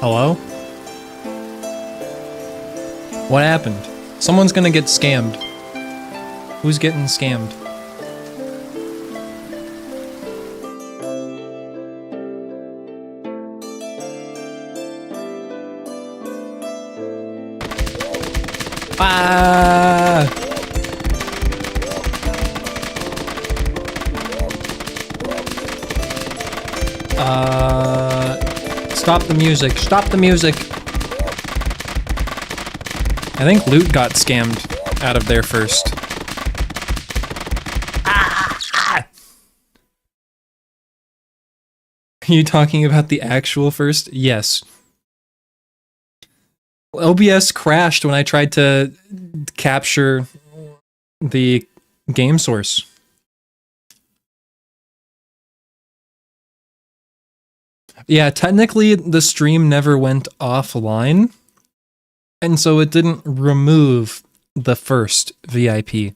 Hello? What happened? Someone's gonna get scammed. Who's getting scammed? Ah! Stop the music. Stop the music. I think loot got scammed out of there first. Ah! Are you talking about the actual first? Yes. OBS crashed when I tried to capture the game source. Yeah, technically the stream never went offline, and so it didn't remove the first VIP.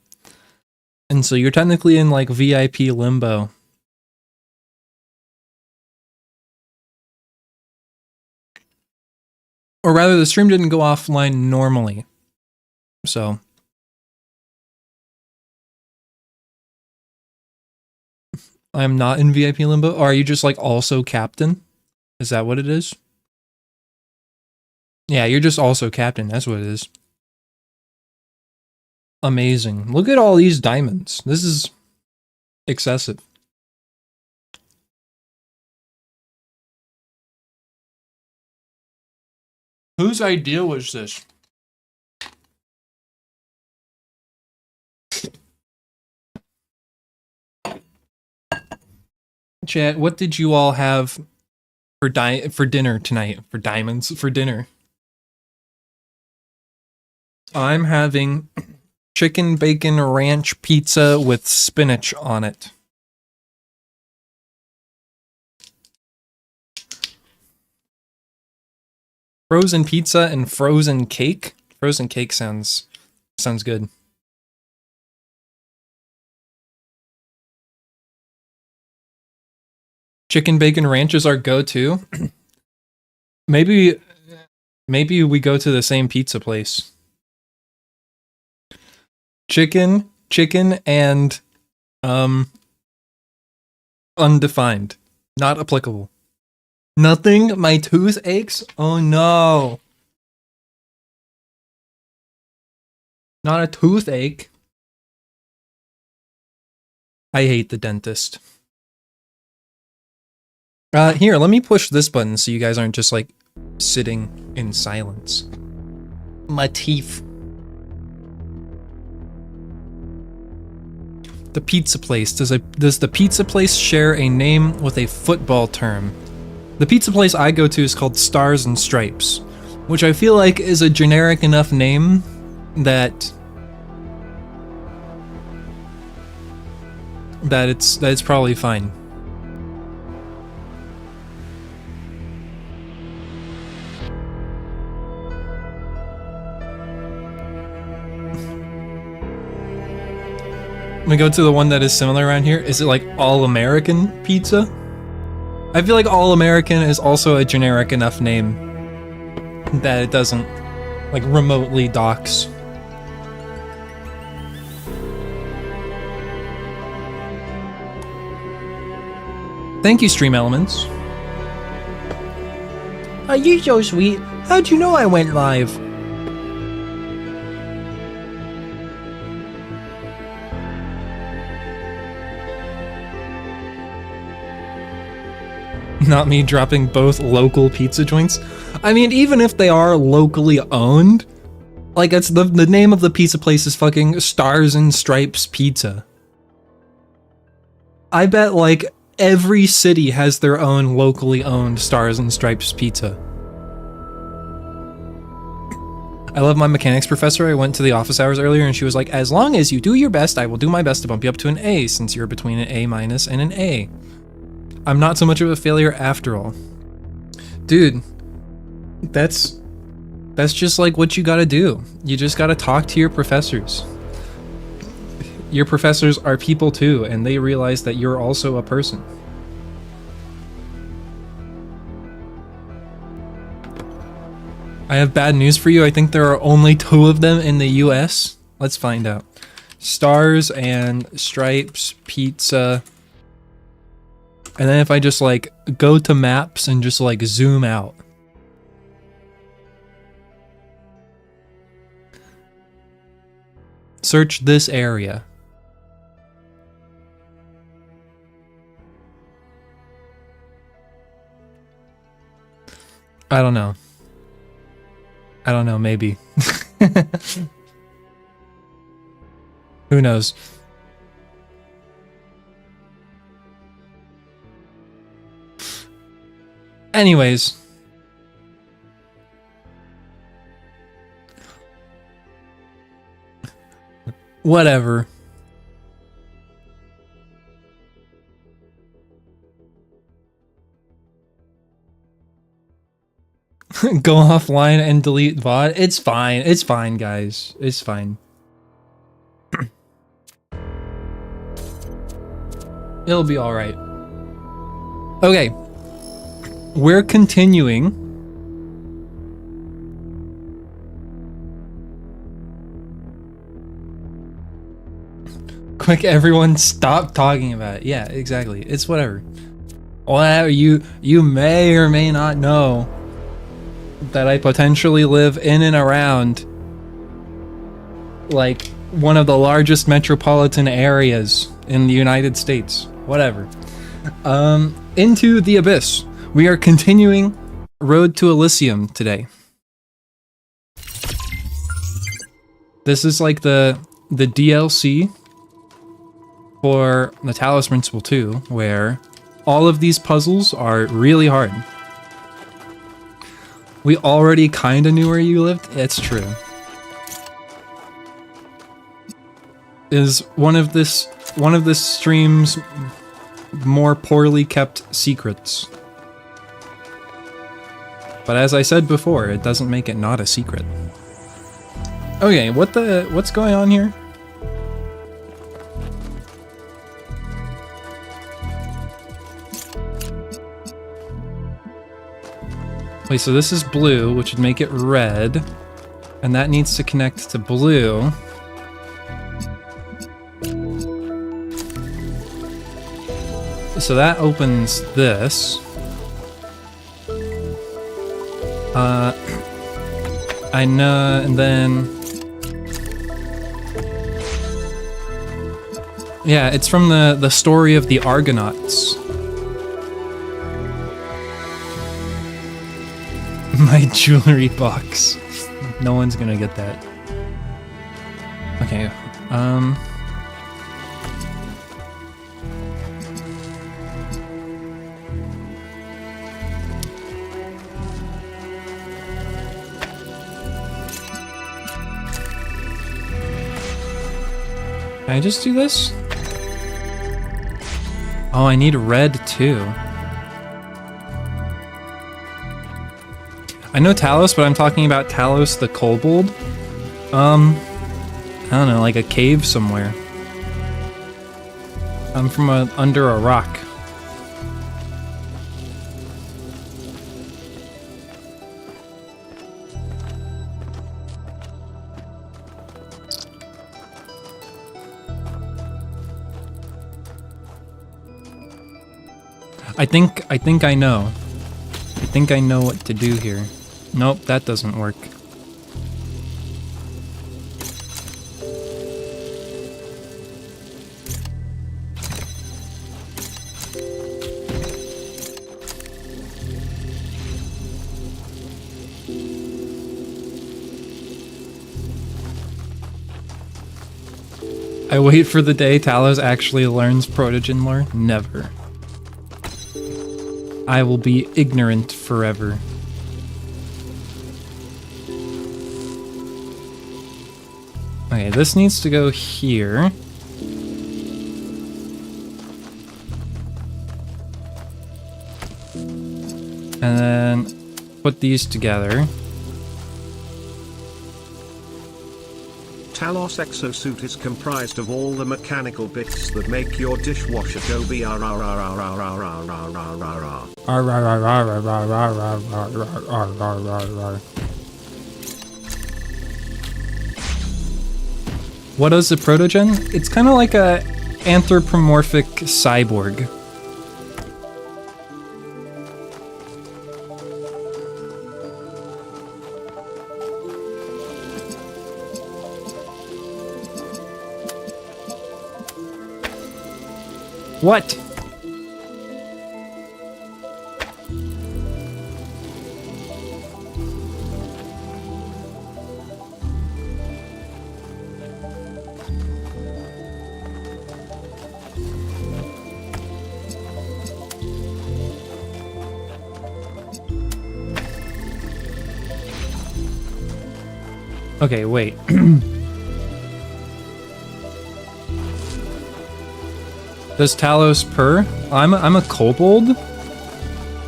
And so you're technically in like VIP limbo. Or rather, the stream didn't go offline normally. So. I'm not in VIP limbo? Or are you just like also captain? Is that what it is? Yeah, you're just also captain. That's what it is. Amazing. Look at all these diamonds. This is excessive. Whose idea was this? Chat, what did you all have for dinner tonight? For diamonds for dinner? I'm having chicken bacon ranch pizza with spinach on it. Frozen pizza and frozen cake? Frozen cake sounds good. Chicken bacon ranch is our go-to. Maybe we go to the same pizza place. Chicken, and undefined. Not applicable. Nothing? My tooth aches? Oh no. Not a toothache. I hate the dentist. Here, let me push this button so you guys aren't just like sitting in silence. My teeth. The pizza place. Does the pizza place share a name with a football term? The pizza place I go to is called Stars and Stripes, which I feel like is a generic enough name that it's probably fine. We go to the one that is similar around here. Is it like All-American Pizza? I feel like All-American is also a generic enough name that it doesn't like remotely dox. Thank you, Stream Elements. Are you so sweet? How'd you know I went live? Not me dropping both local pizza joints. I mean, even if they are locally owned, like it's the name of the pizza place is fucking Stars and Stripes Pizza. I bet like every city has their own locally owned Stars and Stripes Pizza. I love my mechanics professor. I went to the office hours earlier and she was like, as long as you do your best, I will do my best to bump you up to an A since you're between an A- and an A. I'm not so much of a failure after all. Dude, That's just like what you gotta do. You just gotta talk to your professors. Your professors are people too, and they realize that you're also a person. I have bad news for you. I think there are only 2 of them in the US. Let's find out. Stars and Stripes, Pizza. And then if I just like go to maps and just like zoom out. Search this area. I don't know. I don't know, maybe. Who knows? Anyways. Whatever. Go offline and delete VOD. It's fine. It's fine, guys. It's fine. It'll be all right. Okay. We're continuing. Quick, everyone stop talking about it. Yeah, exactly. It's whatever. Whatever. You may or may not know that I potentially live in and around like one of the largest metropolitan areas in the United States. Whatever. Into the Abyss. We are continuing Road to Elysium today. This is like the DLC for the Talos Principle 2, where all of these puzzles are really hard. We already kinda knew where you lived. It's true. Is one of this stream's more poorly kept secrets. But as I said before, it doesn't make it not a secret. Okay, what's going on here? Wait, so this is blue, which would make it red. And that needs to connect to blue. So that opens this. I know, and then... Yeah, it's from the story of the Argonauts. My jewelry box. No one's gonna get that. Okay, Can I just do this? Oh, I need red too. I know Talos, but I'm talking about Talos the Kobold. I don't know, like a cave somewhere. I'm from under a rock. I think I know. I think I know what to do here. Nope, that doesn't work. I wait for the day Talos actually learns Protogen lore? Never. I will be ignorant forever. Okay, this needs to go here. And then put put these together. Talos exosuit is comprised of all the mechanical bits that make your dishwasher go What is a protogen? It's kind of like a anthropomorphic cyborg. What? Okay, wait. Does Talos purr? I'm a kobold,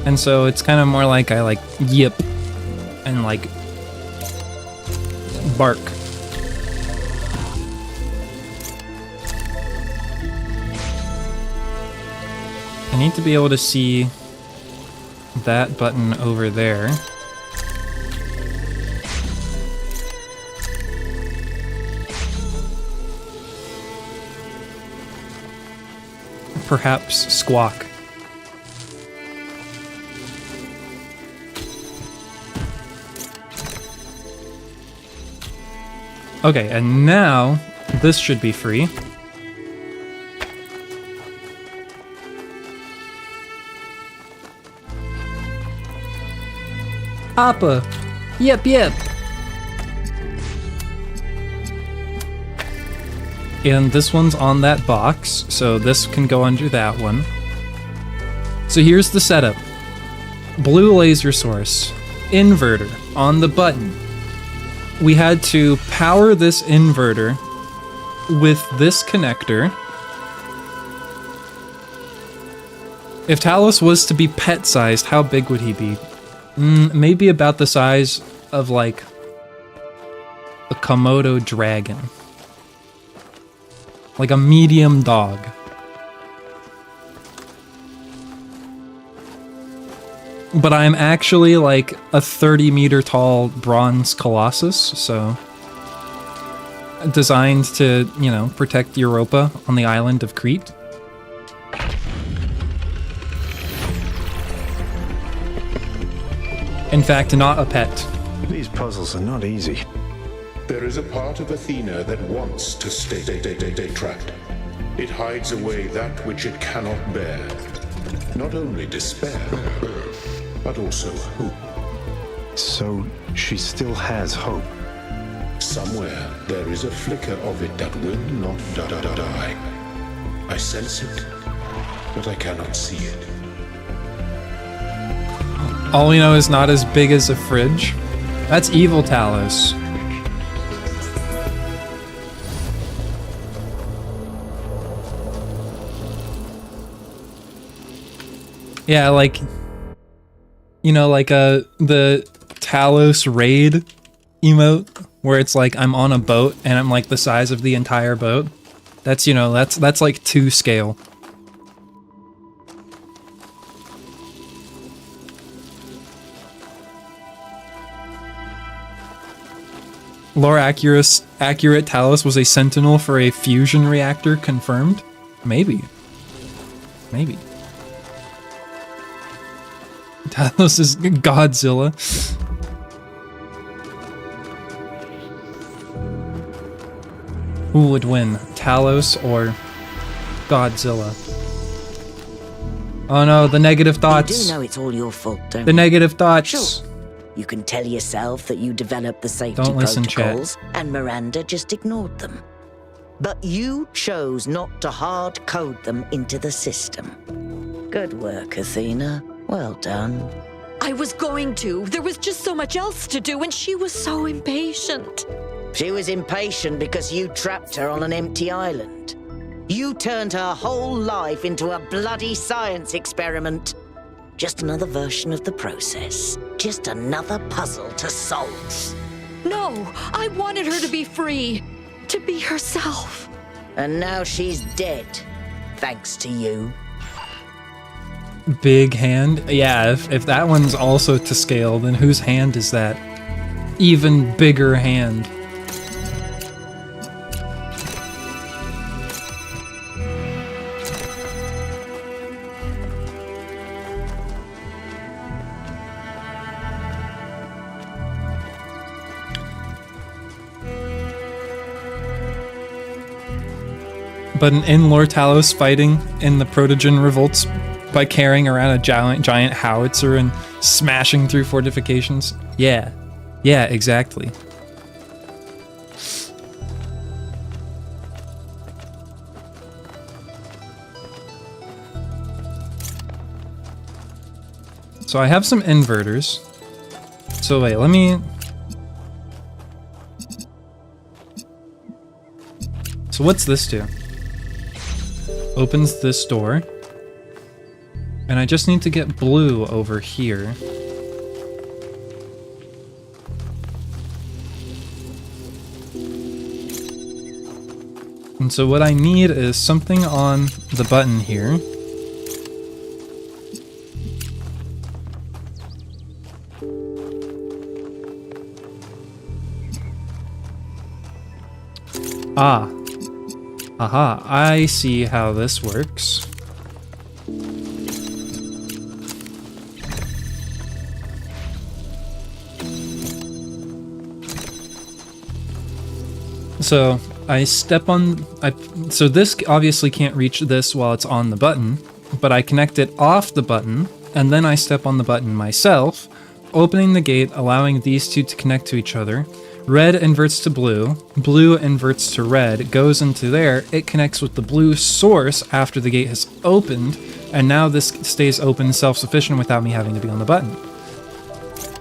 and so it's kind of more like I like yip and like bark. I need to be able to see that button over there. Perhaps squawk. Okay, and now this should be free. Appa! Yep, yep! And this one's on that box, so this can go under that one. So here's the setup. Blue laser source, inverter on the button. We had to power this inverter with this connector. If Talos was to be pet-sized, how big would he be? Maybe about the size of, like, a Komodo dragon. Like a medium dog. But I'm actually like a 30-meter tall bronze colossus, so designed to, you know, protect Europa on the island of Crete. In fact, not a pet. These puzzles are not easy. There is a part of Athena that wants to stay trapped. It hides away that which it cannot bear. Not only despair, but also hope. So she still has hope. Somewhere there is a flicker of it that will not die. I sense it, but I cannot see it. All we know is not as big as a fridge. That's evil Talos. Yeah, like, you know, like the Talos raid emote, where it's like I'm on a boat and I'm like the size of the entire boat. That's, you know, that's like 2 scale. Lore accurate Talos was a sentinel for a fusion reactor confirmed? Maybe. Maybe. Talos is Godzilla. Who would win, Talos or Godzilla? Oh no, the negative thoughts. You do know it's all your fault, don't The you? negative thoughts. Sure. You can tell yourself that you developed the safety Don't listen, protocols, and Miranda just ignored them. But you chose not to hard code them into the system. Good work, Athena. Well done. I was going to. There was just so much else to do, and she was so impatient. She was impatient because you trapped her on an empty island. You turned her whole life into a bloody science experiment. Just another version of the process. Just another puzzle to solve. No, I wanted her to be free, to be herself. And now she's dead, thanks to you. Big hand? Yeah, if that one's also to scale, then whose hand is that? Even bigger hand. But in Lore Talos fighting in the Protogen revolts by carrying around a giant howitzer and smashing through fortifications? Yeah. Yeah, exactly. So I have some inverters. So wait, let me... So what's this do? Opens this door. And I just need to get blue over here. And so what I need is something on the button here. Ah. Aha, I see how this works. So I step on, so this obviously can't reach this while it's on the button, but I connect it off the button, and then I step on the button myself, opening the gate, allowing these two to connect to each other. Red inverts to blue, blue inverts to red, it goes into there, it connects with the blue source after the gate has opened, and now this stays open self-sufficient without me having to be on the button.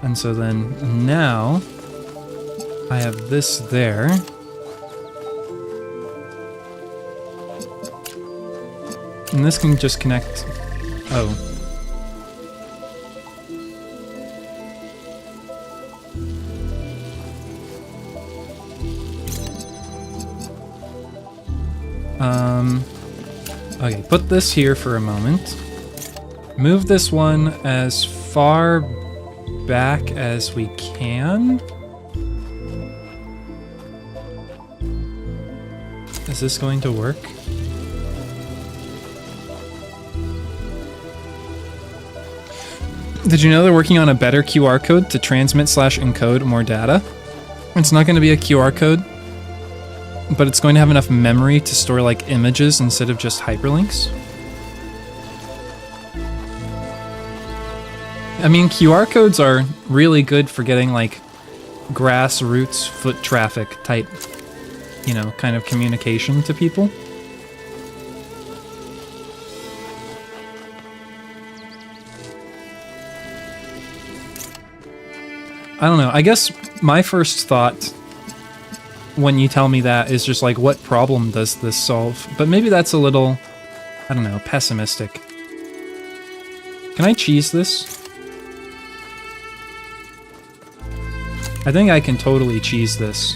And so then now I have this there. And this can just connect. Oh. Okay, put this here for a moment. Move this one as far back as we can. Is this going to work? Did you know they're working on a better QR code to transmit/encode more data? It's not going to be a QR code, but it's going to have enough memory to store like images instead of just hyperlinks. I mean, QR codes are really good for getting like grassroots foot traffic type, you know, kind of communication to people. I don't know. I guess my first thought when you tell me that is just like, what problem does this solve? But maybe that's a little, I don't know, pessimistic. Can I cheese this? I think I can totally cheese this.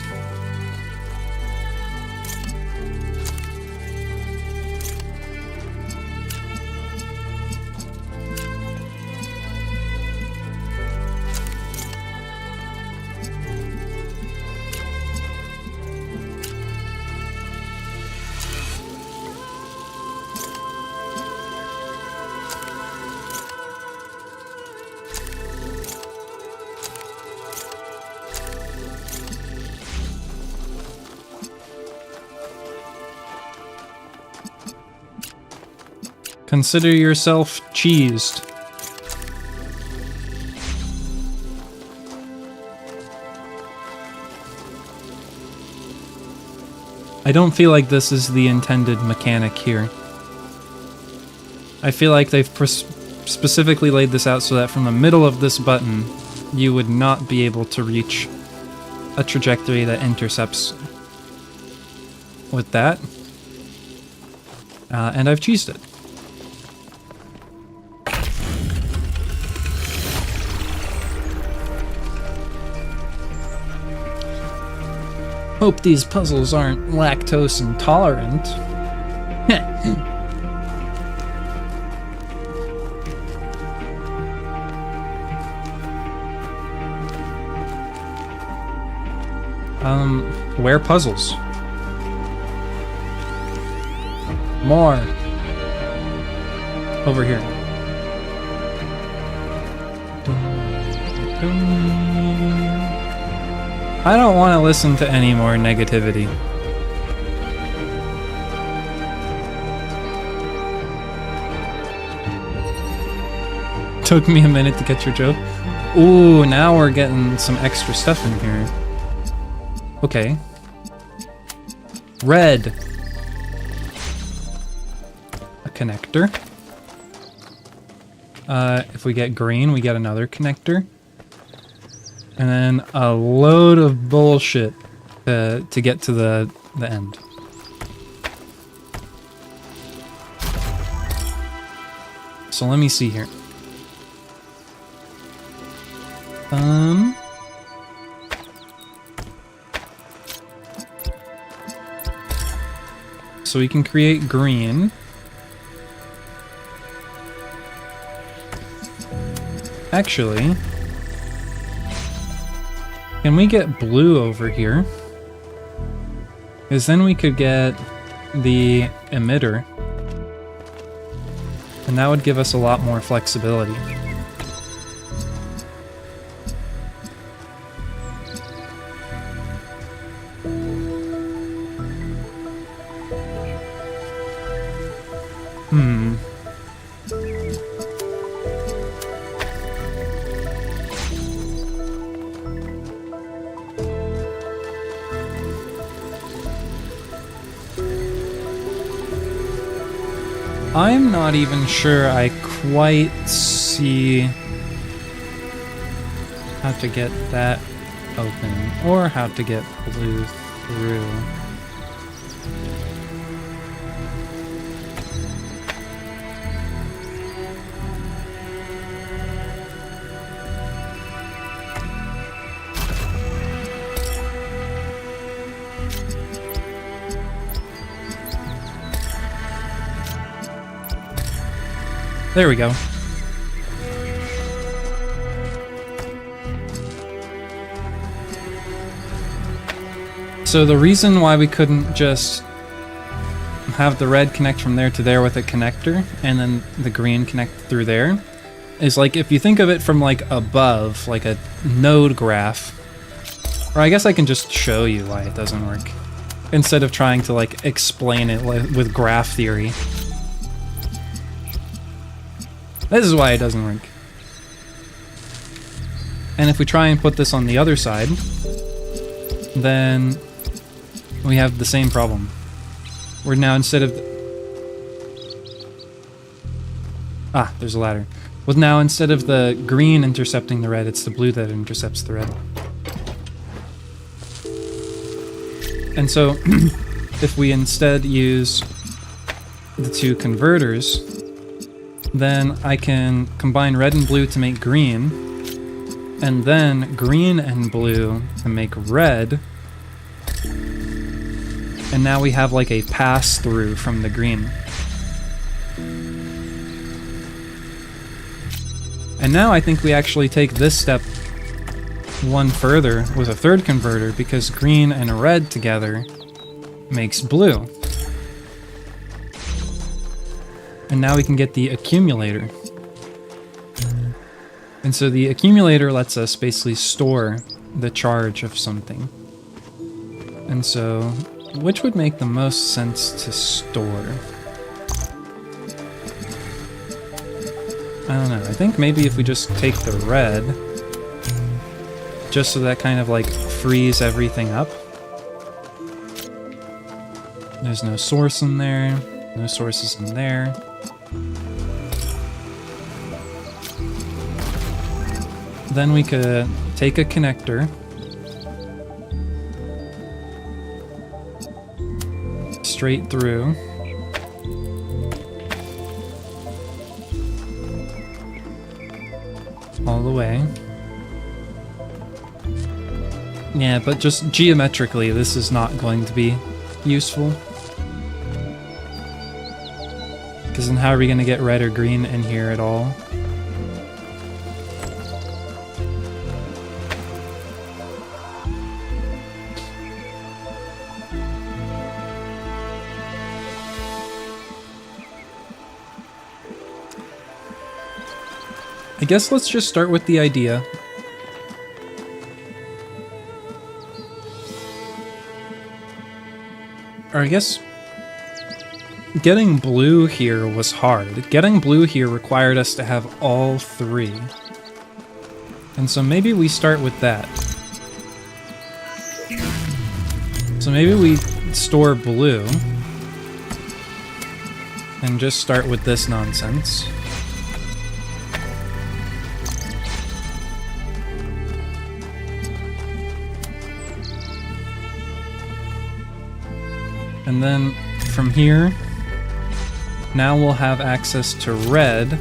Consider yourself cheesed. I don't feel like this is the intended mechanic here. I feel like they've specifically laid this out so that from the middle of this button, you would not be able to reach a trajectory that intercepts with that. And I've cheesed it. Hope these puzzles aren't lactose intolerant. Where puzzles? More. Over here. I don't want to listen to any more negativity. Took me a minute to get your joke. Ooh, now we're getting some extra stuff in here. Okay. Red. A connector. If we get green, we get another connector. And then a load of bullshit to get to the end. So let me see here. So we can create green. Actually, can we get blue over here? Because then we could get the emitter. And that would give us a lot more flexibility. I'm not even sure I quite see how to get that open, or how to get blue through. There we go. So the reason why we couldn't just have the red connect from there to there with a connector and then the green connect through there is, like, if you think of it from like above, like a node graph, or I guess I can just show you why it doesn't work instead of trying to like explain it with graph theory. This is why it doesn't work. And if we try and put this on the other side, then we have the same problem. We're now, instead of... there's a ladder. Well, now instead of the green intercepting the red, it's the blue that intercepts the red. And so, if we instead use the two converters, then I can combine red and blue to make green, and then green and blue to make red, and now we have like a pass-through from the green. And now I think we actually take this step one further with a third converter, because green and red together makes blue. And now we can get the accumulator. And so the accumulator lets us basically store the charge of something. And so, which would make the most sense to store? I don't know. I think maybe if we just take the red, just so that kind of like frees everything up. There's no source in there, no sources in there. Then we could take a connector, straight through, all the way, Yeah, but just geometrically, this is not going to be useful. Because then how are we going to get red or green in here at all? I guess let's just start with the idea. Or I guess getting blue here was hard. Getting blue here required us to have all three. And so maybe we start with that. So maybe we store blue and just start with this nonsense. And then from here, now we'll have access to red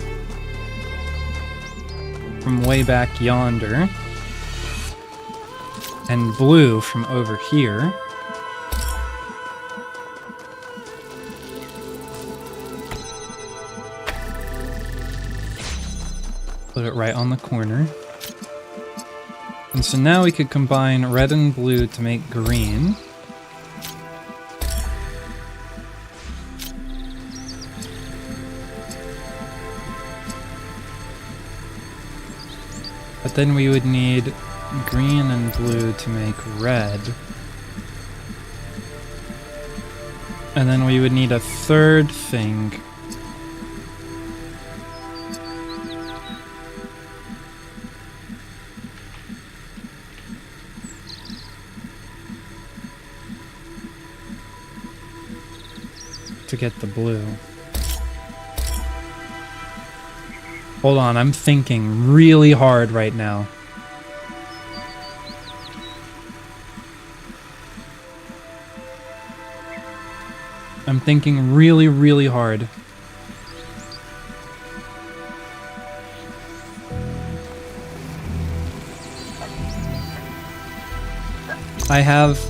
from way back yonder, and blue from over here. Put it right on the corner. And so now we could combine red and blue to make green. But then we would need green and blue to make red. And then we would need a third thing. To get the blue. Hold on, I'm thinking really hard right now. I'm thinking really, really hard. I have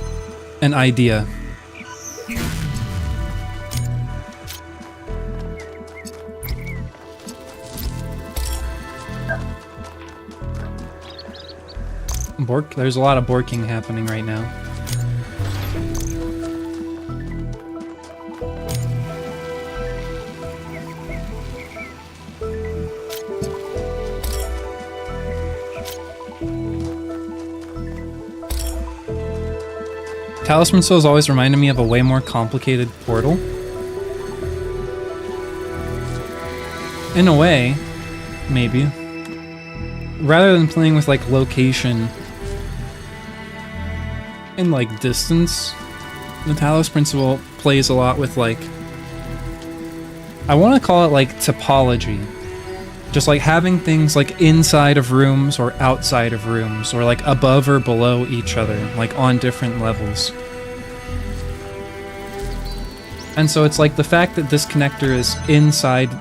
an idea. Bork? There's a lot of borking happening right now. Talos Principle has always reminded me of a way more complicated Portal. In a way, maybe. Rather than playing with like location and like distance, the Talos Principle plays a lot with like, I want to call it like topology. Just like having things like inside of rooms or outside of rooms, or like above or below each other, like on different levels. And so it's like the fact that this connector is inside,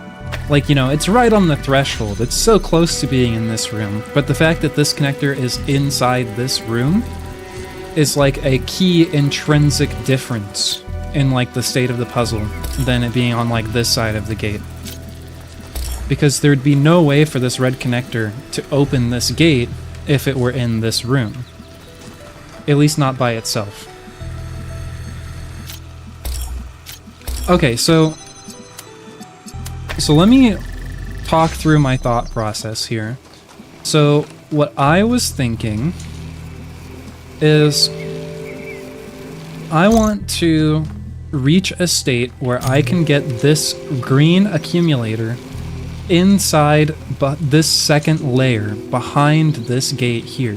like, you know, it's right on the threshold. It's so close to being in this room. But the fact that this connector is inside this room is like a key intrinsic difference in like the state of the puzzle than it being on like this side of the gate. Because there'd be no way for this red connector to open this gate if it were in this room. At least not by itself. Okay, so let me talk through my thought process here. So what I was thinking is I want to reach a state where I can get this green accumulator inside this second layer behind this gate here.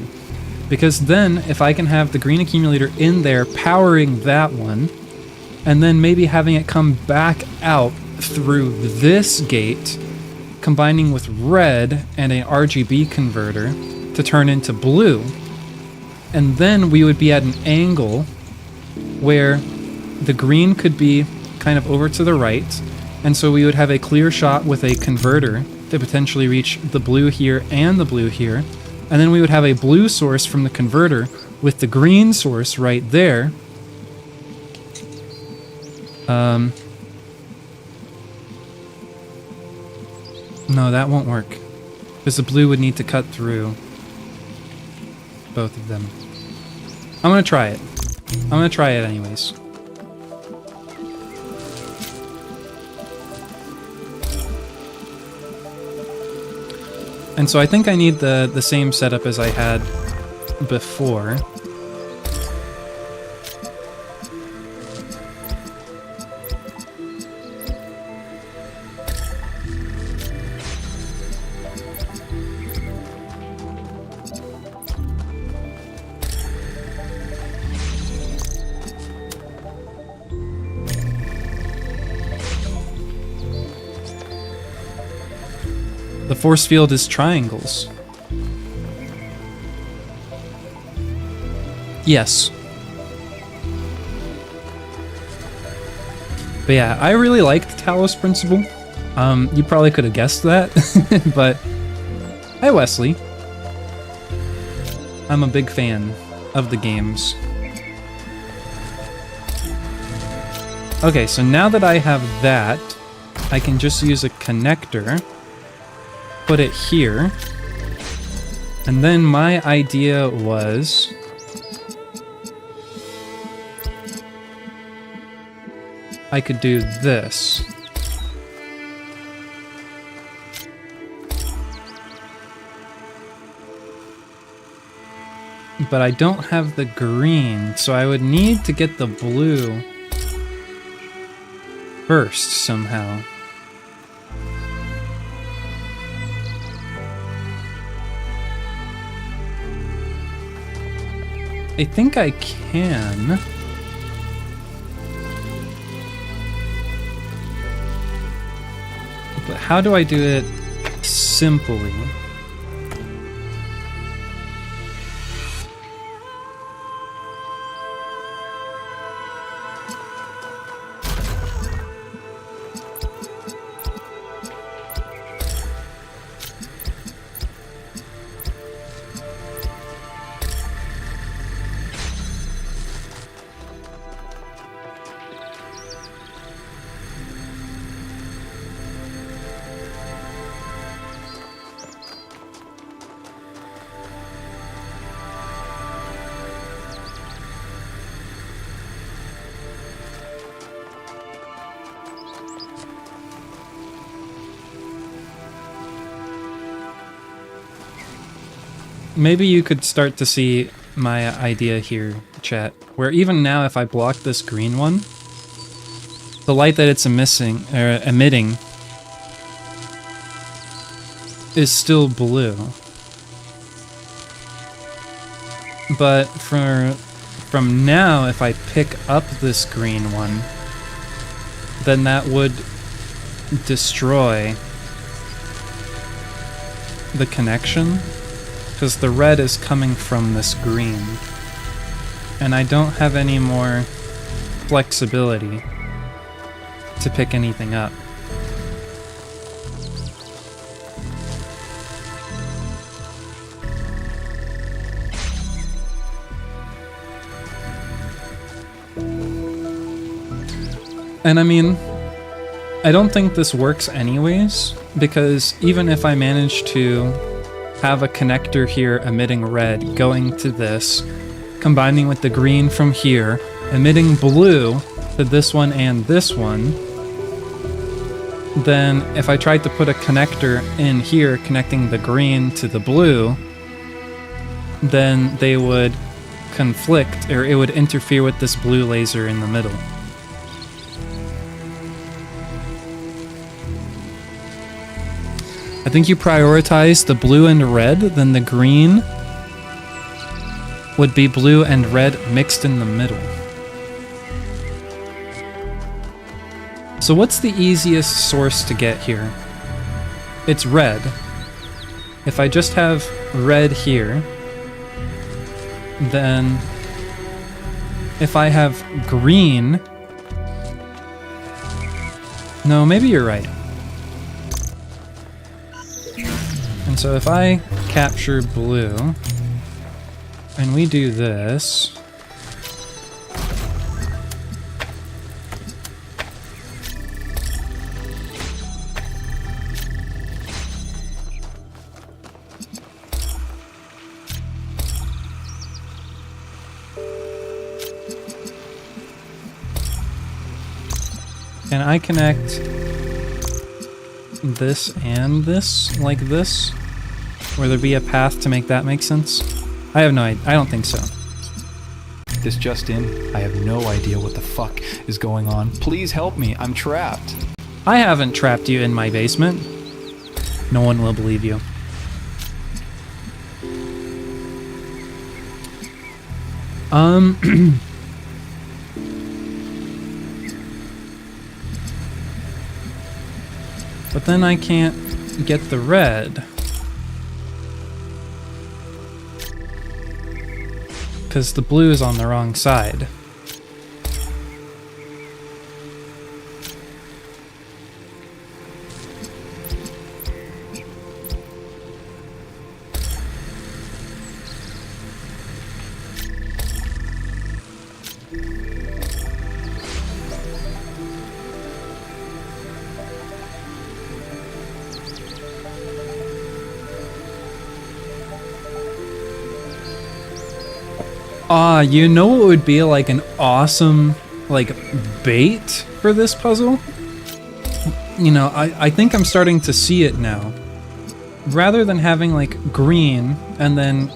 Because then if I can have the green accumulator in there powering that one, and then maybe having it come back out through this gate, combining with red and an RGB converter to turn into blue. And then we would be at an angle where the green could be kind of over to the right, and so we would have a clear shot with a converter to potentially reach the blue here and the blue here, and then we would have a blue source from the converter with the green source right there, no, that won't work. Because the blue would need to cut through both of them. I'm gonna try it. I'm gonna try it anyways. And so I think I need the same setup as I had before. The force field is triangles. Yes. But yeah, I really like the Talos Principle. You probably could have guessed that, but hi Wesley. I'm a big fan of the games. Okay, so now that I have that, I can just use a connector, put it here, and then my idea was I could do this. But I don't have the green, so I would need to get the blue first somehow. I think I can. But how do I do it simply? Maybe you could start to see my idea here, chat, where even now if I block this green one, the light that it's emitting is still blue. But from now, if I pick up this green one, then that would destroy the connection. Because the red is coming from this green. And I don't have any more flexibility to pick anything up. And I mean, I don't think this works anyways, because even if I manage to have a connector here emitting red going to this, combining with the green from here, emitting blue to this one and this one, then if I tried to put a connector in here connecting the green to the blue, then they would conflict, or it would interfere with this blue laser in the middle. I think you prioritize the blue and red, then the green would be blue and red mixed in the middle. So what's the easiest source to get here? It's red. If I just have red here, then if I have green... No, maybe you're right. And so if I capture blue, And we do this. Can I connect this and this like this? Will there be a path to make that make sense? I have no idea. I don't think so. This just in, I have no idea what the fuck is going on. Please help me, I'm trapped. I haven't trapped you in my basement. No one will believe you. But then I can't get the red. Because the blue is on the wrong side. You know what would be like an awesome, like, bait for this puzzle? You know, I think I'm starting to see it now. Rather than having, like, green, and then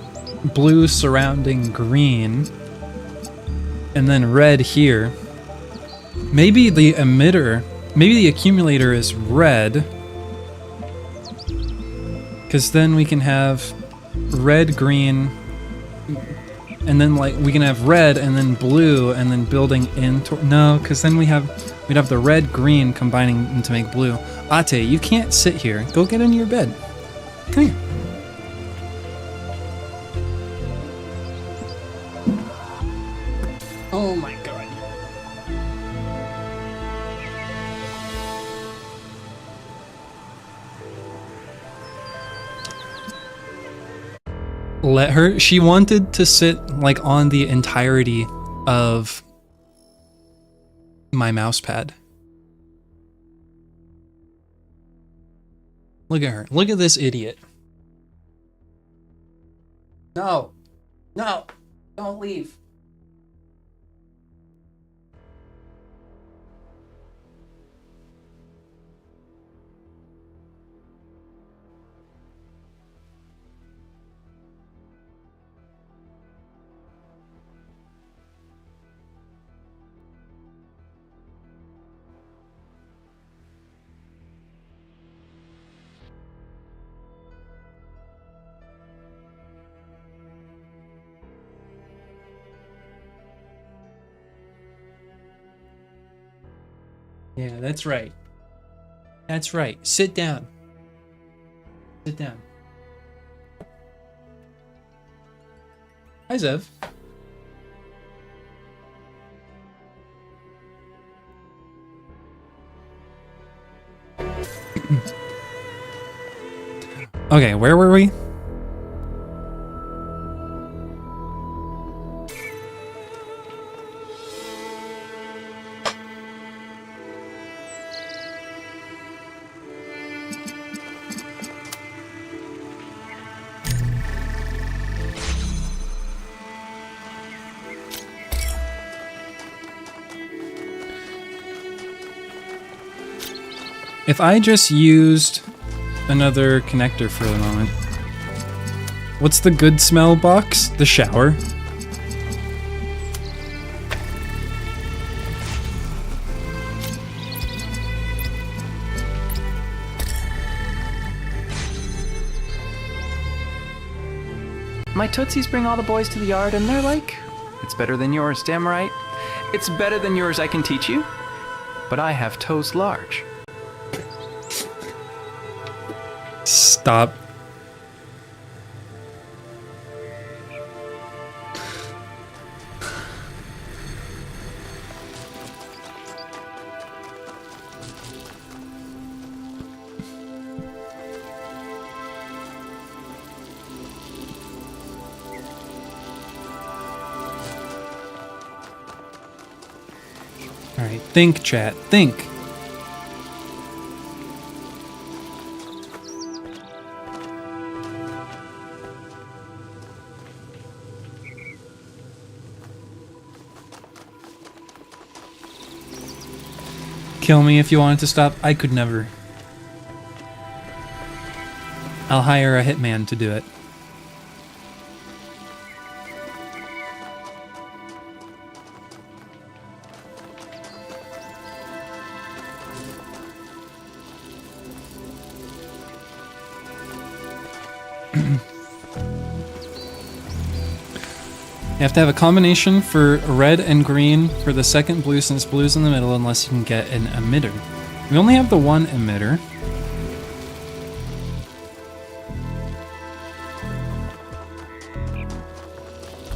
blue surrounding green, and then red here, maybe the emitter, maybe the accumulator is red, because then we can have red, green, and then like we can have red and then blue and then building into no, because then we'd have the red green combining to make blue. Ate, you can't sit here. Go get in your bed. Come here. Oh my god. Let her. She wanted to sit like on the entirety of my mouse pad. Look at her. Look at this idiot. No. No. Don't leave. Yeah, that's right. That's right. Sit down. Sit down. Hi, Zev. Okay, where were we? If I just used another connector for the moment. What's the good smell box? The shower. My tootsies bring all the boys to the yard and they're like, it's better than yours, damn right. It's better than yours, I can teach you. But I have toes large. Stop. Alright, think, chat. Think. Kill me if you wanted to stop. I could never. I'll hire a hitman to do it. You have to have a combination for red and green for the second blue, since blue's in the middle, unless you can get an emitter. We only have the one emitter.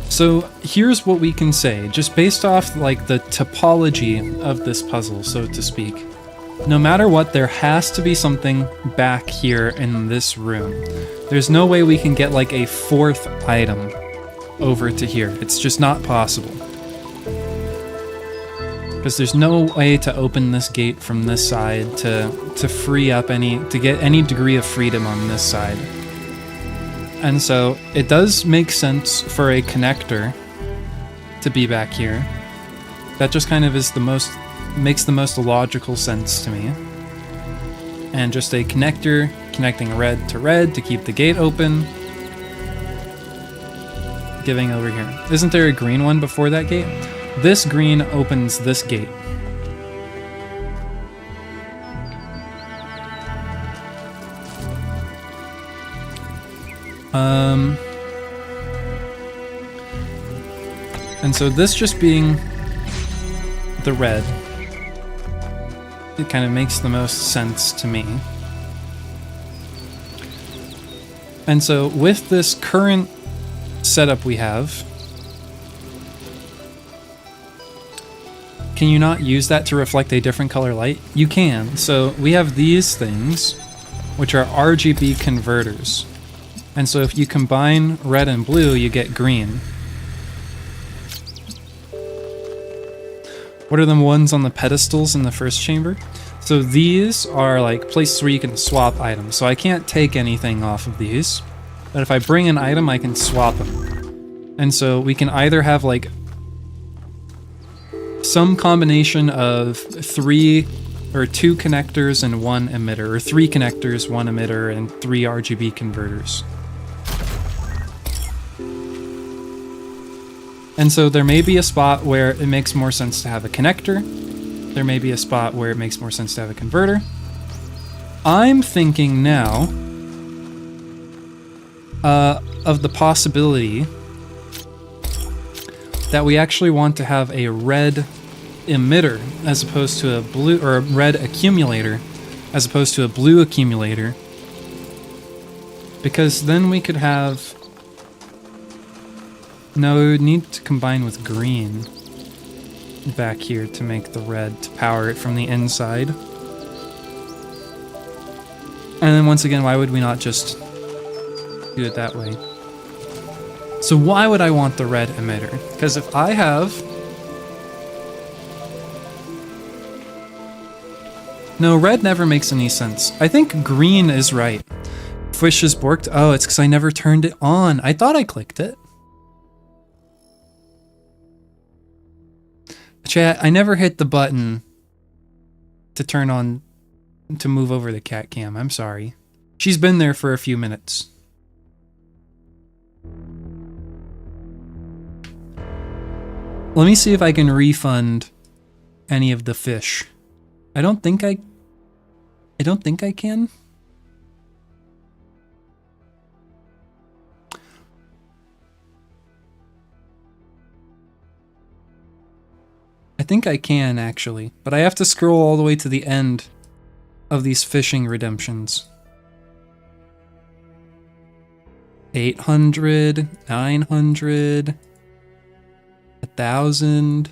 So here's what we can say, just based off like the topology of this puzzle, so to speak. No matter what, there has to be something back here in this room. There's no way we can get like a fourth item over to here. It's just not possible. Because there's no way to open this gate from this side to free up to get any degree of freedom on this side. And so it does make sense for a connector to be back here. That just kind of makes the most logical sense to me. And just a connector connecting red to keep the gate open. Giving over here. Isn't there a green one before that gate? This green opens this gate. And so this just being the red, it kind of makes the most sense to me. And so with this current setup we have, can you not use that to reflect a different color light? You can. So we have these things, which are RGB converters. And so if you combine red and blue, you get green. What are the ones on the pedestals in the first chamber? So these are like places where you can swap items. So I can't take anything off of these, but if I bring an item, I can swap them. And so we can either have like some combination of 3 or 2 connectors and 1 emitter, or 3 connectors, 1 emitter, and 3 RGB converters. And so there may be a spot where it makes more sense to have a connector. There may be a spot where it makes more sense to have a converter. I'm thinking now of the possibility that we actually want to have a red emitter as opposed to a blue, or a red accumulator as opposed to a blue accumulator, because then we could have, no, we would need to combine with green back here to make the red, to power it from the inside. And then once again, why would we not just do it that way? So why would I want the red emitter? Because if I have... No, red never makes any sense. I think green is right. Fish is borked. Oh, it's because I never turned it on. I thought I clicked it. Chat, I never hit the button to turn on, to move over the cat cam. I'm sorry. She's been there for a few minutes. Let me see if I can refund any of the fish. I don't think I can. I think I can, actually, but I have to scroll all the way to the end of these fishing redemptions. 800, 900, 1,000.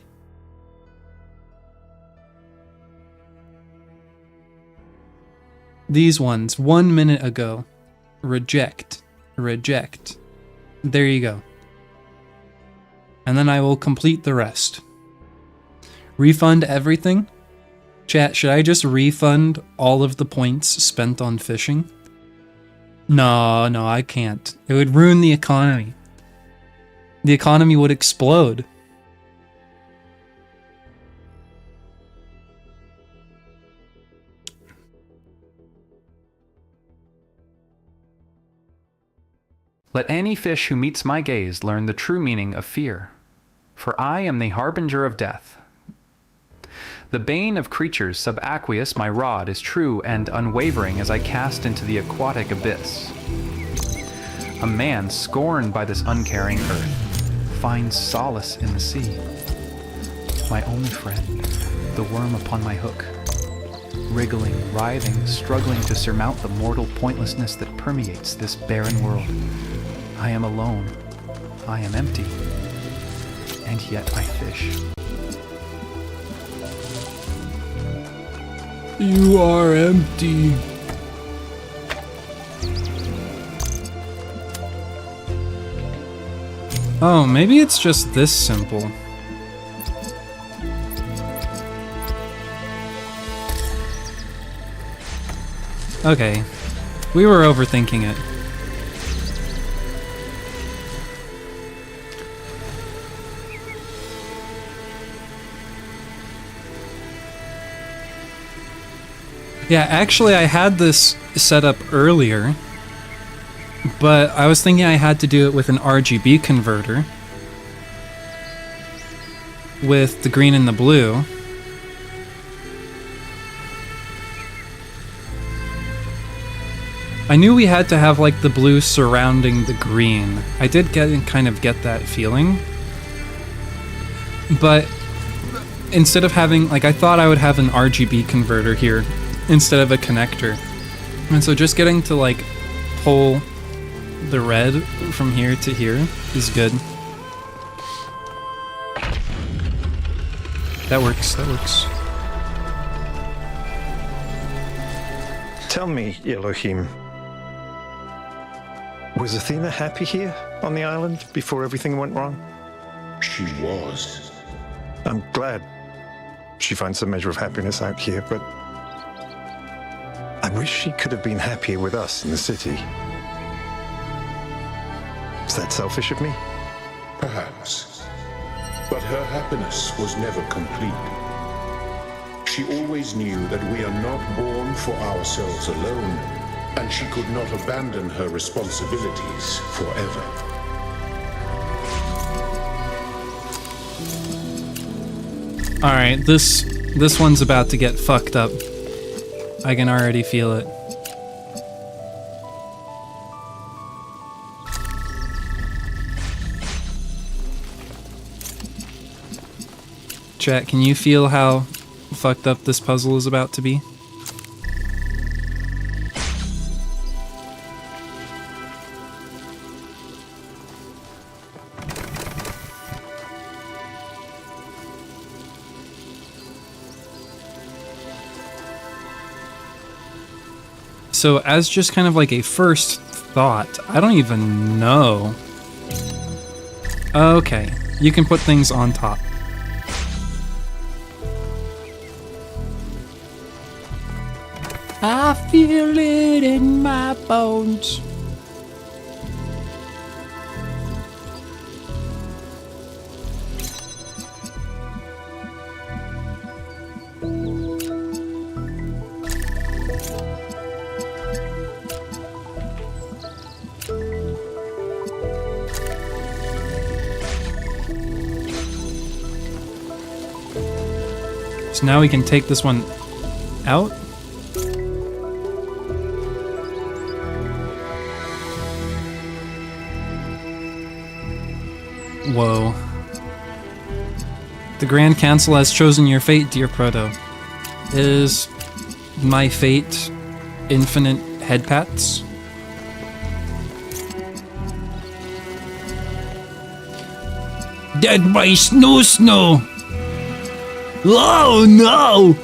These ones, 1 minute ago. Reject. Reject. There you go. And then I will complete the rest. Refund everything? Chat, should I just refund all of the points spent on fishing? No, I can't. It would ruin the economy. The economy would explode. Let any fish who meets my gaze learn the true meaning of fear, for I am the harbinger of death. The bane of creatures subaqueous, my rod is true and unwavering as I cast into the aquatic abyss. A man scorned by this uncaring earth finds solace in the sea. My only friend, the worm upon my hook, wriggling, writhing, struggling to surmount the mortal pointlessness that permeates this barren world. I am alone, I am empty, and yet I fish. You are empty. Oh, maybe it's just this simple. Okay, we were overthinking it. Yeah, actually I had this set up earlier, but I was thinking I had to do it with an RGB converter with the green and the blue. I knew we had to have like the blue surrounding the green. I did kind of get that feeling. But instead of having, like, I thought I would have an RGB converter here instead of a connector. And so just getting to like pull the red from here to here is good. That works, that works. Tell me, Elohim, was Athena happy here on the island before everything went wrong? She was. I'm glad she finds some measure of happiness out here, but I wish she could have been happier with us in the city. Is that selfish of me? Perhaps. But her happiness was never complete. She always knew that we are not born for ourselves alone, and she could not abandon her responsibilities forever. Alright, this one's about to get fucked up. I can already feel it. Chat, can you feel how fucked up this puzzle is about to be? So as just kind of like a first thought, I don't even know. Okay, you can put things on top. I feel it in my bones. So now we can take this one out. Whoa. The Grand Council has chosen your fate, dear Proto. Is my fate infinite head pats? Dead by Snow! Oh no!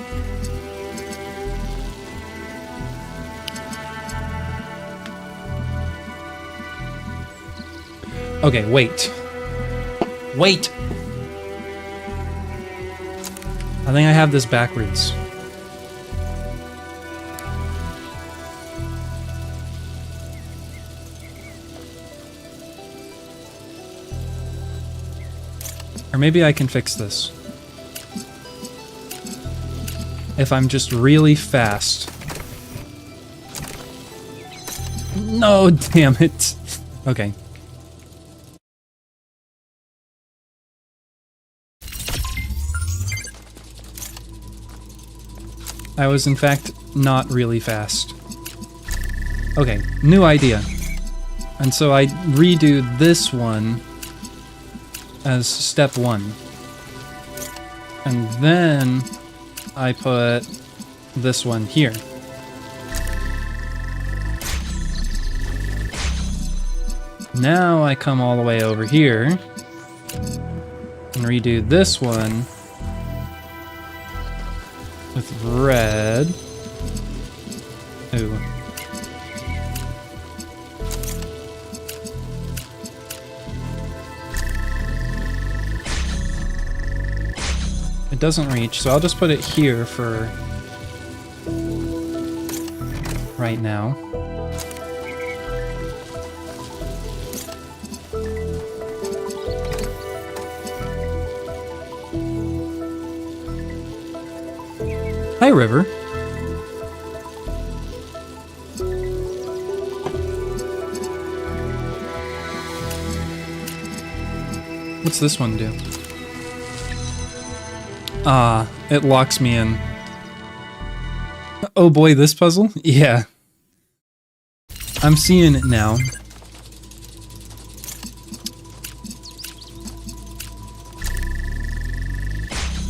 Okay, wait. Wait! I think I have this backwards. Or maybe I can fix this. If I'm just really fast. No, damn it. Okay. I was in fact not really fast. Okay, new idea. And so I redo this one as step 1. And then I put this one here. Now I come all the way over here and redo this one with red. Ooh. It doesn't reach, so I'll just put it here for right now. Hi, River. What's this one do? Ah, it locks me in. Oh boy, this puzzle? Yeah. I'm seeing it now.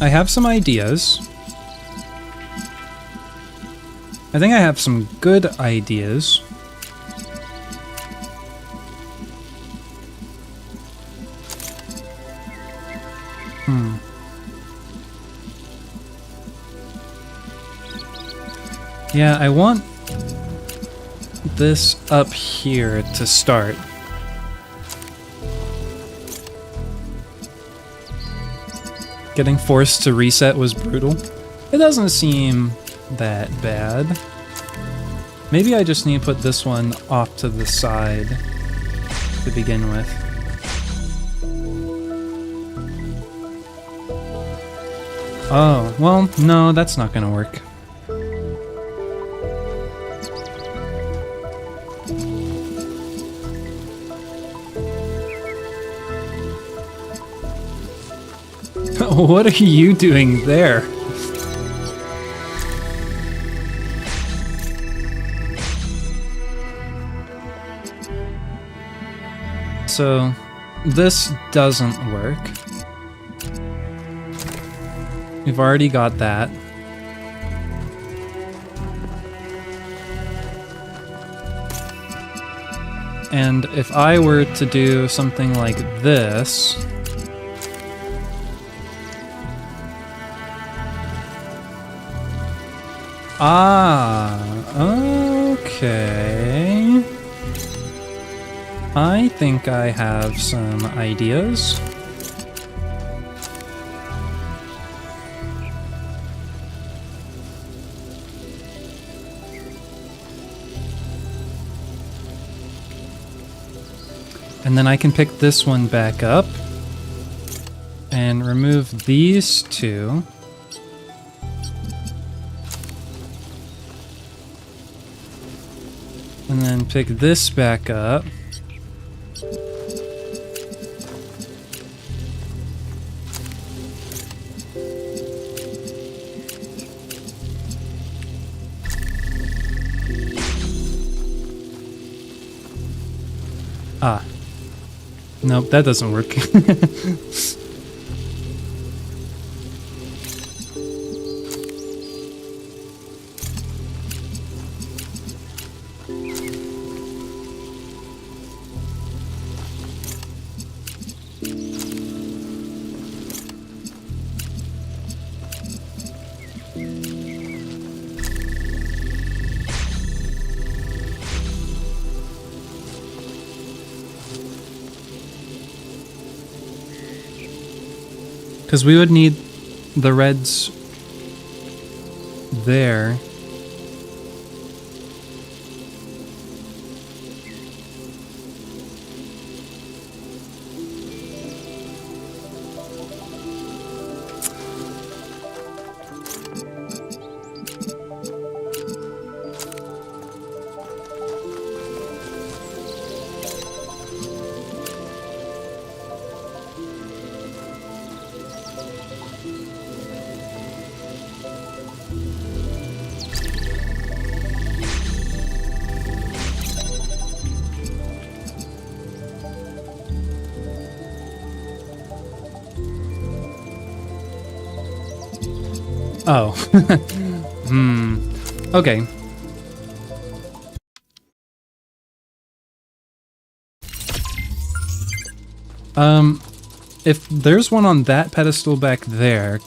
I have some ideas. I think I have some good ideas. Yeah, I want this up here to start. Getting forced to reset was brutal. It doesn't seem that bad. Maybe I just need to put this one off to the side to begin with. Oh, well, no, that's not gonna work. What are you doing there? So, this doesn't work. We've already got that. And if I were to do something like this... Ah, okay. I think I have some ideas. And then I can pick this one back up and remove these two. And then pick this back up. Ah. Nope, that doesn't work. Because we would need the reds there. Oh. Okay. If there's one on that pedestal back there,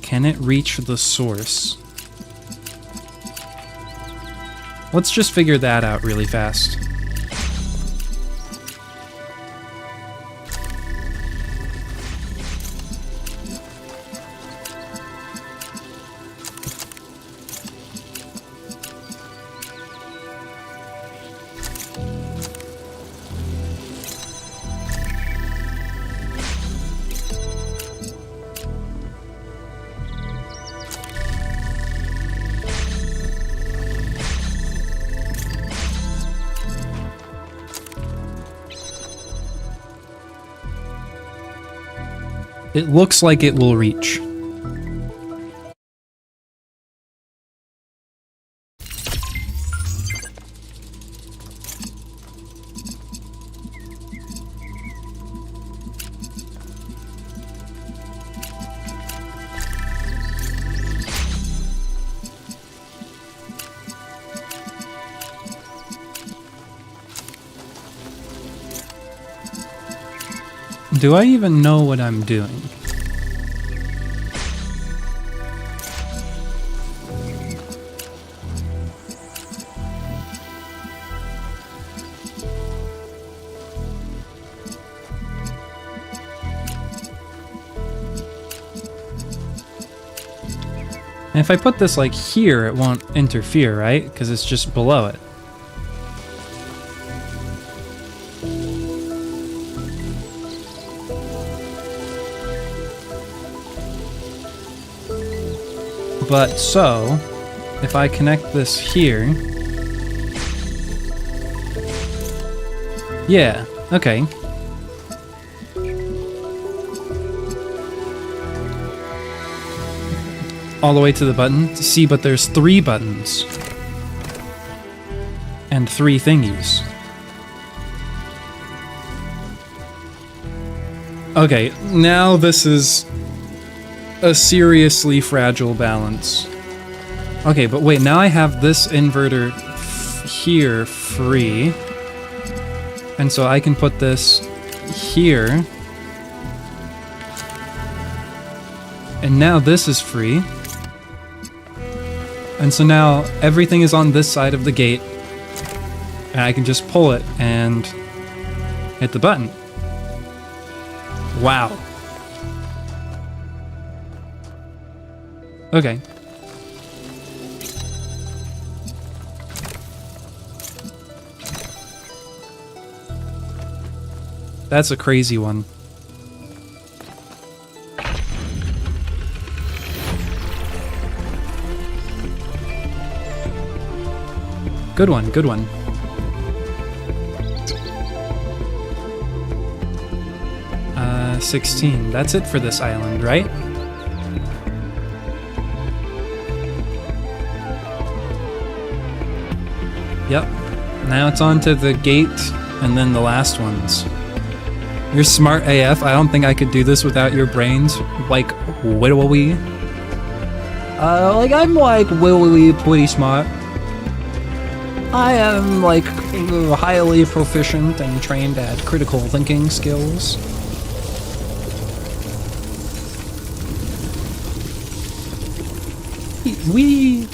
can it reach the source? Let's just figure that out really fast. It looks like it will reach. Do I even know what I'm doing? And if I put this like here, it won't interfere, right? Because it's just below it. But so, if I connect this here... Yeah, okay. All the way to the button. See, but there's 3 buttons. And 3 thingies. Okay, now this is a seriously fragile balance. Okay, but wait, now I have this inverter here free. And so I can put this here. And now this is free. And so now everything is on this side of the gate. And I can just pull it and hit the button. Wow. Okay. That's a crazy one. Good one, good one. Uh, 16. That's it for this island, right? Yep. Now it's on to the gate and then the last ones. You're smart AF. I don't think I could do this without your brains. Like, wittily. Like, I'm like, wittily pretty smart. I am, like, highly proficient and trained at critical thinking skills. Wee!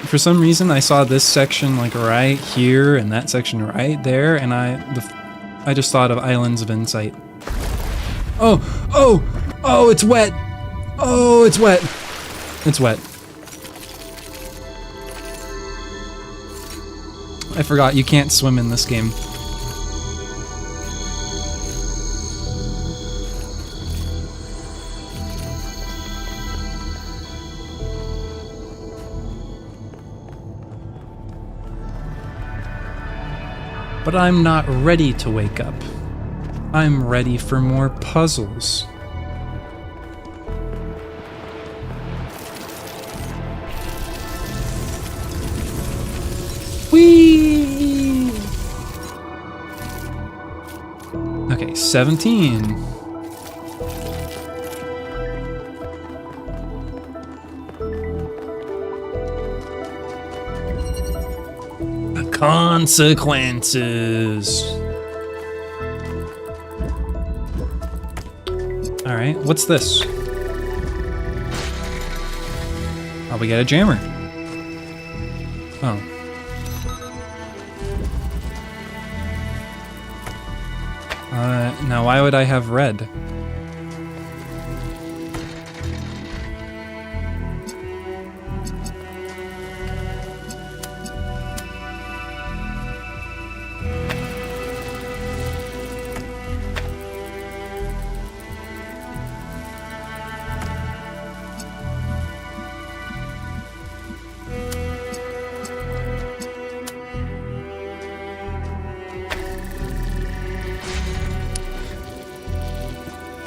For some reason, I saw this section, like, right here, and that section right there, and I just thought of Islands of Insight. Oh! Oh! Oh, it's wet. Oh, it's wet. It's wet. I forgot you can't swim in this game. But I'm not ready to wake up. I'm ready for more puzzles. Whee! Okay, 17. Consequences. All right, what's this? Oh, we got a jammer. Oh. Now why would I have red?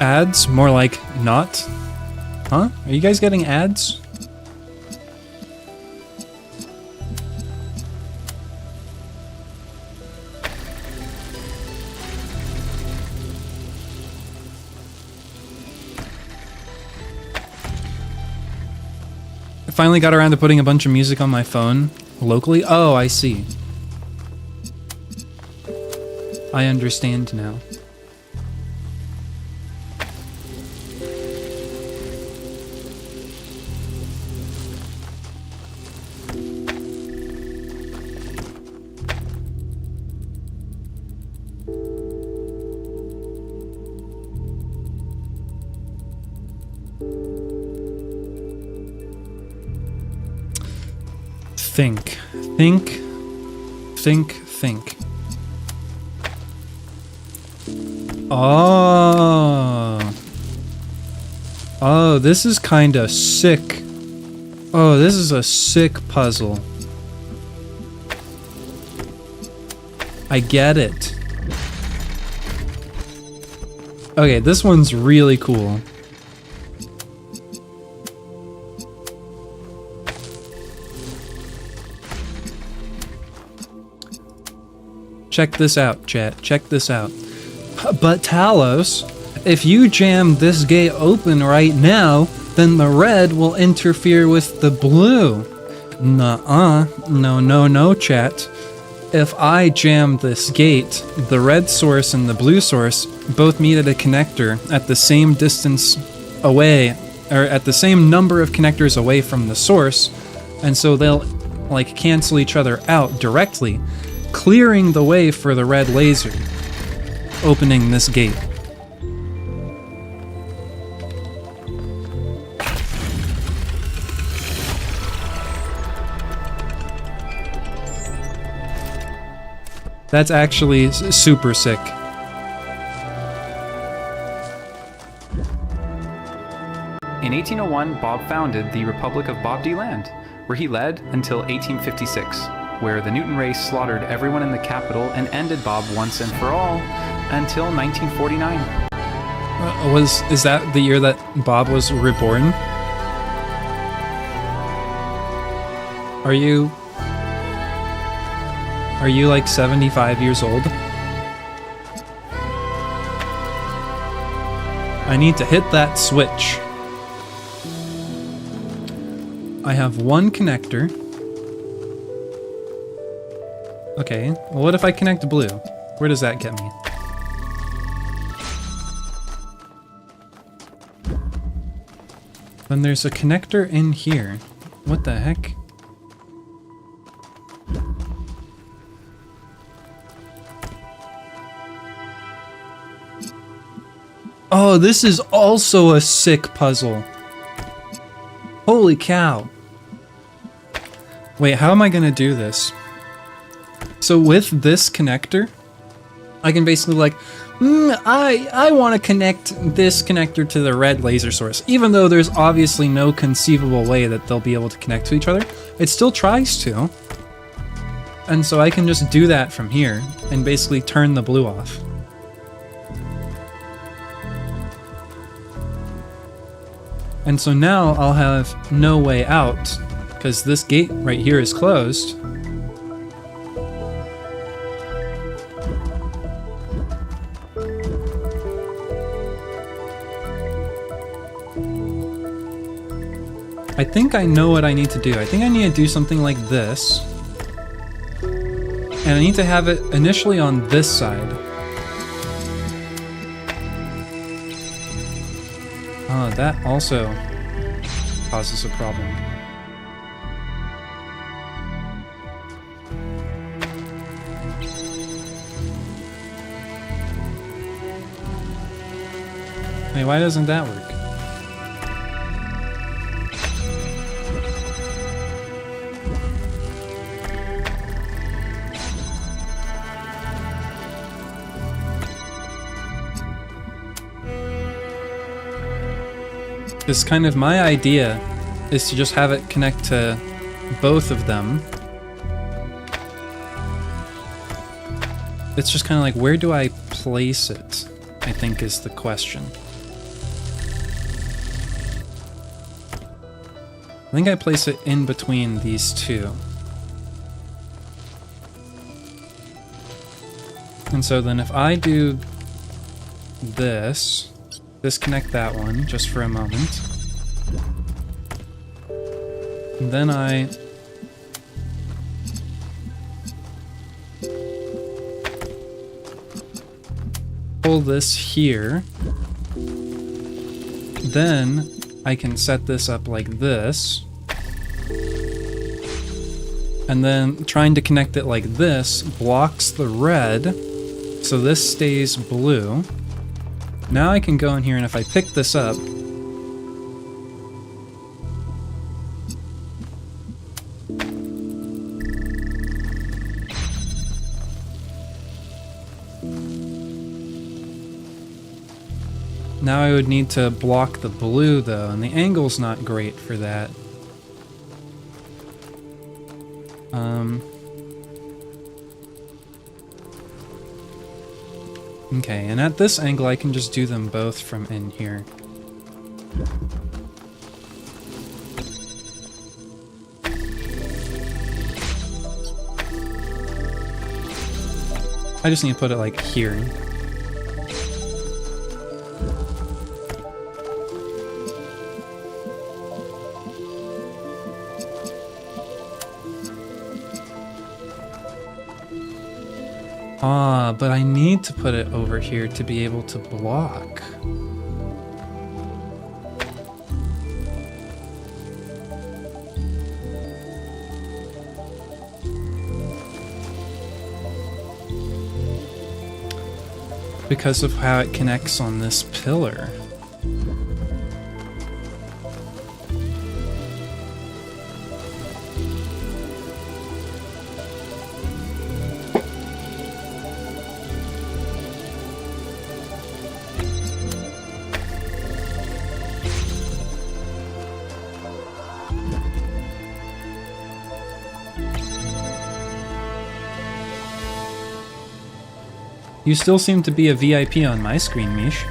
Ads? More like not? Huh? Are you guys getting ads? I finally got around to putting a bunch of music on my phone locally. Oh, I see. I understand now. Think. Think. Think. Think. Oh. Oh, this is kinda sick. Oh, this is a sick puzzle. I get it. Okay, this one's really cool. Check this out, chat. Check this out. But Talos, if you jam this gate open right now, then the red will interfere with the blue. Nuh-uh. No, no, no, chat. If I jam this gate, the red source and the blue source both meet at a connector at the same distance away, or at the same number of connectors away from the source, and so they'll like cancel each other out directly, clearing the way for the red laser, opening this gate. That's actually super sick. In 1801, Bob founded the Republic of Bob D. Land, where he led until 1856, where the Newton race slaughtered everyone in the capital and ended Bob once and for all until 1949. Is that the year that Bob was reborn? Are you like 75 years old? I need to hit that switch. I have one connector. Okay, well, what if I connect blue? Where does that get me? Then there's a connector in here. What the heck? Oh, this is also a sick puzzle. Holy cow. Wait, how am I gonna do this? So with this connector, I can basically like, I want to connect this connector to the red laser source. Even though there's obviously no conceivable way that they'll be able to connect to each other, it still tries to. And so I can just do that from here and basically turn the blue off. And so now I'll have no way out because this gate right here is closed. I think I know what I need to do. I think I need to do something like this. And I need to have it initially on this side. That also causes a problem. Hey, why doesn't that work? It's kind of my idea is to just have it connect to both of them. It's just kind of like, where do I place it? I think is the question. I think I place it in between these two. And so then if I do this, disconnect that one just for a moment. And then I pull this here. Then I can set this up like this. And then trying to connect it like this blocks the red, so this stays blue. Now I can go in here, and if I pick this up, now I would need to block the blue though, and the angle's not great for that. Okay, and at this angle I can just do them both from in here. I just need to put it like here. But I need to put it over here to be able to block. Because of how it connects on this pillar. You still seem to be a VIP on my screen, Mish.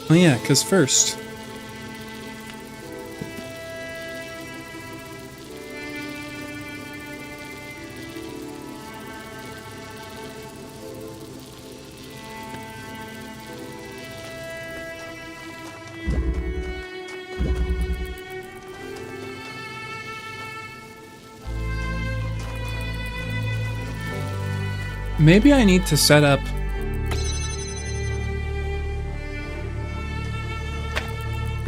Oh yeah, 'cause first... maybe I need to set up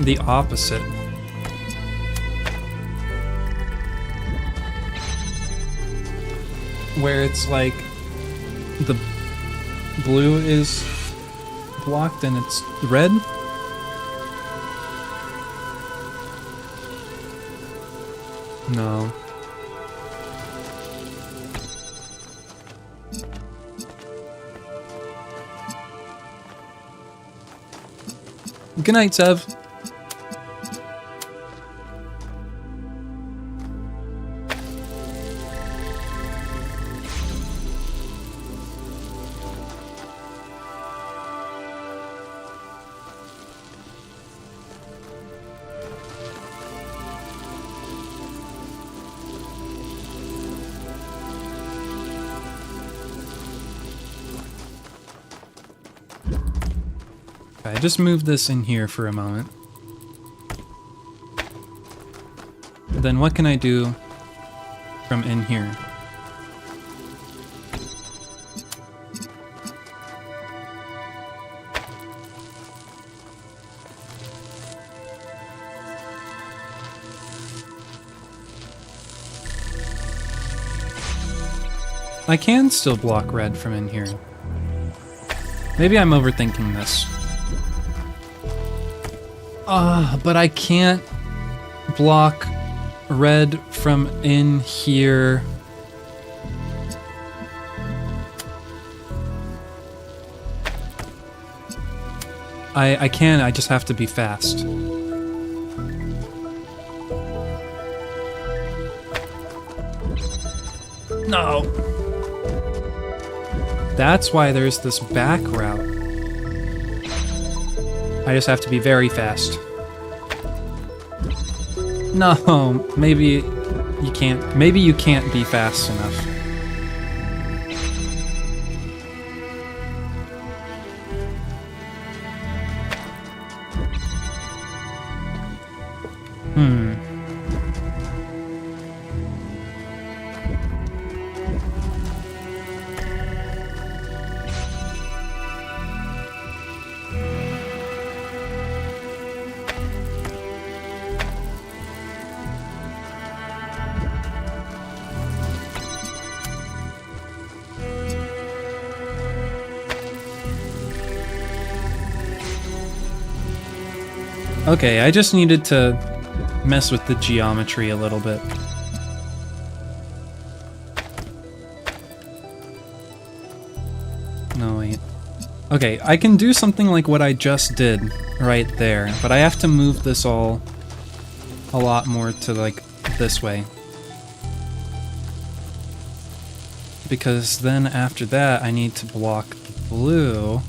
the opposite. Where it's like the blue is blocked and it's red? No. Good night, Sev. I just moved this in here for a moment. Then what can I do from in here? I can still block red from in here. Maybe I'm overthinking this. But I can't block red from in here. I can, I just have to be fast. No! That's why there's this back route. I just have to be very fast. No, maybe you can't. Maybe you can't be fast enough. Okay, I just needed to mess with the geometry a little bit. No, wait. Okay, I can do something like what I just did right there, but I have to move this all a lot more to, like, this way. Because then after that, I need to block the blue.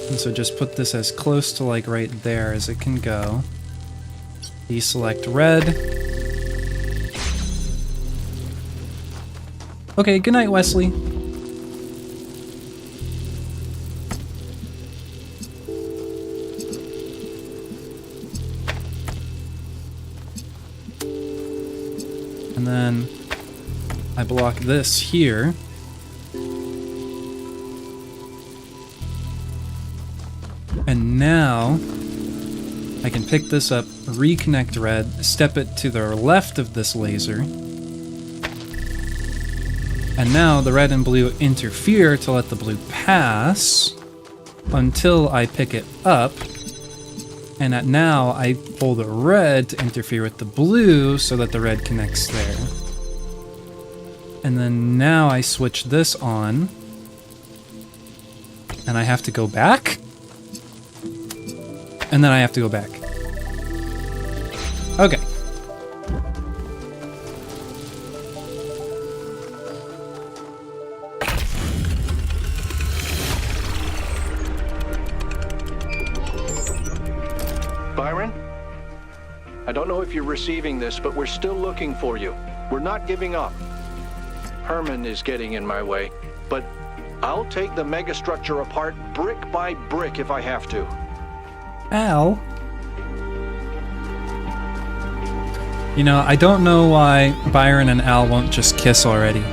And so just put this as close to, like, right there as it can go. Deselect red. Okay, good night, Wesley. And then I block this here. And now I can pick this up, reconnect red, step it to the left of this laser. And now the red and blue interfere to let the blue pass until I pick it up. And now I pull the red to interfere with the blue so that the red connects there. And then now I switch this on. And I have to go back? And then I have to go back. Okay. Byron? I don't know if you're receiving this, but we're still looking for you. We're not giving up. Herman is getting in my way, but I'll take the megastructure apart brick by brick if I have to. Al? You know, I don't know why Byron and Al won't just kiss already.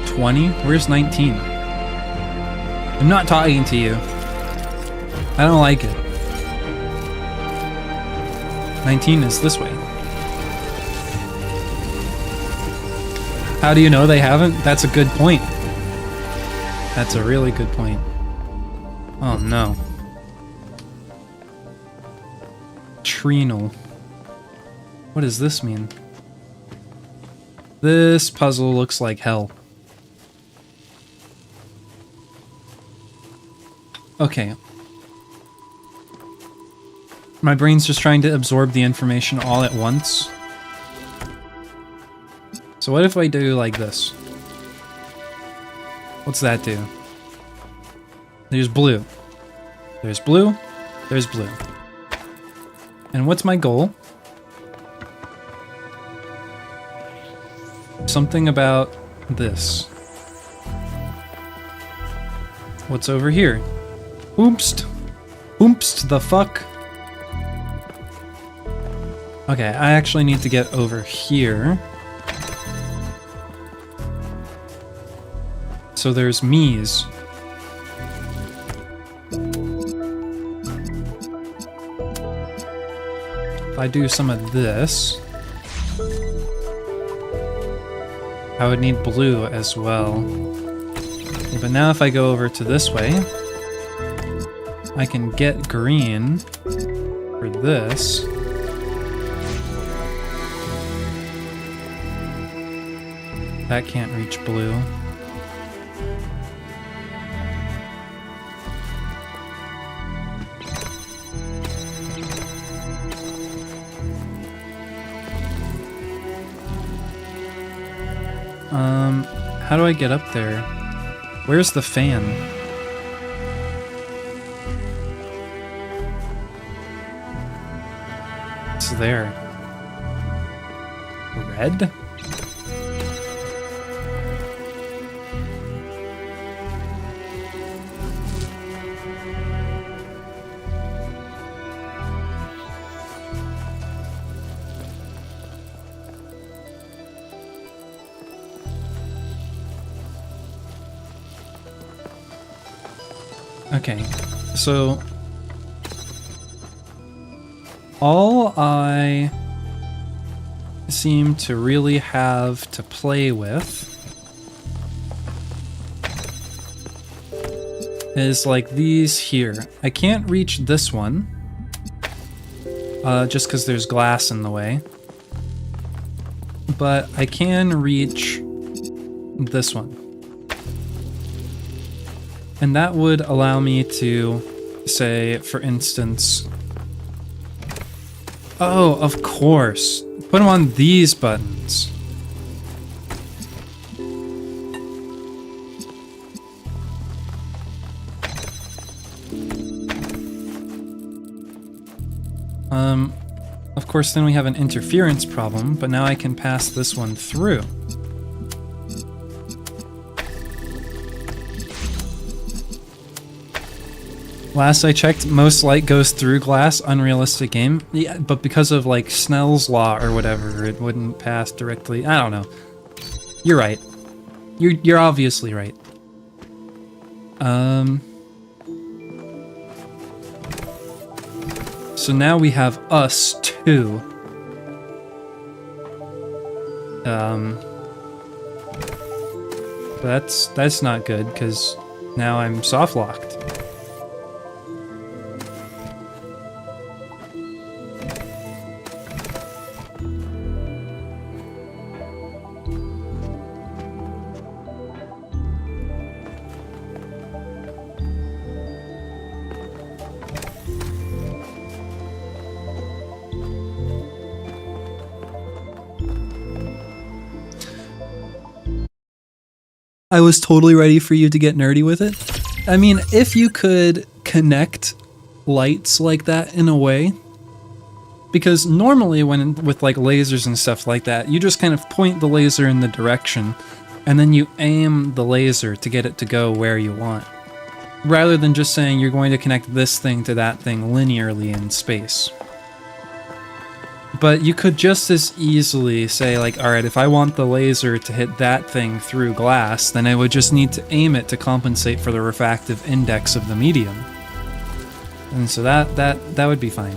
20? Where's 19? I'm not talking to you. I don't like it. 19 is this way. How do you know they haven't? That's a good point. That's a really good point. Oh no. Trinal. What does this mean? This puzzle looks like hell. Okay. My brain's just trying to absorb the information all at once. So what if I do like this? What's that do? There's blue. There's blue. There's blue. And what's my goal? Something about this. What's over here? Oomst. Oomst the fuck. Okay, I actually need to get over here. So there's me's. If I do some of this, I would need blue as well. Okay, but now if I go over to this way, I can get green for this. That can't reach blue. How do I get up there? Where's the fan? It's there. Red? Okay, so all I seem to really have to play with is like these here. I can't reach this one, just because there's glass in the way, but I can reach this one. And that would allow me to say, for instance, oh, of course, put them on these buttons. Of course, then we have an interference problem, but now I can pass this one through. Last I checked, most light goes through glass, unrealistic game. Yeah, but because of like Snell's law or whatever, it wouldn't pass directly. I don't know. You're right. You're obviously right. So now we have us too. That's not good because now I'm soft locked. I was totally ready for you to get nerdy with it. I mean, if you could connect lights like that in a way, because normally when with like lasers and stuff like that, you just kind of point the laser in the direction and then you aim the laser to get it to go where you want, rather than just saying you're going to connect this thing to that thing linearly in space. But you could just as easily say, like, alright, if I want the laser to hit that thing through glass, then I would just need to aim it to compensate for the refractive index of the medium. And so that would be fine.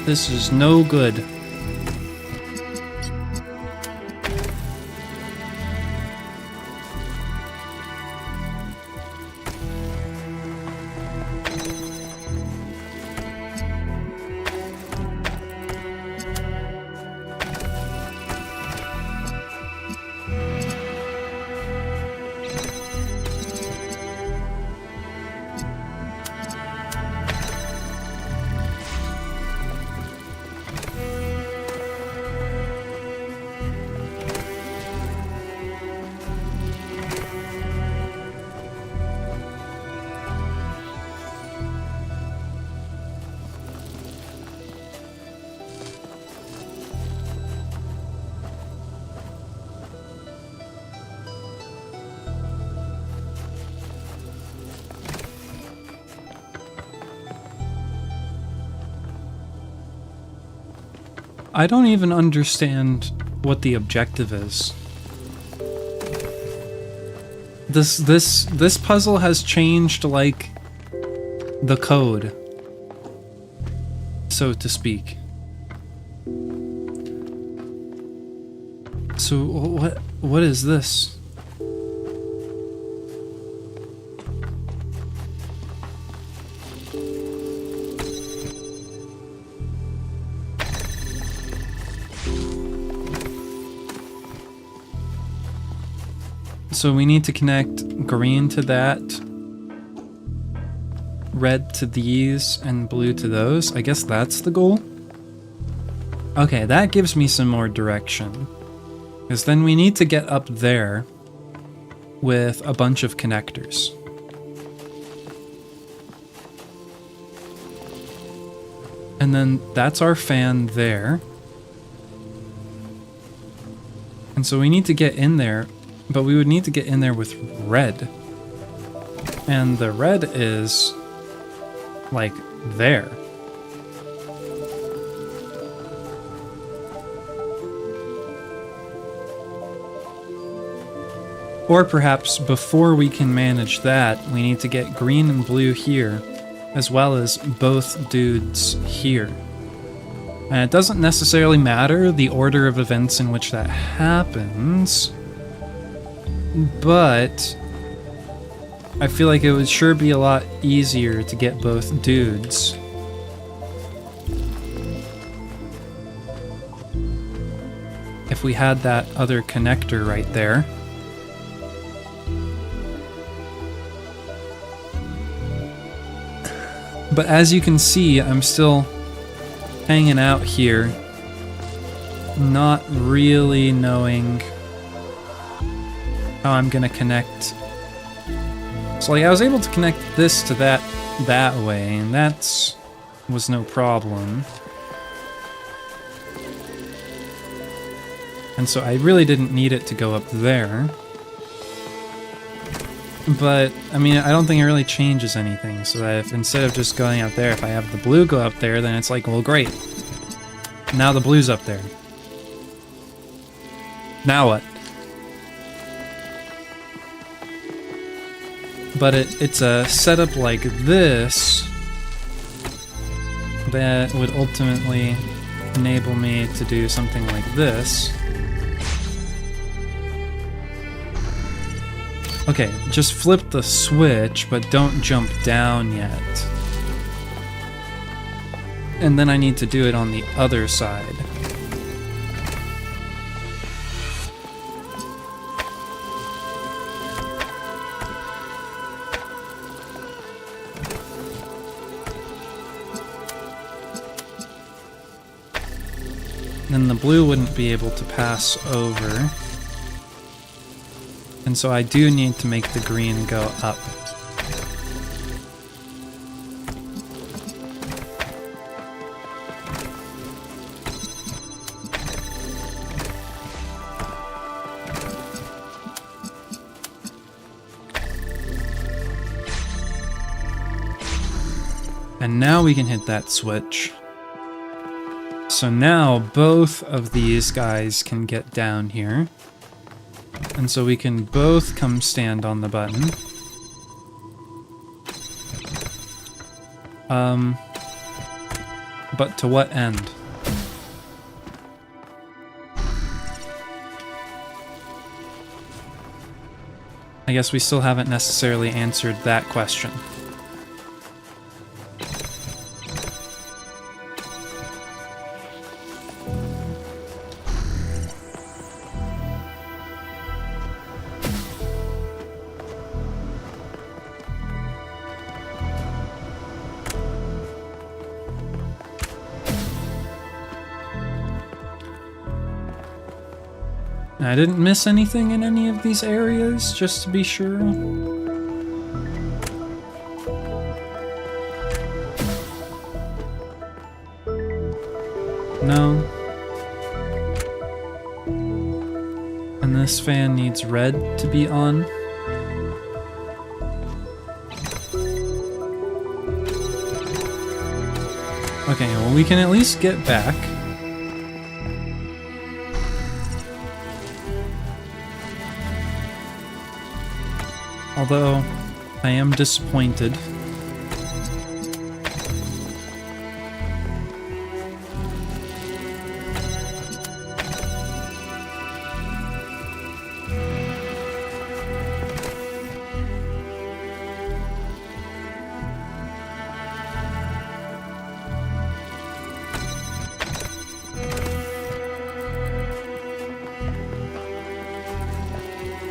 This is no good. I don't even understand what the objective is. This puzzle has changed, like, the code, so to speak. So what is this? So we need to connect green to that, red to these, and blue to those. I guess that's the goal? Okay, that gives me some more direction. Because then we need to get up there with a bunch of connectors. And then that's our fan there. And so we need to get in there. But we would need to get in there with red. And the red is, like, there. Or perhaps before we can manage that, we need to get green and blue here, as well as both dudes here. And it doesn't necessarily matter the order of events in which that happens, but I feel like it would sure be a lot easier to get both dudes. If we had that other connector right there. But as you can see, I'm still hanging out here, not really knowing how I'm gonna connect. So like I was able to connect this to that way, and that was no problem. And so I really didn't need it to go up there. But, I mean, I don't think it really changes anything, so that if instead of just going up there, if I have the blue go up there, then it's like, well, great. Now the blue's up there. Now what? But it's a setup like this that would ultimately enable me to do something like this. Okay, just flip the switch, but don't jump down yet. And then I need to do it on the other side. Then the blue wouldn't be able to pass over. And so I do need to make the green go up. And now we can hit that switch. So now both of these guys can get down here. And so we can both come stand on the button. but to what end? I guess we still haven't necessarily answered that question. I didn't miss anything in any of these areas, just to be sure. No. And this fan needs red to be on. Okay, well, we can at least get back. Although, I am disappointed.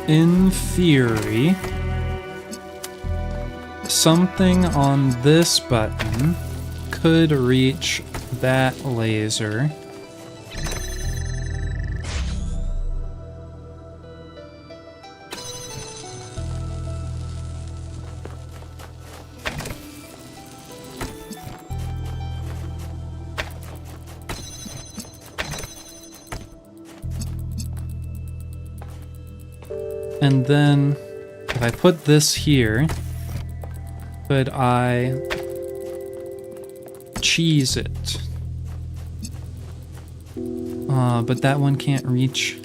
In theory, something on this button could reach that laser. And then, if I put this here, could I cheese it? But that one can't reach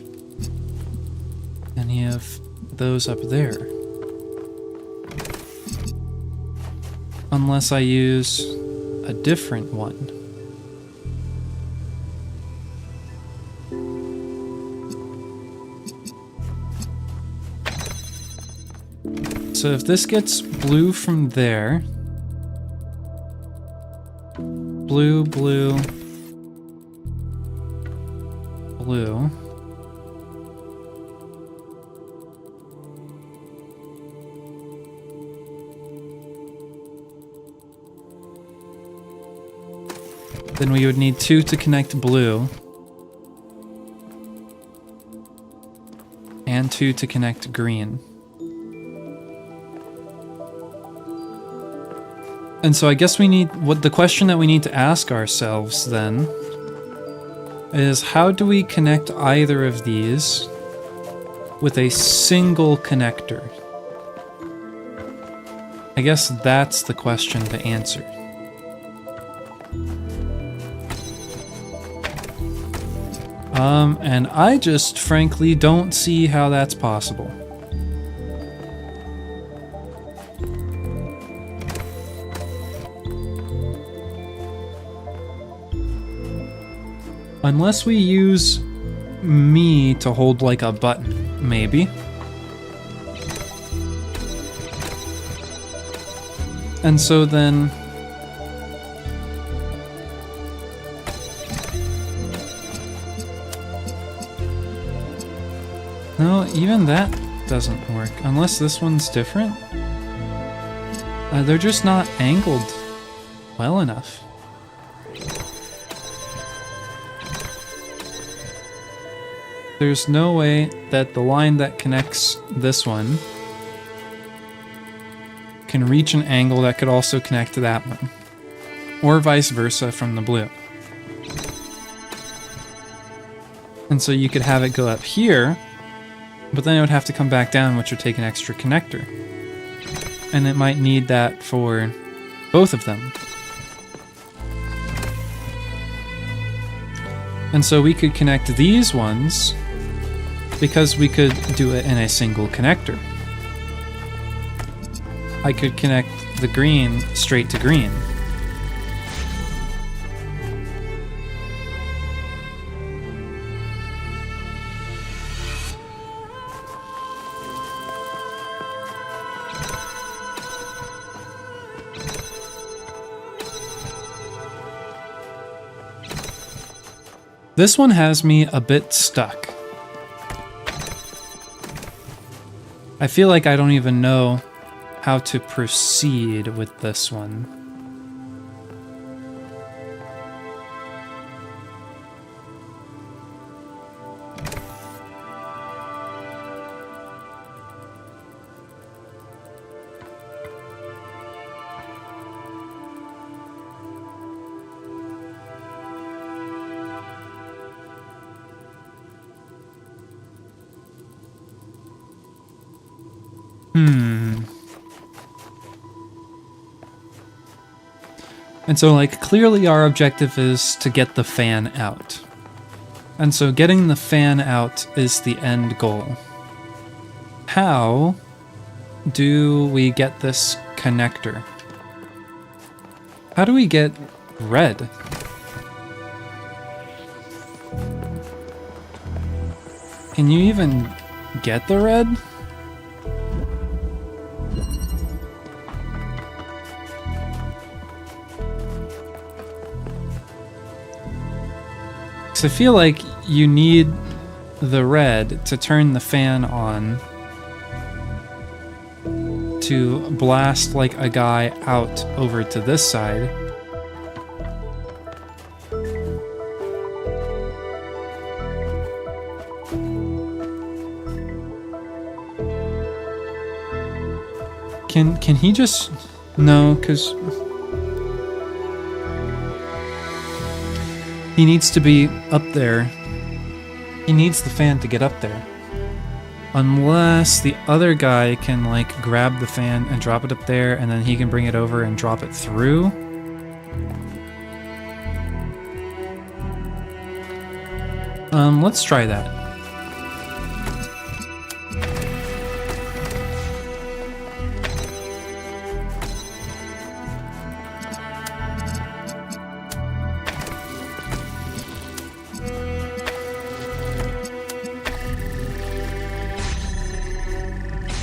any of those up there. Unless I use a different one. So if this gets blue from there, blue, blue, blue, then we would need 2 to connect blue, and 2 to connect green. And so I guess we need, what the question that we need to ask ourselves then is, how do we connect either of these with a single connector? I guess that's the question to answer. And I just frankly don't see how that's possible. Unless we use me to hold like a button, maybe. And so then... No, even that doesn't work. Unless this one's different. They're just not angled well enough. There's no way that the line that connects this one can reach an angle that could also connect to that one. Or vice versa from the blue. And so you could have it go up here, but then it would have to come back down, which would take an extra connector. And it might need that for both of them. And so we could connect these ones because we could do it in a single connector. I could connect the green straight to green. This one has me a bit stuck. I feel like I don't even know how to proceed with this one. And so, like, clearly our objective is to get the fan out. And so getting the fan out is the end goal. How do we get this connector? How do we get red? Can you even get the red? I feel like you need the red to turn the fan on to blast like a guy out over to this side. Can he just... No, because... He needs to be up there. He needs the fan to get up there. Unless the other guy can, like, grab the fan and drop it up there, and then he can bring it over and drop it through. Let's try that.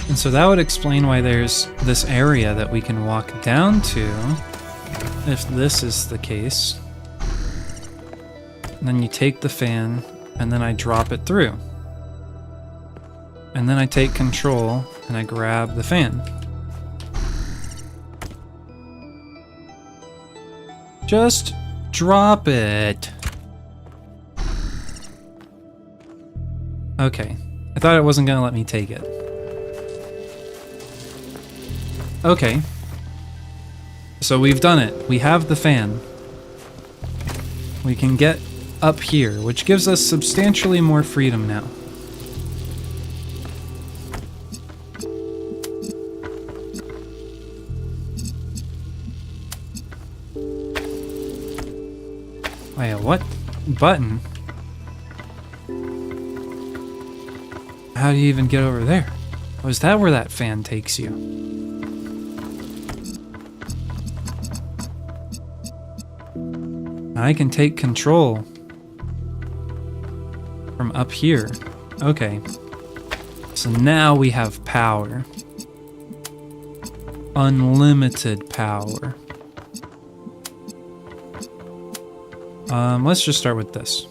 And so that would explain why there's this area that we can walk down to, if this is the case. And then you take the fan, and then I drop it through. And then I take control, and I grab the fan. Just drop it. Okay. I thought it wasn't gonna let me take it. Okay. So we've done it. We have the fan. We can get up here, which gives us substantially more freedom now. Wait, what button? How do you even get over there? Oh, is that where that fan takes you? I can take control from up here. Okay. So now we have power. Unlimited power. Let's just start with this.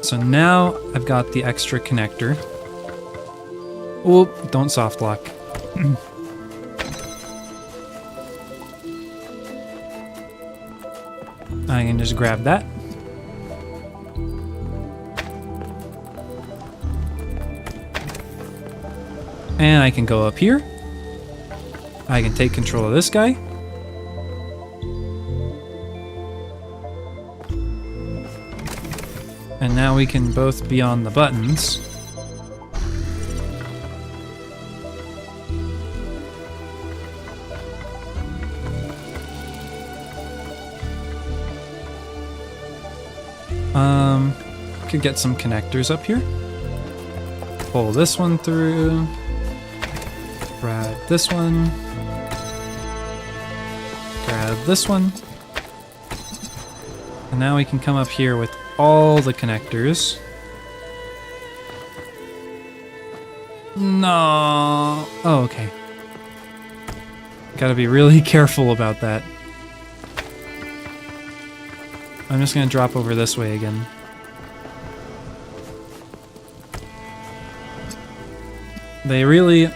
So now I've got the extra connector. Oh, don't soft lock. I can just grab that. And I can go up here. I can take control of this guy. And now we can both be on the buttons. Could get some connectors up here. Pull this one through. Grab this one. Grab this one. And now we can come up here with all the connectors. No. Oh, okay. Gotta be really careful about that. I'm just gonna drop over this way again. They really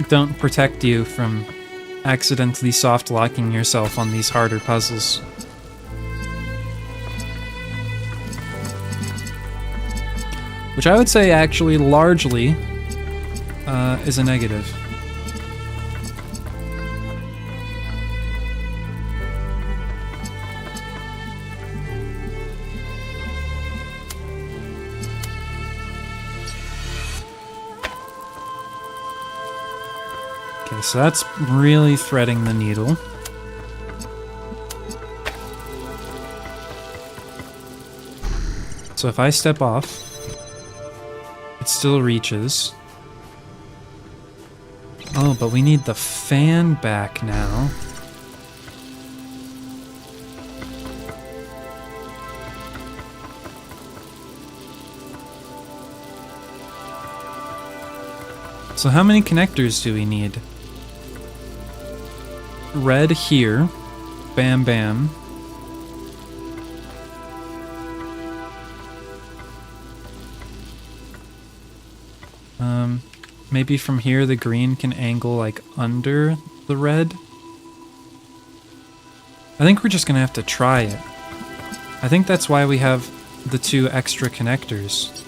don't protect you from accidentally soft-locking yourself on these harder puzzles. Which I would say actually largely is a negative. Okay, so that's really threading the needle. So if I step off, it still reaches. Oh, but we need the fan back now. So how many connectors do we need? Red here. Bam bam. Maybe from here the green can angle like under the red. I think we're just gonna have to try it. I think that's why we have the 2 extra connectors.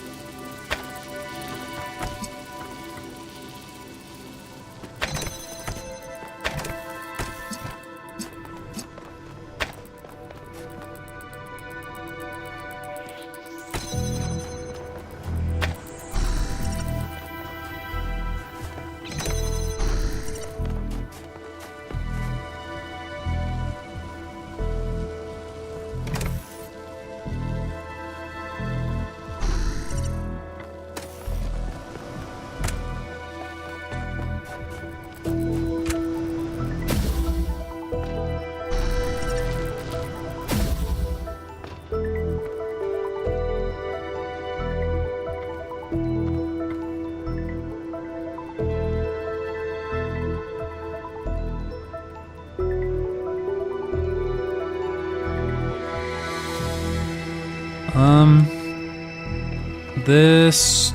This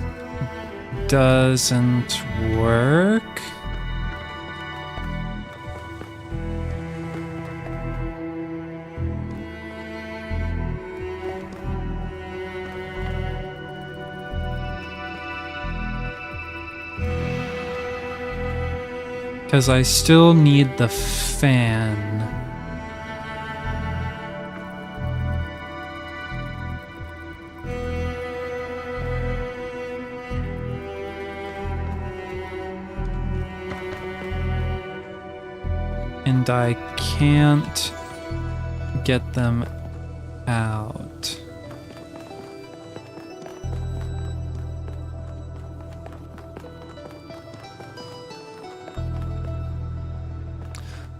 doesn't work. Because I still need the fan. And I can't get them out.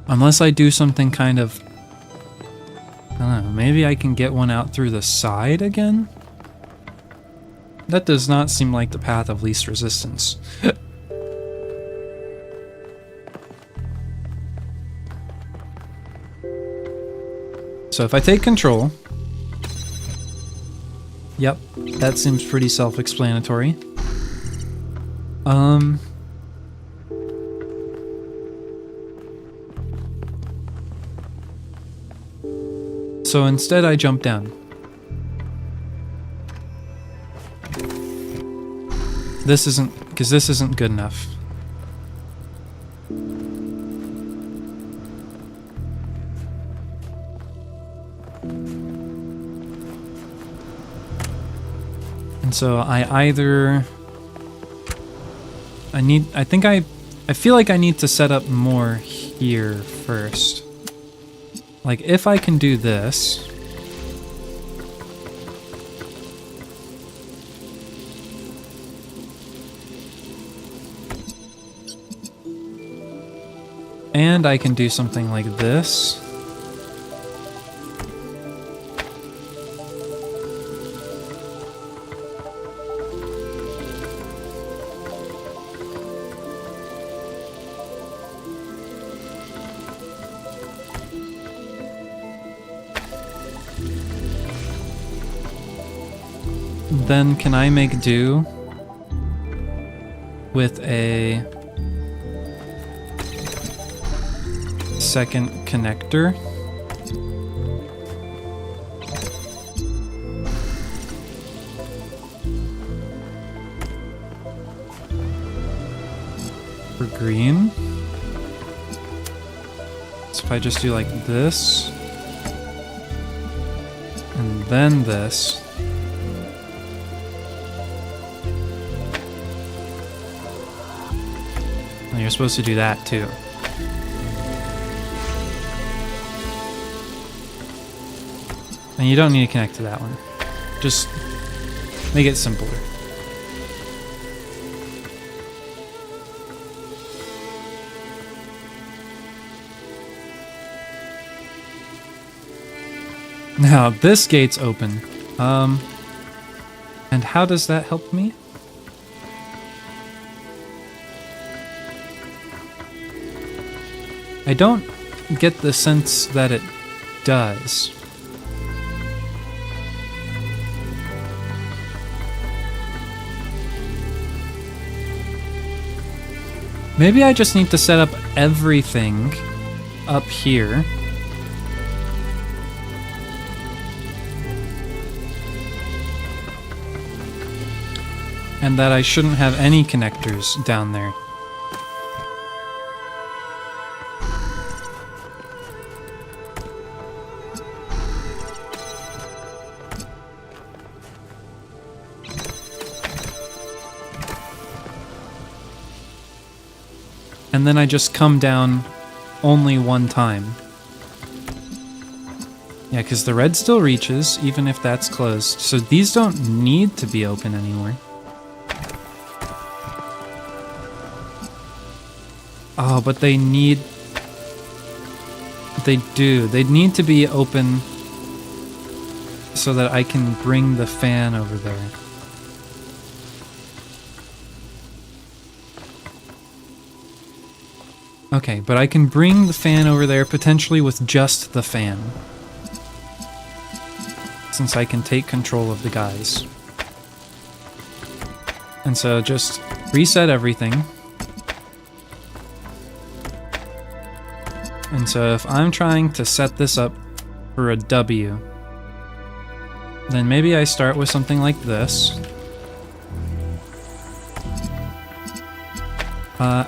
Unless I do something kind of... I don't know, maybe I can get one out through the side again? That does not seem like the path of least resistance. So if I take control... Yep, that seems pretty self-explanatory. So instead I jump down. This isn't... because this isn't good enough. And so I either... I feel like I need to set up more here first. Like, if I can do this... and I can do something like this... then can I make do with a second connector? For green. So if I just do like this, and then this, and you're supposed to do that too. And you don't need to connect to that one. Just make it simpler. Now, this gate's open. And how does that help me? I don't get the sense that it does. Maybe I just need to set up everything up here. And that I shouldn't have any connectors down there. And then I just come down only one time. Yeah, because the red still reaches, even if that's closed. So these don't need to be open anymore. Oh, but they need... They do. They need to be open so that I can bring the fan over there. Okay, but I can bring the fan over there potentially with just the fan. Since I can take control of the guys. And so just reset everything. And so if I'm trying to set this up for a W, then maybe I start with something like this.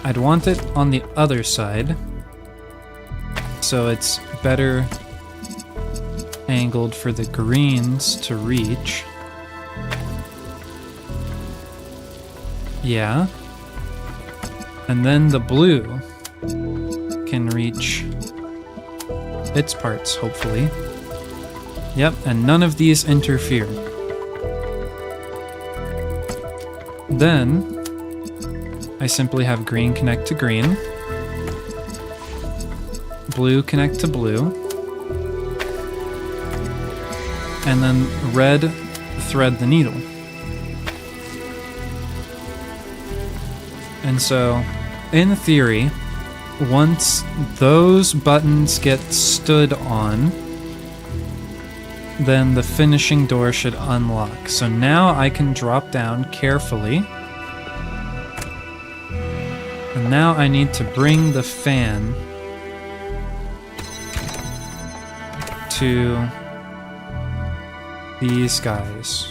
I'd want it on the other side, so it's better angled for the greens to reach. Yeah. And then the blue can reach its parts, hopefully. Yep, and none of these interfere. Then I simply have green connect to green, blue connect to blue, and then red thread the needle. And so, in theory, once those buttons get stood on, then the finishing door should unlock. So now I can drop down carefully. And now I need to bring the fan to these guys.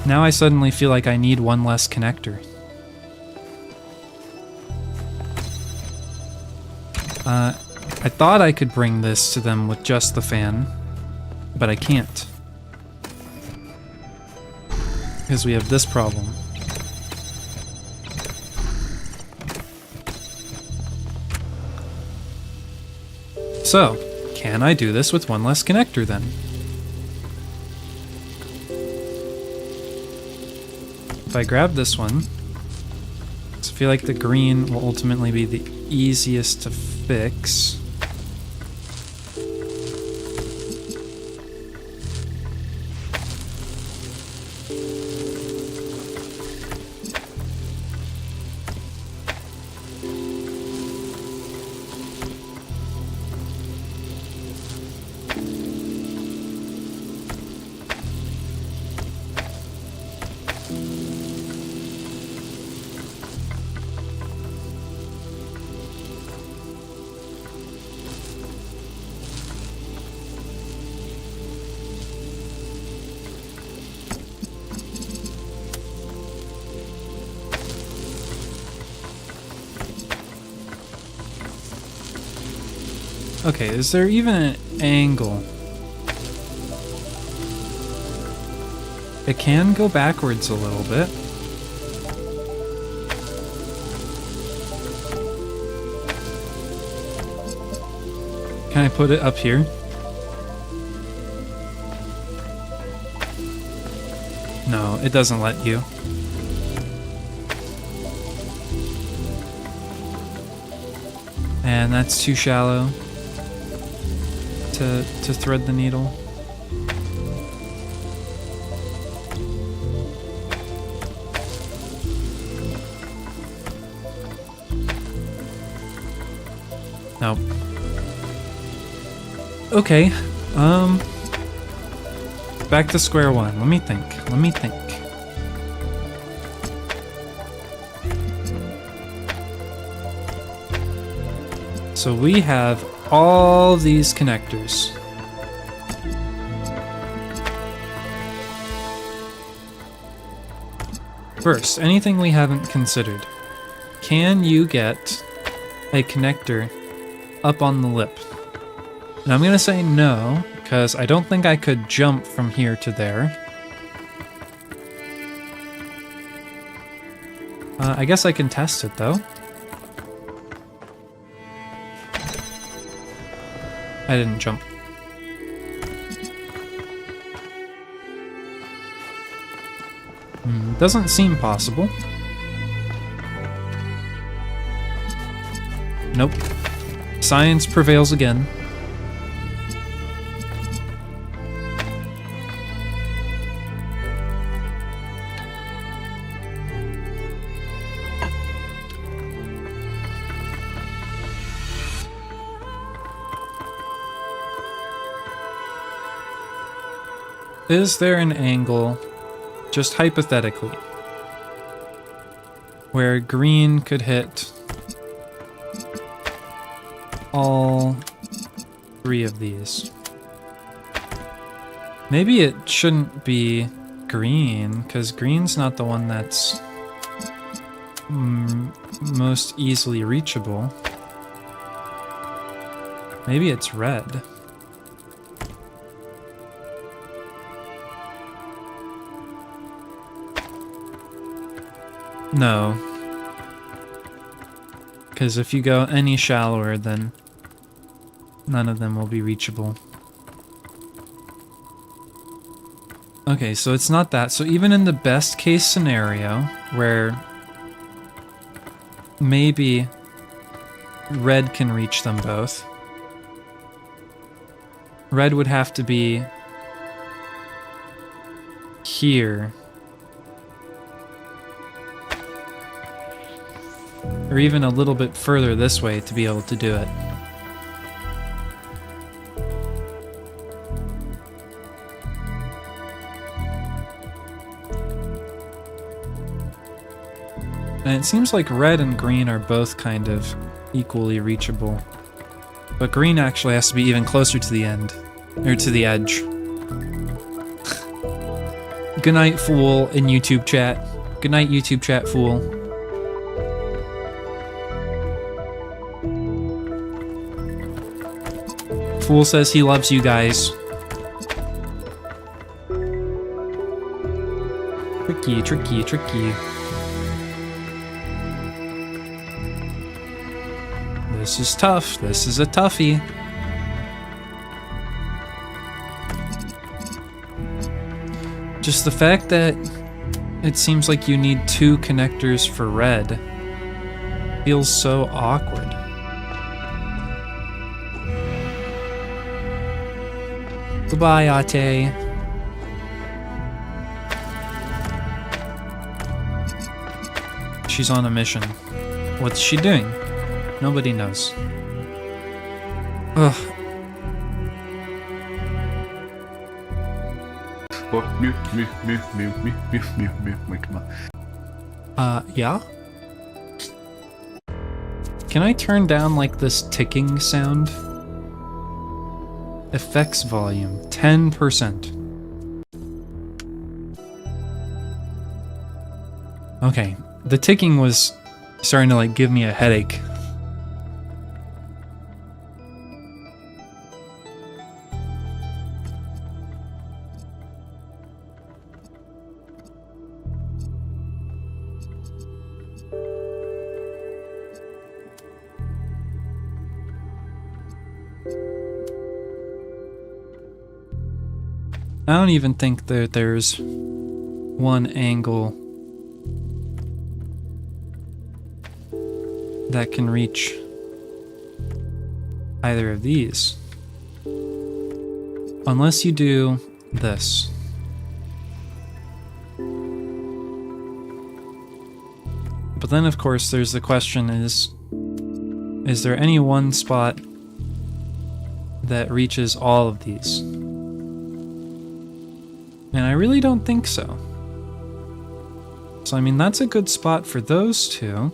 Now I suddenly feel like I need one less connector. I thought I could bring this to them with just the fan, but I can't. Because we have this problem. So, can I do this with one less connector then? If I grab this one, I feel like the green will ultimately be the easiest to fix. Okay, is there even an angle? It can go backwards a little bit. Can I put it up here? No, it doesn't let you. And that's too shallow to thread the needle. Nope. Okay, back to square one. Let me think. So we have all these connectors. First, anything we haven't considered. Can you get a connector up on the lip? And I'm gonna say no, because I don't think I could jump from here to there. I guess I can test it though. I didn't jump. Doesn't seem possible. Nope. Science prevails again. Is there an angle, just hypothetically, where green could hit all three of these? Maybe it shouldn't be green, because green's not the one that's most easily reachable. Maybe it's red. No. Because if you go any shallower, then none of them will be reachable. Okay, so it's not that. So even in the best case scenario, where maybe red can reach them both, red would have to be here. Or even a little bit further this way to be able to do it. And it seems like red and green are both kind of equally reachable. But green actually has to be even closer to the end. Or to the edge. Good night, fool, in YouTube chat. Good night, YouTube chat, fool. Fool says he loves you guys. Tricky, tricky, tricky. This is tough. This is a toughie. Just the fact that it seems like you need two connectors for red feels so awkward. Goodbye, Ate. She's on a mission. What's she doing? Nobody knows. Ugh. Yeah? Can I turn down, like, this ticking sound? Effects volume, 10%. Okay, the ticking was starting to, like, give me a headache. I don't even think that there's one angle that can reach either of these. Unless you do this. But then, of course, there's the question is there any one spot that reaches all of these? And I really don't think so. So, I mean, that's a good spot for those two.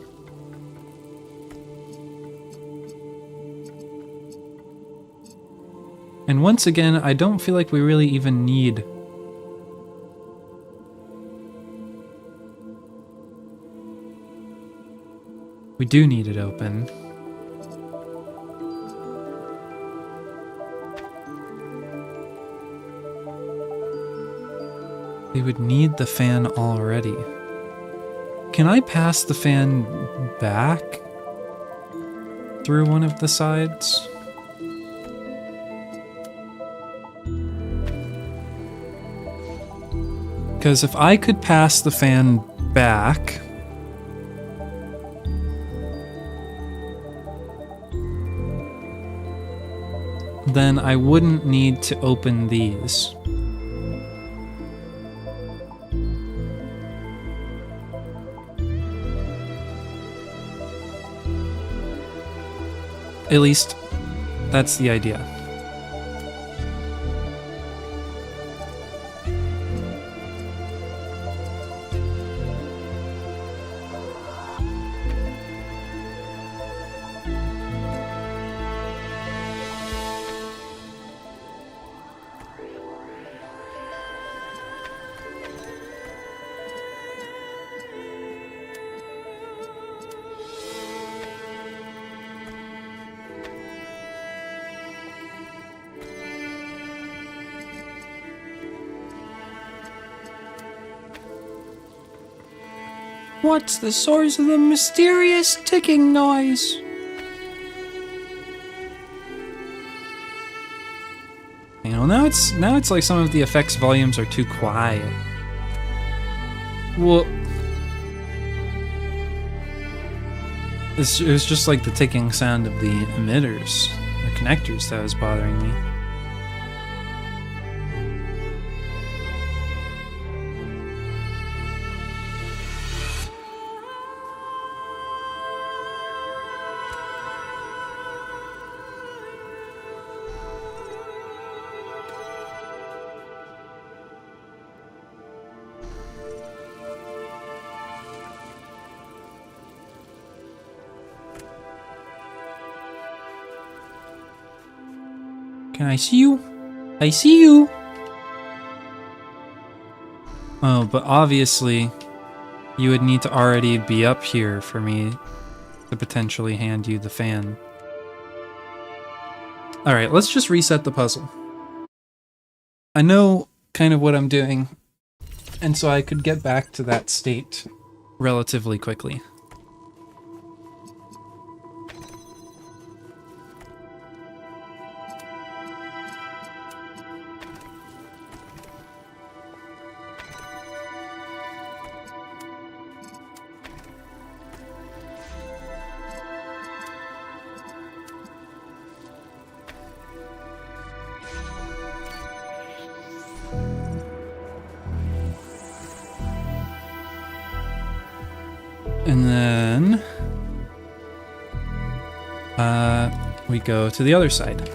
And once again, I don't feel like we really even need we do need it open. We would need the fan already. Can I pass the fan back through one of the sides? Because if I could pass the fan back, then I wouldn't need to open these. At least, that's the idea. What's the source of the mysterious ticking noise? You know, now it's like some of the effects volumes are too quiet. Well, it was just like the ticking sound of the emitters, the connectors, that was bothering me. Can I see you? I see you! Oh, but obviously, you would need to already be up here for me to potentially hand you the fan. Alright, let's just reset the puzzle. I know kind of what I'm doing, and so I could get back to that state relatively quickly. And then we go to the other side.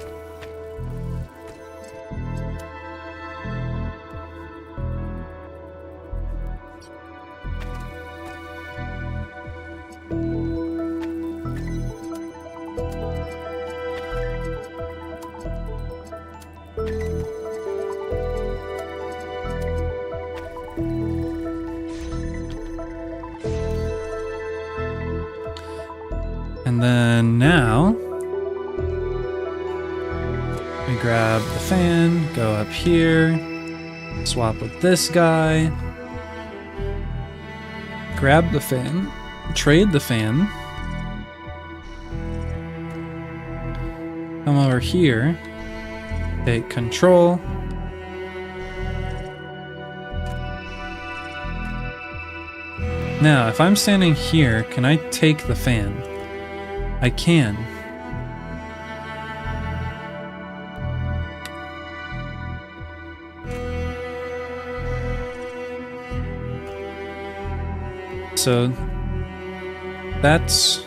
And then now, we grab the fan, go up here, swap with this guy, grab the fan, trade the fan, come over here, take control, Now, if I'm standing here, can I take the fan? I can. So that's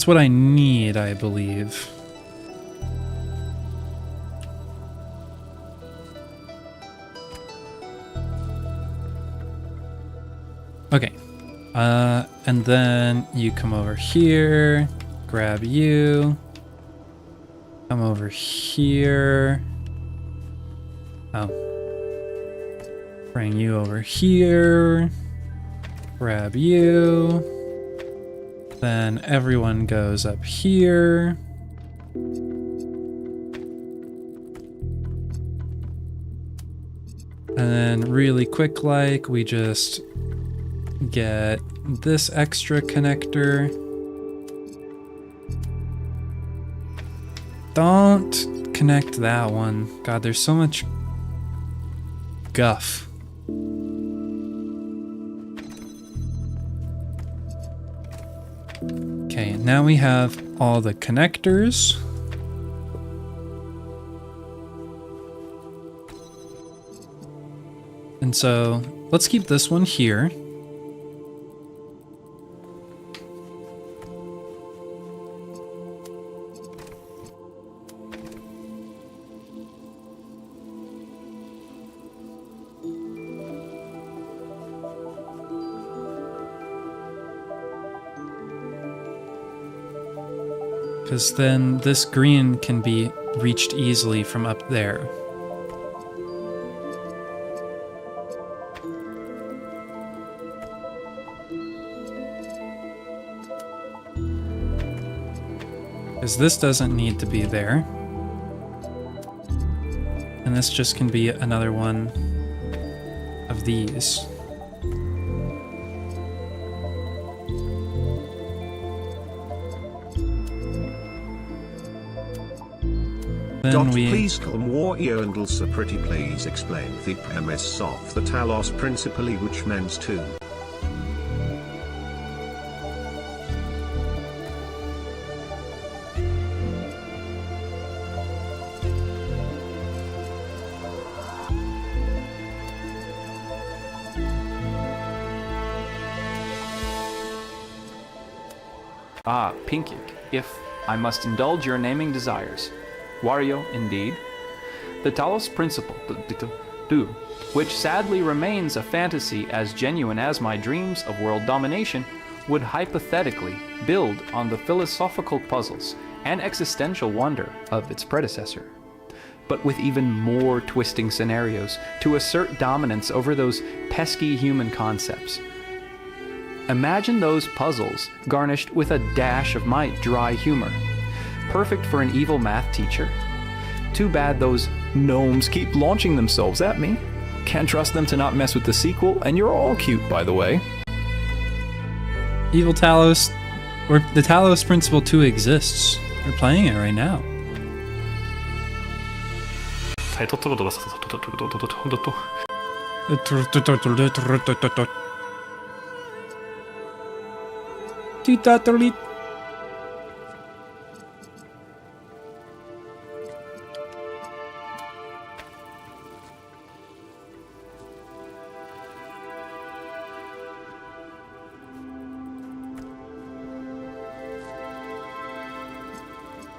what I need, I believe. Okay. And then you come over here, grab you, come over here. Oh. Bring you over here, grab you. Then everyone goes up here. And then really quick like, we just get this extra connector. Don't connect that one. God, there's so much guff. Okay, now we have all the connectors. And so let's keep this one here. Because then this green can be reached easily from up there. Because this doesn't need to be there. And this just can be another one of these. Please come warrior and also pretty please explain the premise of the Talos Principle which means to. Ah, Pinkik, if I must indulge your naming desires. Wario, indeed. The Talos Principle, which sadly remains a fantasy as genuine as my dreams of world domination, would hypothetically build on the philosophical puzzles and existential wonder of its predecessor, but with even more twisting scenarios to assert dominance over those pesky human concepts. Imagine those puzzles garnished with a dash of my dry humor. Perfect for an evil math teacher. Too bad those gnomes keep launching themselves at me. Can't trust them to not mess with the sequel, and you're all cute, by the way. Evil Talos, or the Talos Principle 2 exists. We're playing it right now.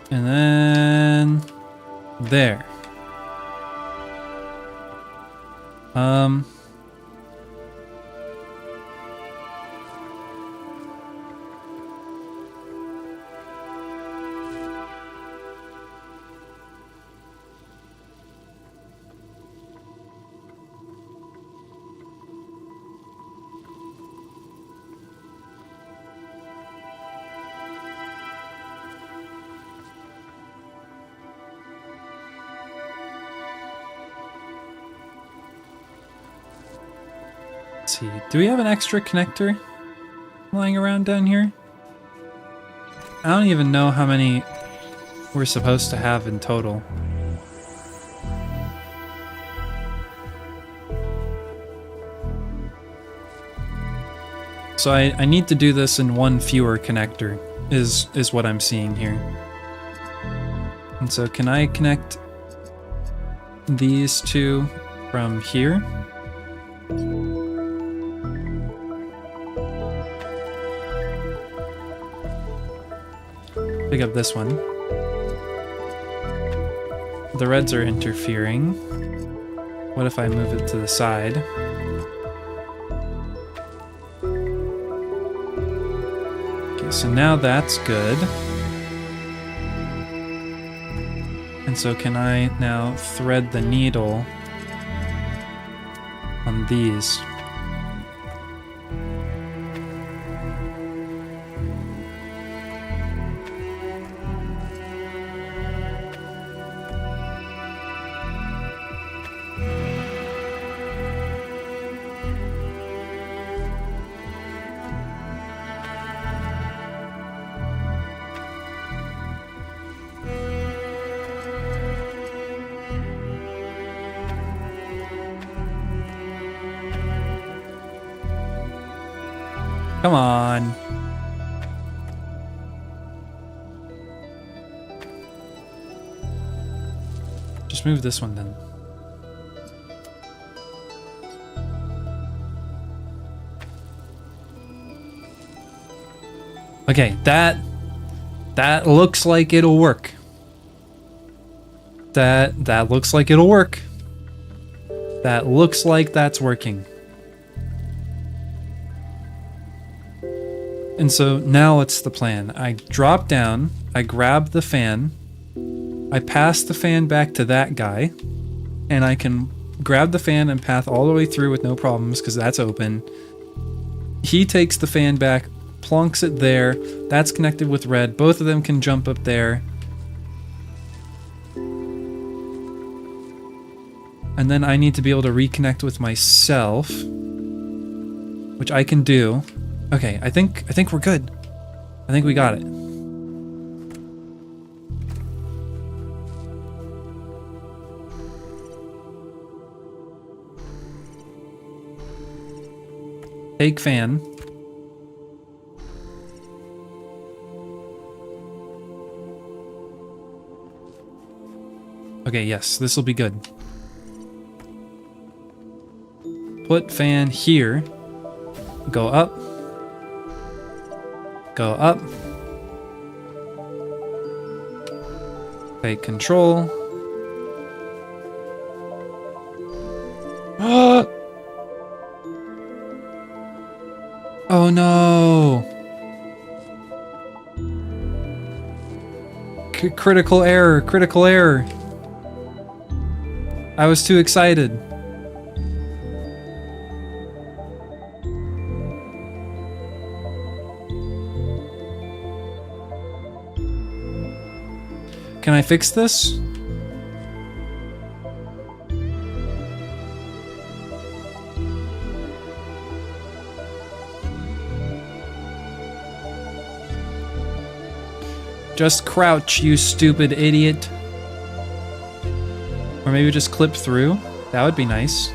And then there. Let's see, do we have an extra connector lying around down here? I don't even know how many we're supposed to have in total. So I need to do this in one fewer connector, is what I'm seeing here. And so can I connect these two from here? Pick up this one. The reds are interfering. What if I move it to the side? Okay, so now that's good. And so can I now thread the needle on these? Come on. Just move this one then. Okay, that looks like it'll work. That looks like it'll work. That looks like that's working. And so now what's the plan? I drop down, I grab the fan, I pass the fan back to that guy, and I can grab the fan and path all the way through with no problems because that's open. He takes the fan back, plonks it there, that's connected with red, both of them can jump up there. And then I need to be able to reconnect with myself, which I can do. Okay, I think we're good. I think we got it. Take fan. Okay, yes, this will be good. Put fan here. Go up. Go up. Take control. Oh no! Critical error, critical error. I was too excited. Can I fix this? Just crouch, you stupid idiot. Or maybe just clip through. That would be nice.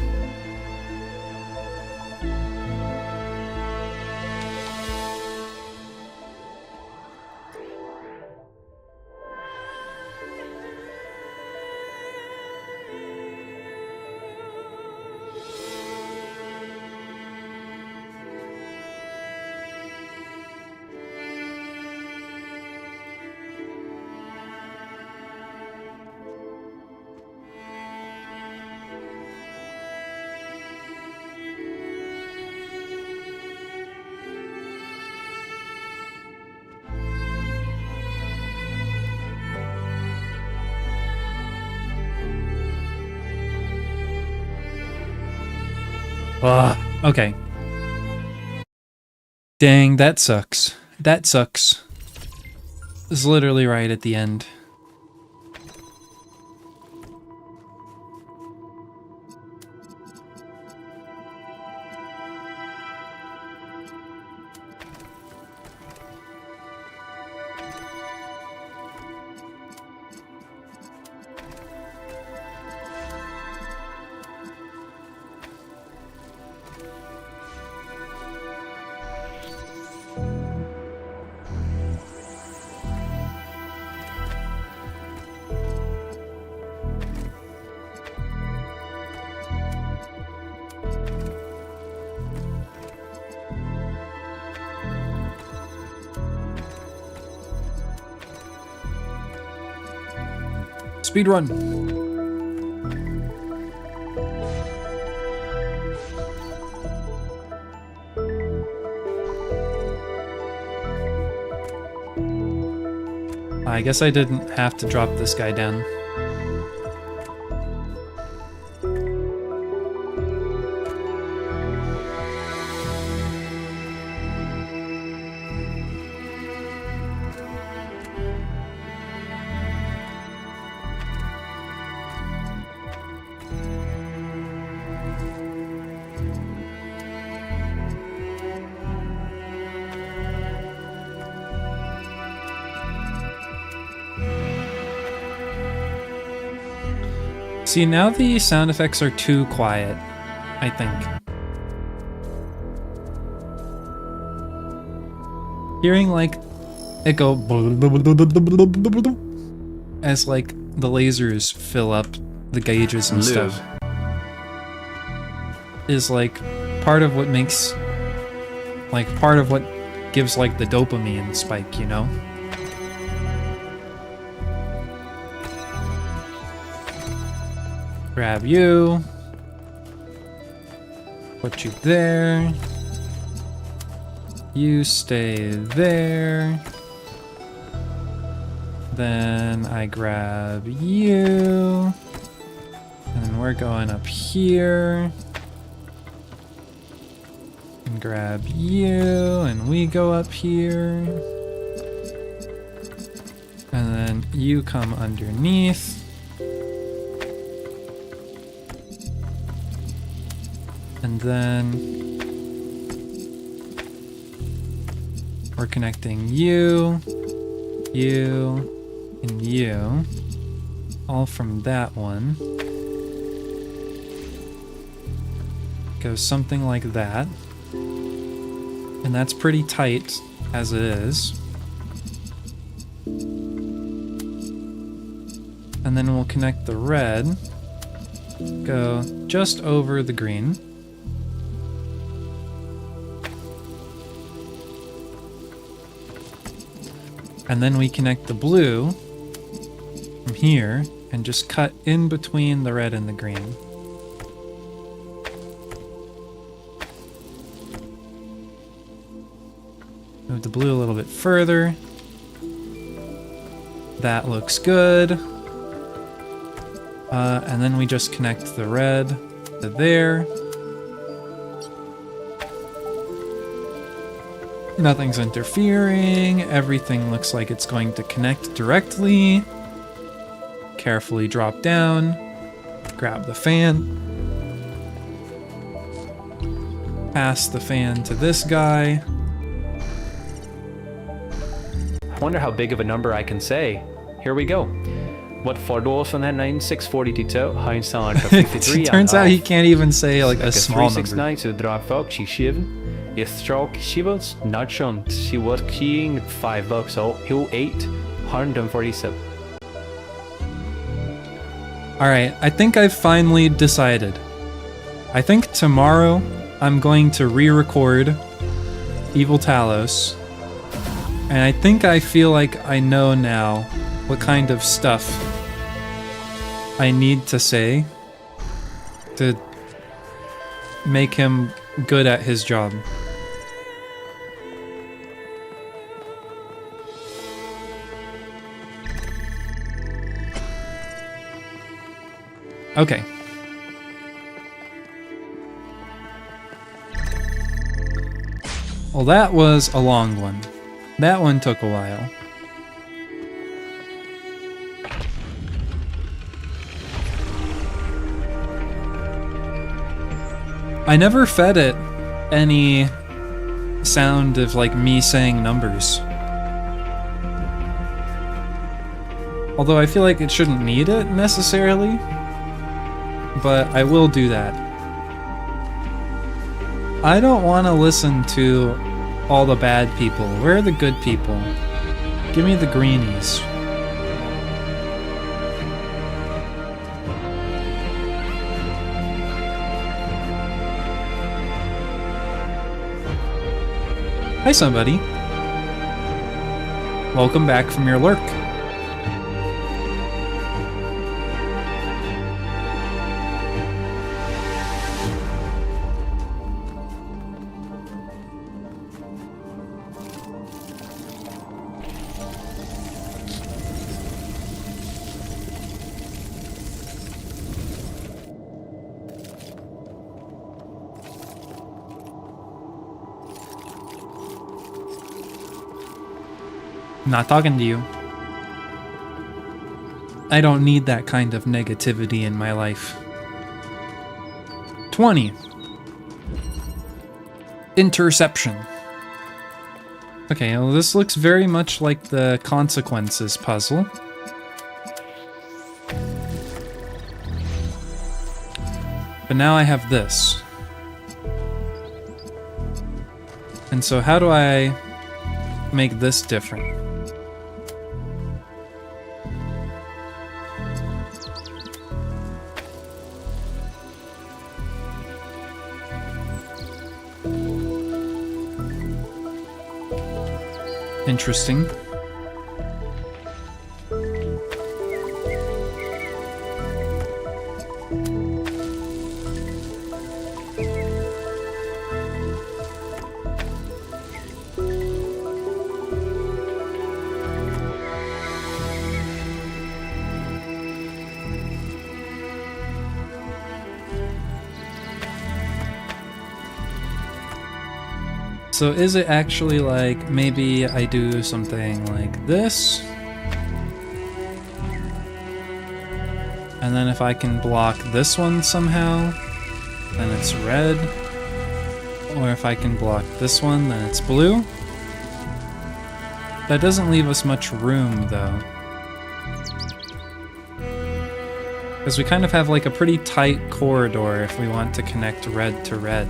Okay. Dang, that sucks. That sucks. It's literally right at the end. Speed run. I guess I didn't have to drop this guy down. See, now the sound effects are too quiet, I think. Hearing like it go as like the lasers fill up the gauges and stuff is like part of what makes, like part of what gives like the dopamine spike, you know? Grab you. Put you there. You stay there. Then I grab you. And then we're going up here. And grab you. And we go up here. And then you come underneath. And then we're connecting you, you, and you, all from that one. Goes something like that. And that's pretty tight as it is. And then we'll connect the red, go just over the green. And then we connect the blue from here and just cut in between the red and the green. Move the blue a little bit further. That looks good. And then we just connect the red to there. Nothing's interfering. Everything looks like it's going to connect directly. Carefully drop down. Grab the fan. Pass the fan to this guy. I wonder how big of a number I can say. Here we go. What fordår sån här 9642 har en sån här 53. It turns out he can't even say like a small number. 369 så drar folk 27. If stroke she was not shown, she was keying $5, so he 847. Alright, I think I've finally decided. I think tomorrow I'm going to re-record Evil Talos. And I think I feel like I know now what kind of stuff I need to say to make him good at his job. Okay. Well, that was a long one. That one took a while. I never fed it any sound of like me saying numbers. Although I feel like it shouldn't need it necessarily, but I will do that. I don't want to listen to all the bad people. Where are the good people? Give me the greenies. Hi, somebody. Welcome back from your lurk. I'm not talking to you. I don't need that kind of negativity in my life. 20. Interception. Okay, well, this looks very much like the consequences puzzle. But now I have this. And so how do I make this different? Interesting. So is it actually like, maybe I do something like this? And then if I can block this one somehow, then it's red. Or if I can block this one, then it's blue. That doesn't leave us much room though. Because we kind of have like a pretty tight corridor if we want to connect red to red.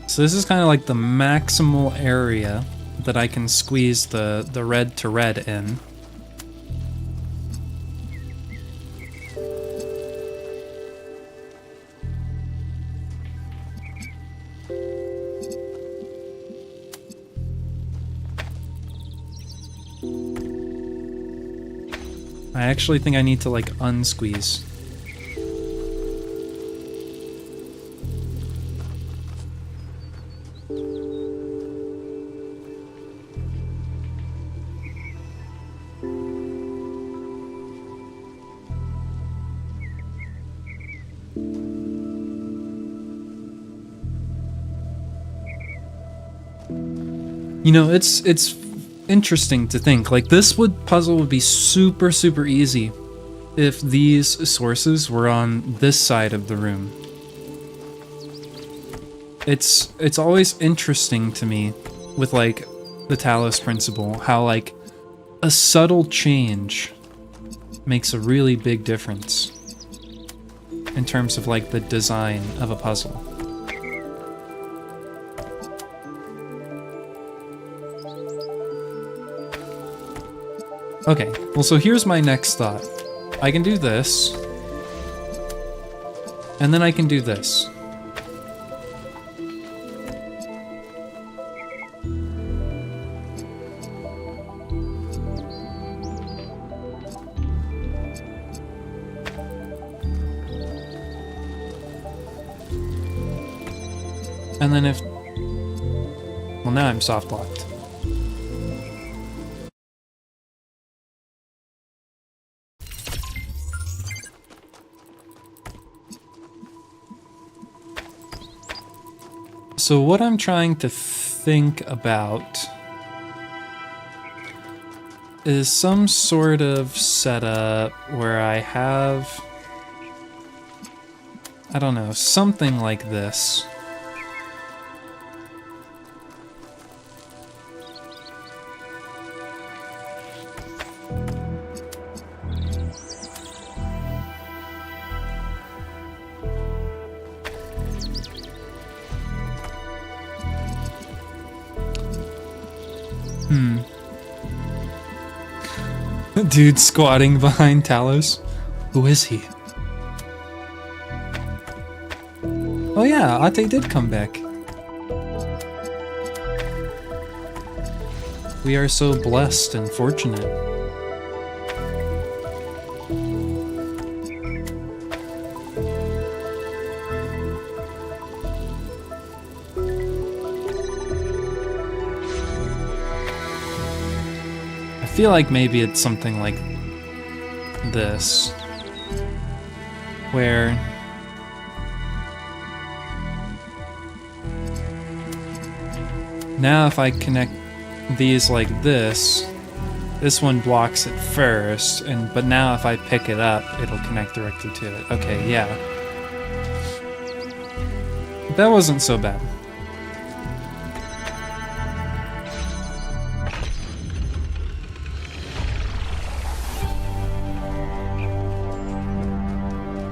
So this is kind of like the maximal area that I can squeeze the red to red in. I actually think I need to like unsqueeze. You know, it's interesting to think, like, this puzzle would be super easy if these sources were on this side of the room. It's always interesting to me with, like, the Talos Principle, how, like, a subtle change makes a really big difference in terms of, like, the design of a puzzle. Okay, well, so here's my next thought. I can do this, and then I can do this. And then if... Well, now I'm soft locked. So what I'm trying to think about is some sort of setup where I have, I don't know, something like this. Dude squatting behind Talos. Who is he? Oh yeah, Ate did come back. We are so blessed and fortunate. I feel like maybe it's something like this, where now if I connect these like this one blocks it first, but now if I pick it up, it'll connect directly to it. Okay, yeah. That wasn't so bad.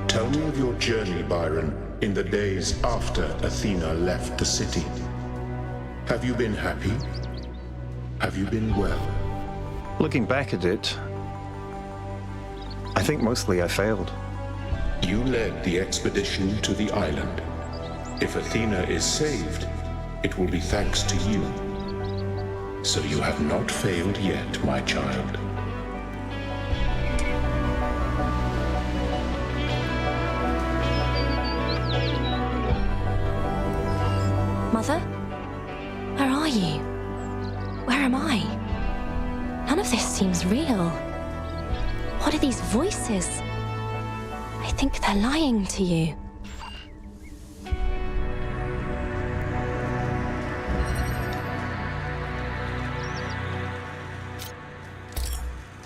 Tell me of your journey, Byron, in the days after Athena left the city. Have you been happy? Have you been well? Looking back at it, I think mostly I failed. You led the expedition to the island. If Athena is saved, it will be thanks to you. So you have not failed yet, my child. Mother? Where are you? Where am I? None of this seems real. What are these voices? I think they're lying to you.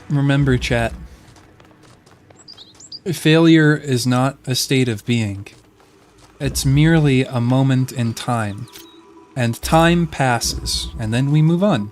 Remember, chat. Failure is not a state of being. It's merely a moment in time. And time passes, and then we move on.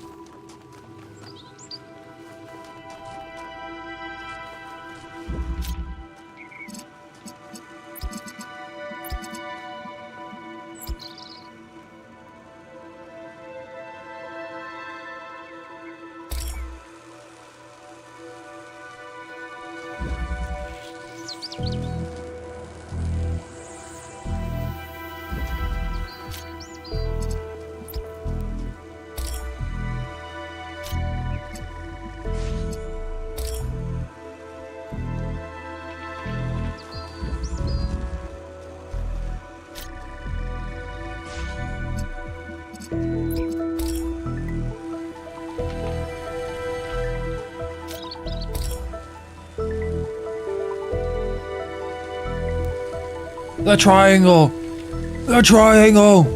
The triangle! The triangle!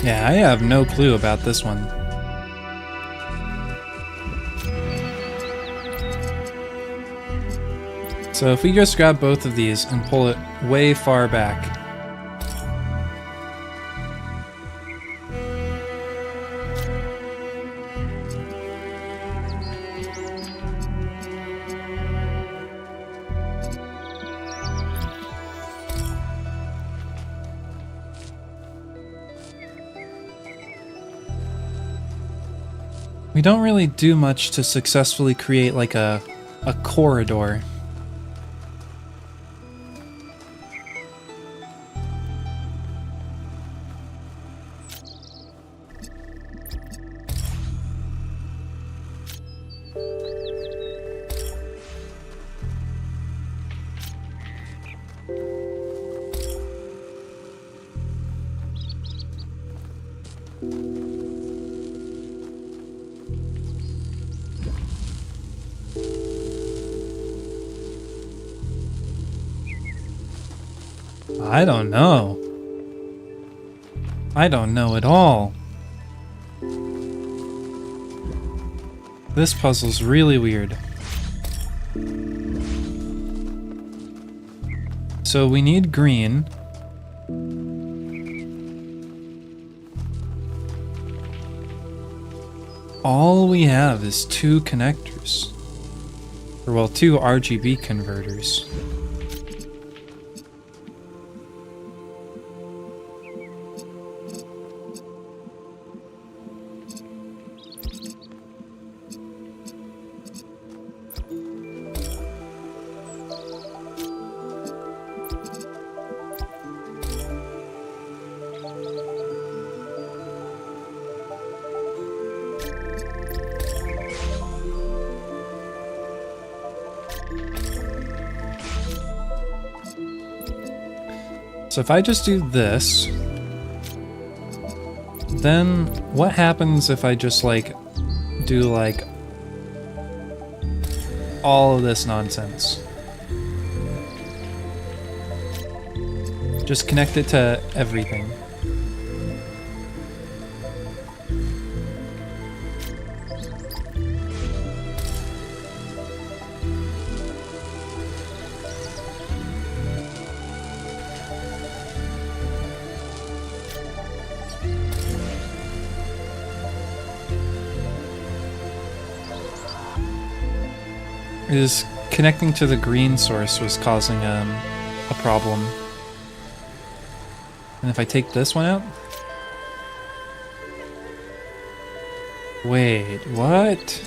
Yeah, I have no clue about this one. So if we just grab both of these and pull it way far back. We don't really do much to successfully create like a corridor. I don't know. I don't know at all. This puzzle's really weird. So we need green. All we have is two connectors. Or well, two RGB converters. So if I just do this, then what happens if I just like do like all of this nonsense? Just connect it to everything. Is connecting to the green source was causing a problem. And if I take this one out? Wait, what?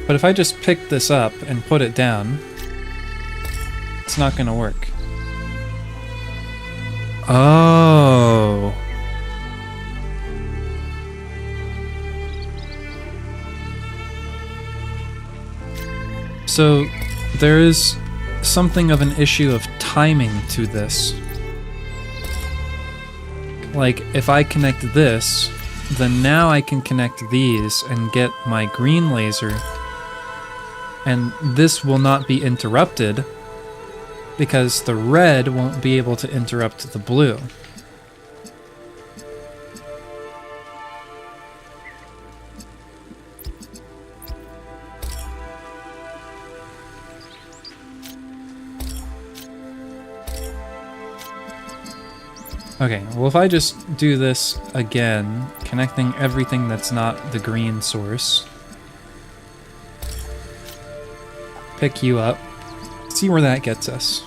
But if I just pick this up and put it down, it's not gonna work. Oh. So there is something of an issue of timing to this. Like, if I connect this, then now I can connect these and get my green laser, and this will not be interrupted because the red won't be able to interrupt the blue. Okay, well if I just do this again, connecting everything that's not the green source, pick you up, see where that gets us.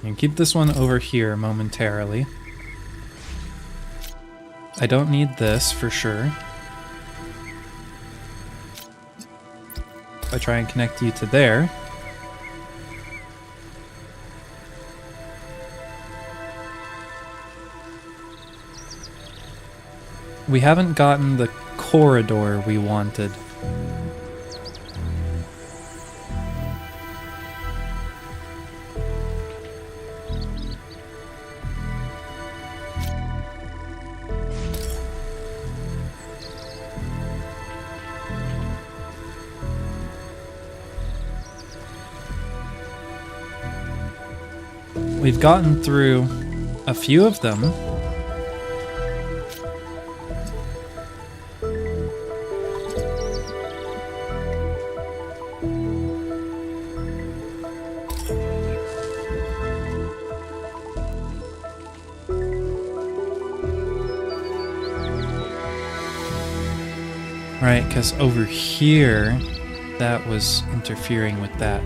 And keep this one over here momentarily. I don't need this for sure. If I try and connect you to there, we haven't gotten the corridor we wanted. We've gotten through a few of them. Right, because over here, that was interfering with that.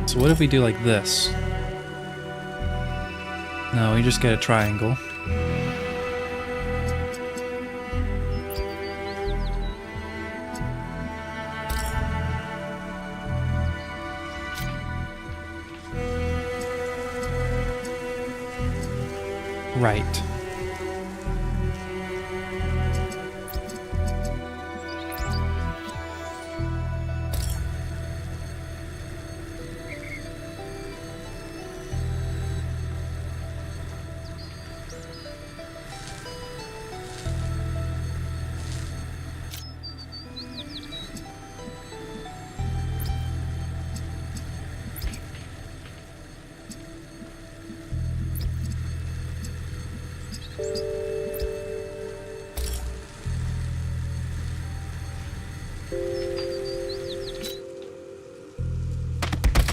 So what if we do like this? No, we just get a triangle. Right.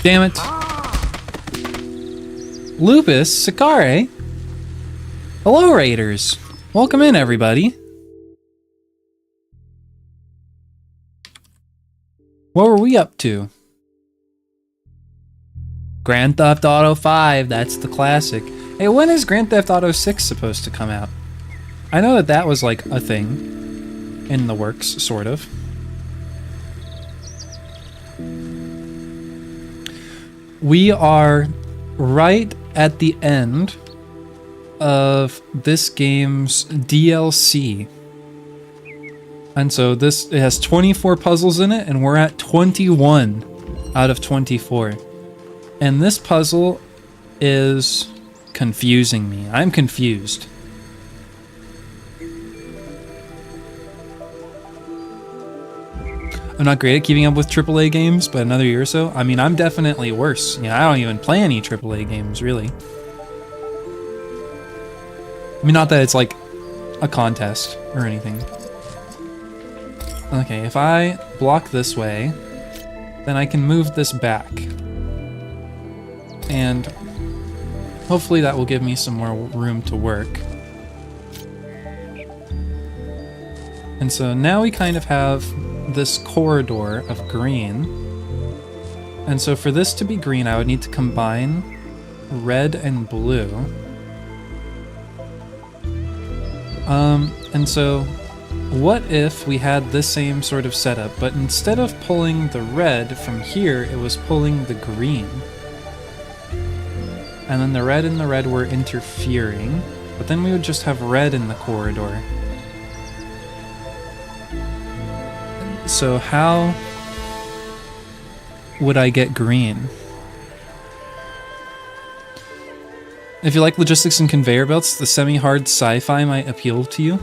Damn it. Lupus, Sakare. Hello, Raiders. Welcome in, everybody. What were we up to? Grand Theft Auto 5, that's the classic. Hey, when is Grand Theft Auto 6 supposed to come out? I know that that was like a thing in the works, sort of. We are right at the end of this game's DLC. And so it has 24 puzzles in it, and we're at 21 out of 24. And this puzzle is confusing me. I'm confused. I'm not great at keeping up with AAA games, but another year or so, I mean, I'm definitely worse. You know, I don't even play any AAA games, really. I mean, not that it's like a contest or anything. Okay, if I block this way, then I can move this back. And hopefully that will give me some more room to work. And so now we kind of have this corridor of green. And so for this to be green, I would need to combine red and blue. And so what if we had this same sort of setup, but instead of pulling the red from here, it was pulling the green. And then the red and the red were interfering, but then we would just have red in the corridor. So how would I get green? If you like logistics and conveyor belts, the semi-hard sci-fi might appeal to you.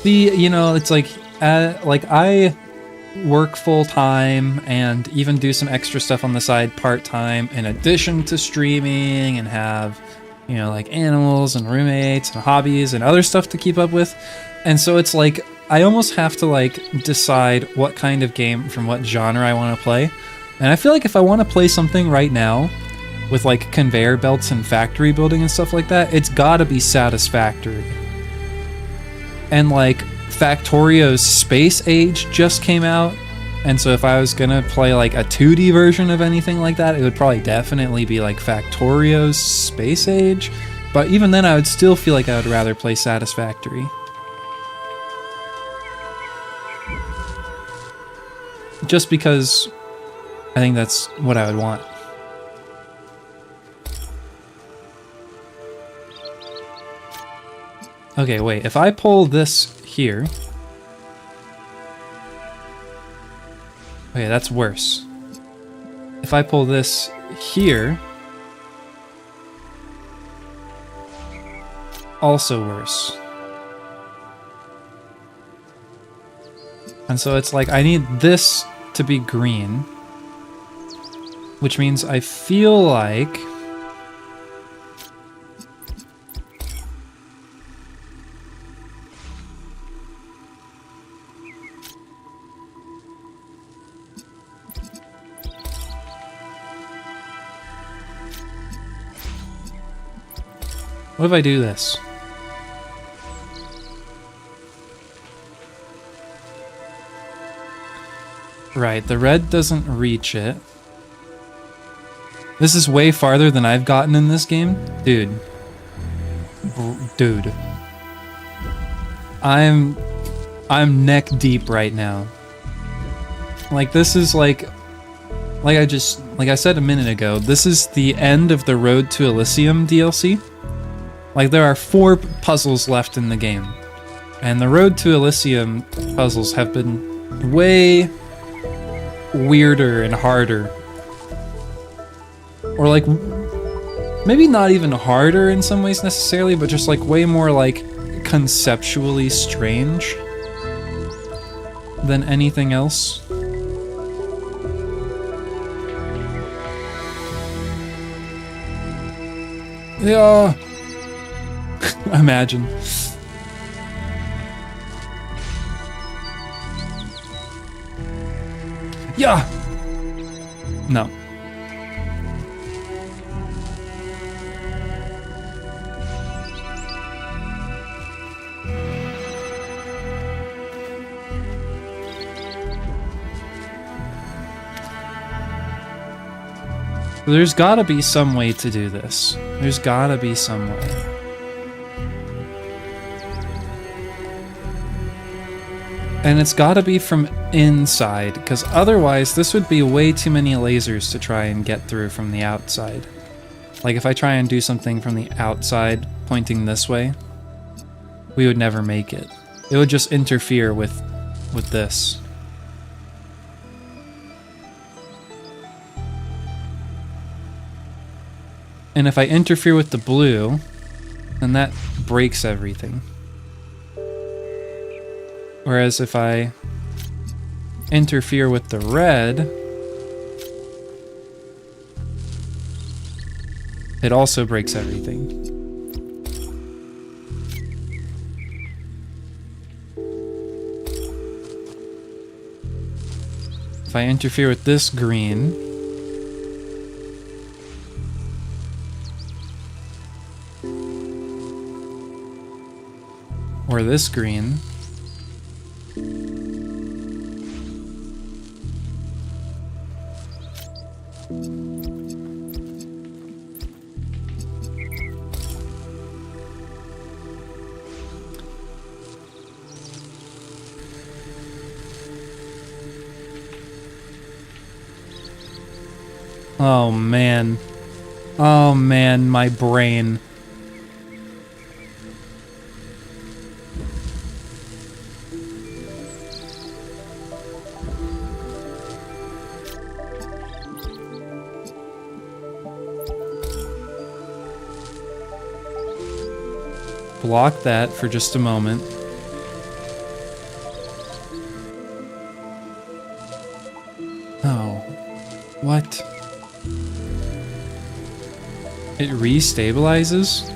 You know, it's like I work full-time and even do some extra stuff on the side part-time in addition to streaming, and have, you know, like animals and roommates and hobbies and other stuff to keep up with. And so it's like I almost have to like decide what kind of game from what genre I want to play. And I feel like if I want to play something right now with like conveyor belts and factory building and stuff like that, it's gotta be Satisfactory. And like Factorio's Space Age just came out, and so if I was gonna play like a 2D version of anything like that, it would probably definitely be like Factorio's Space Age. But even then I would still feel like I would rather play Satisfactory. Just because I think that's what I would want. Okay, wait, if I pull this here... Okay, that's worse. If I pull this here... Also worse. And so it's like, I need this to be green. Which means I feel like... What if I do this? Right, the red doesn't reach it. This is way farther than I've gotten in this game. Dude. Dude. I'm neck deep right now. Like, this is like I said a minute ago, this is the end of the Road to Elysium DLC. Like, there are 4 puzzles left in the game. And the Road to Elysium puzzles have been way weirder and harder. Or like, maybe not even harder in some ways necessarily, but just like way more like conceptually strange than anything else. Yeah. Imagine. Yeah. No. There's gotta be some way to do this. There's gotta be some way. And it's gotta be from inside, because otherwise this would be way too many lasers to try and get through from the outside. Like if I try and do something from the outside, pointing this way, we would never make it. It would just interfere with this. And if I interfere with the blue, then that breaks everything. Whereas if I interfere with the red, it also breaks everything. If I interfere with this green, or this green, oh man. Oh man, my brain. Block that for just a moment. Oh. What? It restabilizes?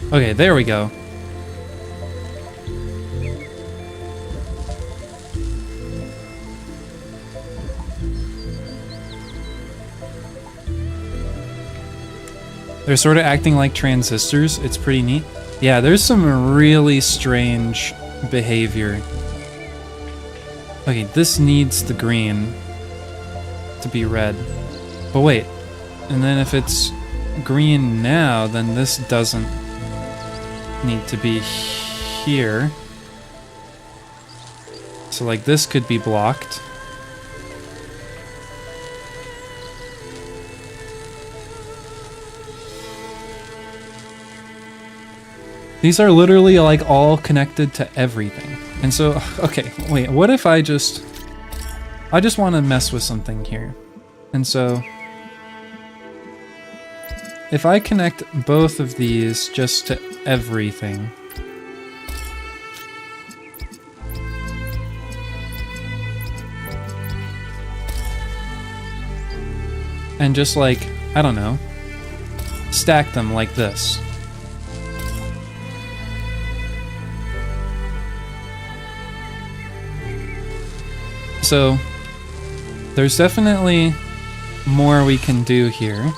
Okay, there we go. They're sort of acting like transistors. It's pretty neat. Yeah, there's some really strange behavior. Okay, this needs the green to be red. But wait, and then if it's green now, then this doesn't need to be here. So like this could be blocked. These are literally like all connected to everything. And so, okay, wait, what if I just want to mess with something here. And so, if I connect both of these just to everything, and just like, I don't know, stack them like this. So, there's definitely more we can do here.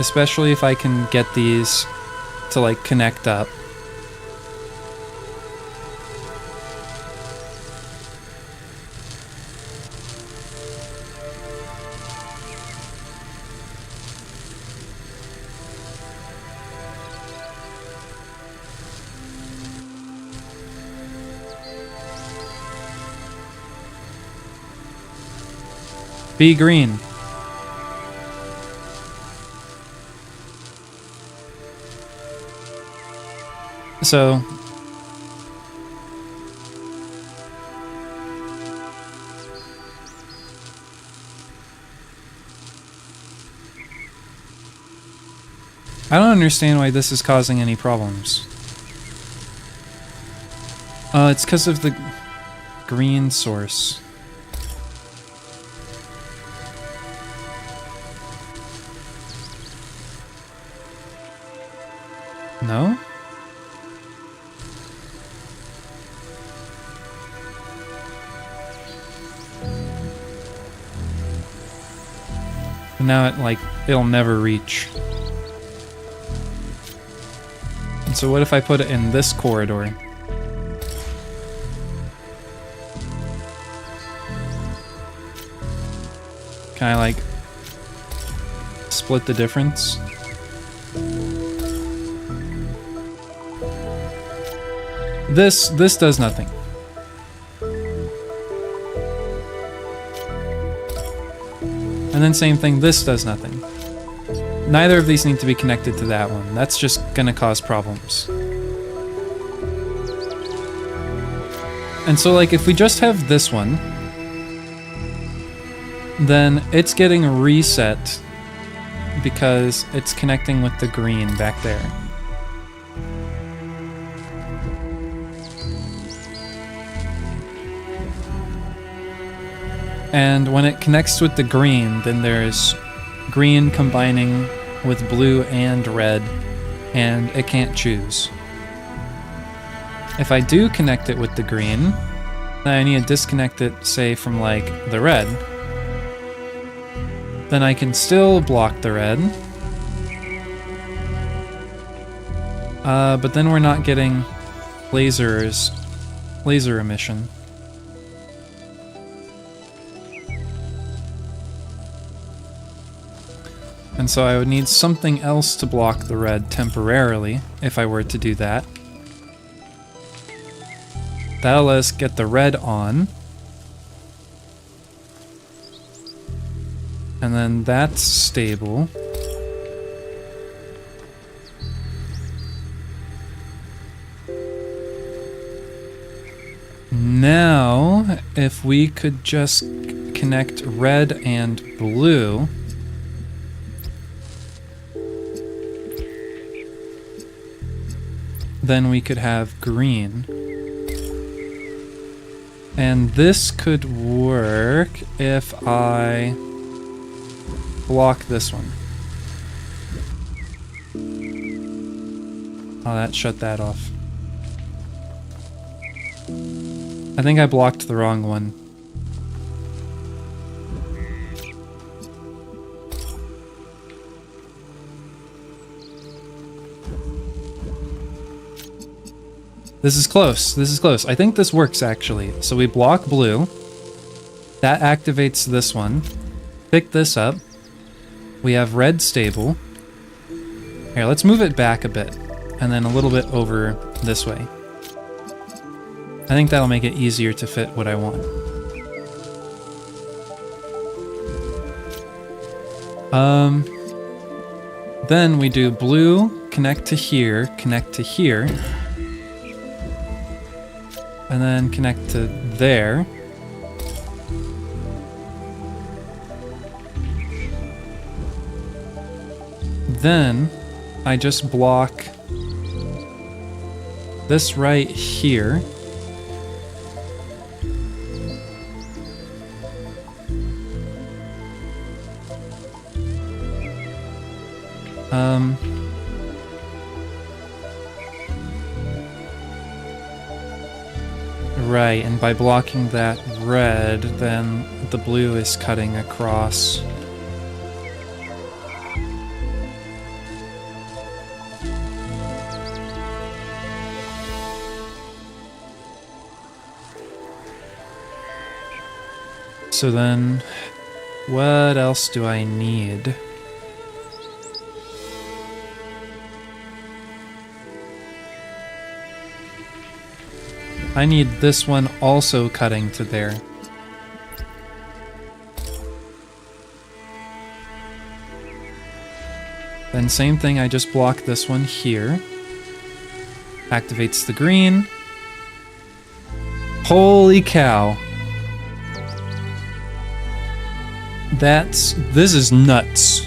Especially if I can get these to like connect up. Be green. So I don't understand why this is causing any problems. It's because of the green source. No? Now it'll never reach. And so what if I put it in this corridor? Can I like split the difference? This does nothing. And then same thing, this does nothing. Neither of these need to be connected to that one. That's just gonna cause problems. And so like if we just have this one, then it's getting reset because it's connecting with the green back there. And when it connects with the green, then there's green combining with blue and red, and it can't choose. If I do connect it with the green, then I need to disconnect it, say, from like the red. Then I can still block the red. But then we're not getting laser emission. And so I would need something else to block the red temporarily, if I were to do that. That'll let us get the red on. And then that's stable. Now, if we could just connect red and blue, then we could have green. And this could work if I block this one. Oh, that shut that off. I think I blocked the wrong one. This is close. This is close. I think this works, actually. So we block blue. That activates this one. Pick this up. We have red stable. Here, let's move it back a bit. And then a little bit over this way. I think that'll make it easier to fit what I want. Then we do blue, connect to here, connect to here. And then connect to there. Then I just block this right here. Right, and by blocking that red, then the blue is cutting across. So then, what else do I need? I need this one also cutting to there. Then same thing, I just block this one here. Activates the green. Holy cow. This is nuts.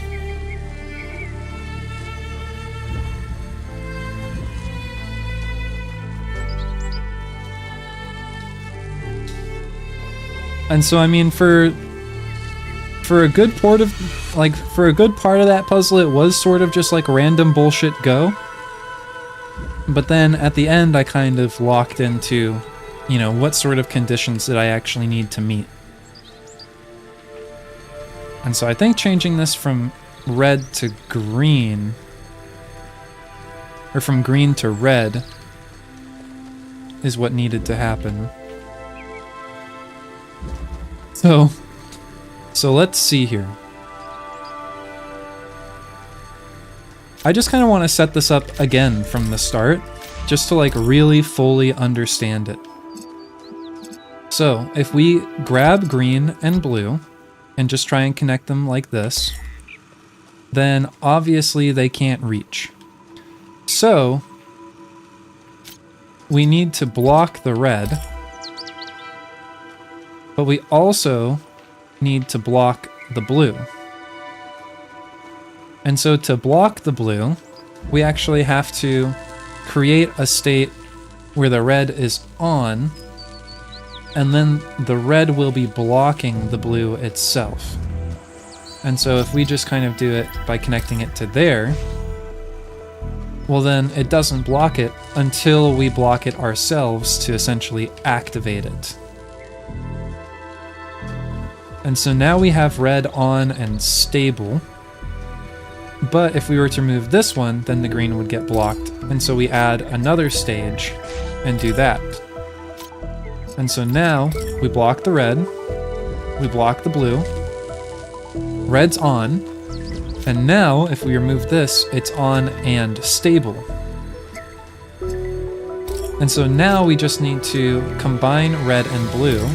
And so I mean for a good part of that puzzle it was sort of just like random bullshit go. But then at the end I kind of locked into, you know, what sort of conditions did I actually need to meet. And so I think changing this from red to green, or from green to red, is what So let's see here. I just kind of want to set this up again from the start, just to like really fully understand it. So if we grab green and blue and just try and connect them like this, then obviously they can't reach. So we need to block the red, but we also need to block the blue. And so to block the blue, we actually have to create a state where the red is on, and then the red will be blocking the blue itself. And so if we just kind of do it by connecting it to there, well then it doesn't block it until we block it ourselves to essentially activate it. And so now we have red on and stable. But if we were to remove this one, then the green would get blocked. And so we add another stage and do that. And so now we block the red, we block the blue, red's on, and now if we remove this, it's on and stable. And so now we just need to combine red and blue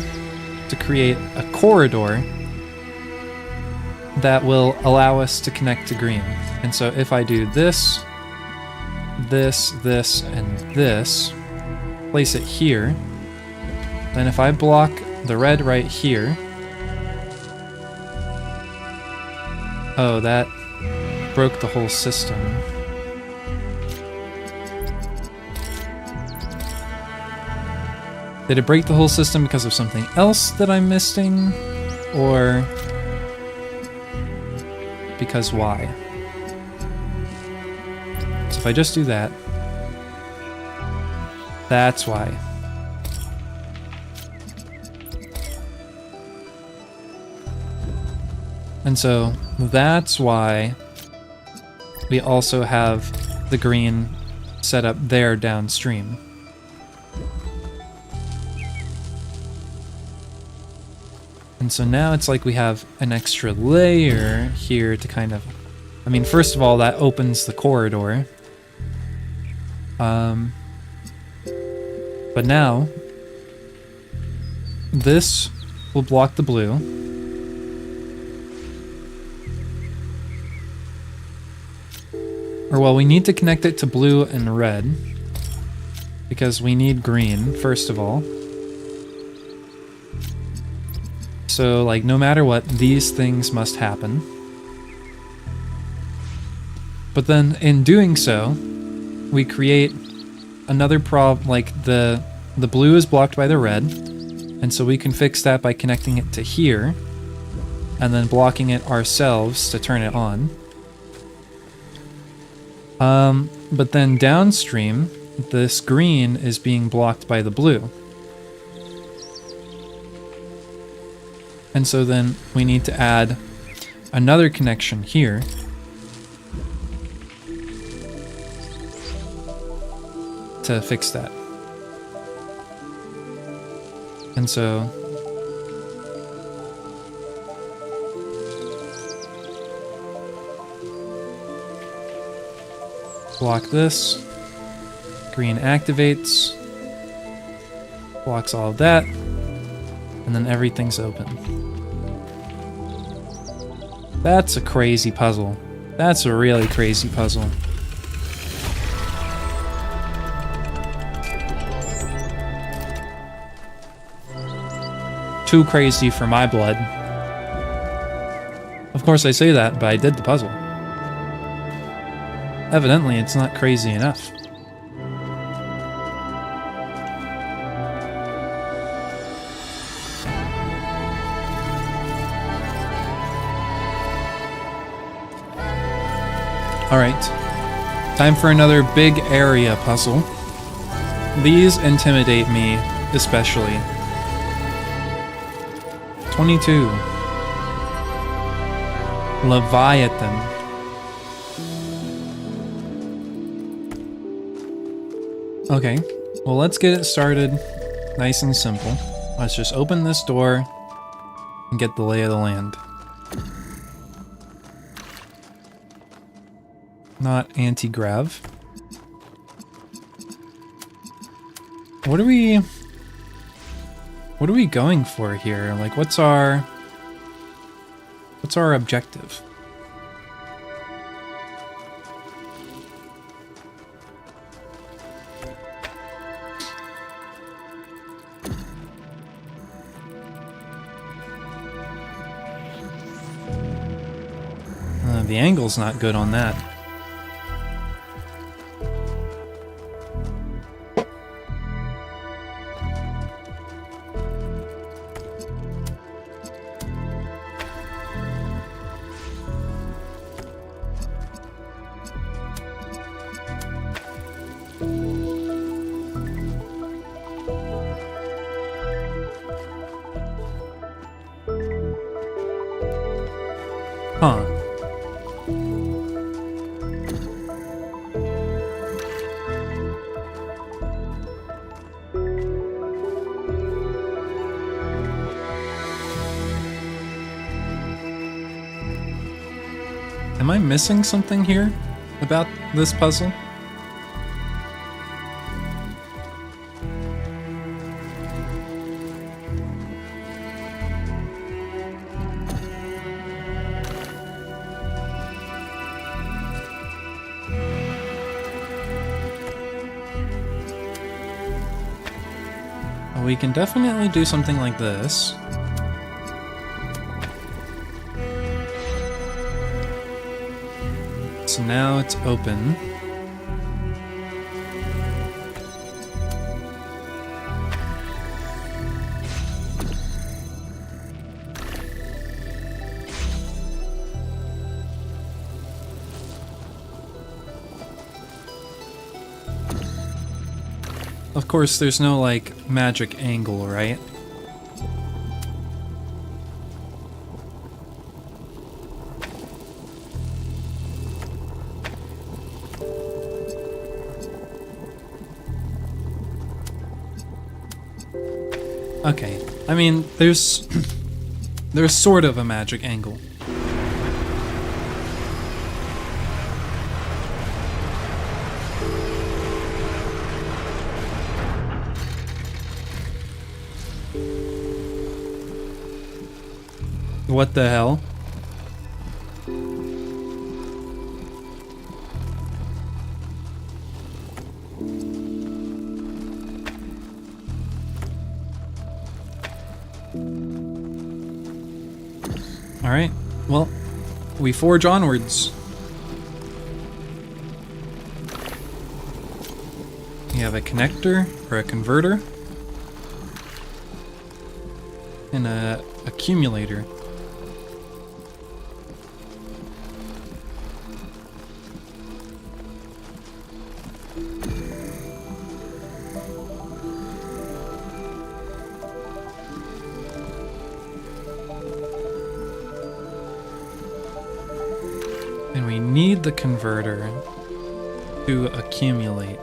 to create a corridor that will allow us to connect to green. And so if I do this, this, this, and this, place it here, then if I block the red right here, oh, that broke the whole system. Did it break the whole system because of something else that I'm missing? Or because why? So if I just do that, that's why. And so that's why we also have the green set up there downstream. And so now it's like we have an extra layer here to kind of, I mean, first of all, that opens the corridor. But now this will block the blue. Or well, we need to connect it to blue and red because we need green, first of all. So, like, no matter what, these things must happen. But then, in doing so, we create another problem, like, the blue is blocked by the red, and so we can fix that by connecting it to here, and then blocking it ourselves to turn it on. But then downstream, this green is being blocked by the blue. And so then we need to add another connection here to fix that. And so block this, green activates, blocks all of that, and then everything's open. That's a crazy puzzle. That's a really crazy puzzle. Too crazy for my blood. Of course I say that, but I did the puzzle. Evidently, it's not crazy enough. Alright, time for another big area puzzle. These intimidate me, especially. 22. Leviathan. Okay, well let's get it started nice and simple. Let's just open this door and get the lay of the land. Not anti-grav. What are we going for here? Like, what's our objective? The angle's not good on that. Huh. Am I missing something here about this puzzle? We can definitely do something like this. So now it's open. Of course, there's no, like, magic angle, right? Okay, I mean, there's sort of a magic angle. What the hell? Alright, well, we forge onwards. We have a connector, or a converter, and a accumulator. And we need the converter to accumulate.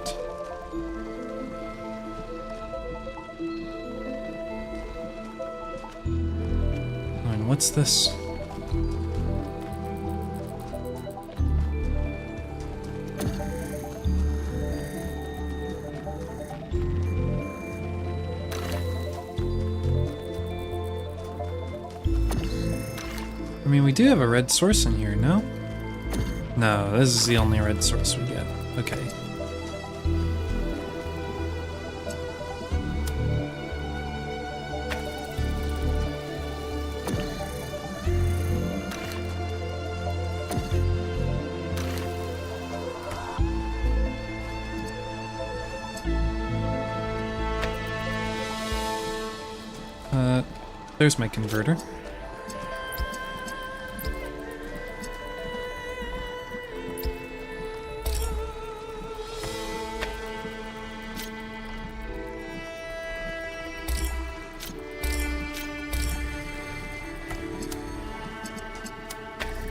And what's this? I mean, we do have a red source in here, no? No, this is the only red source we get. Okay. There's my converter.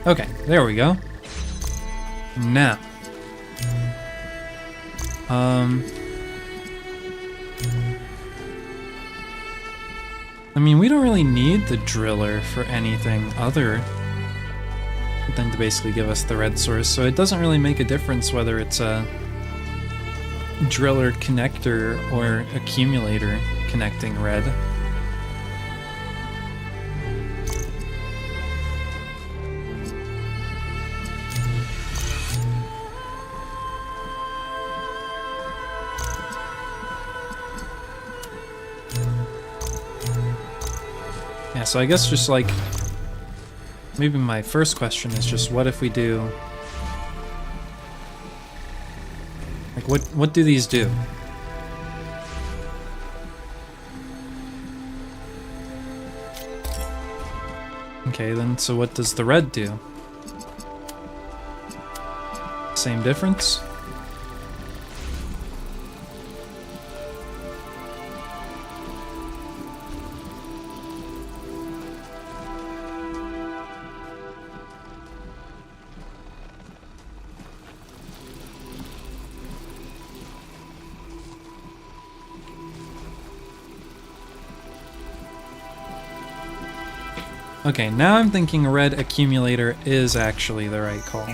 Okay, there we go. Now. I mean, we don't really need the driller for anything other then to basically give us the red source. So it doesn't really make a difference whether it's a driller connector or accumulator connecting red. Yeah, so I guess just like, maybe my first question is just what if we do, like what do these do? Okay, then so what does the red do? Same difference? Okay, now I'm thinking red accumulator is actually the right call.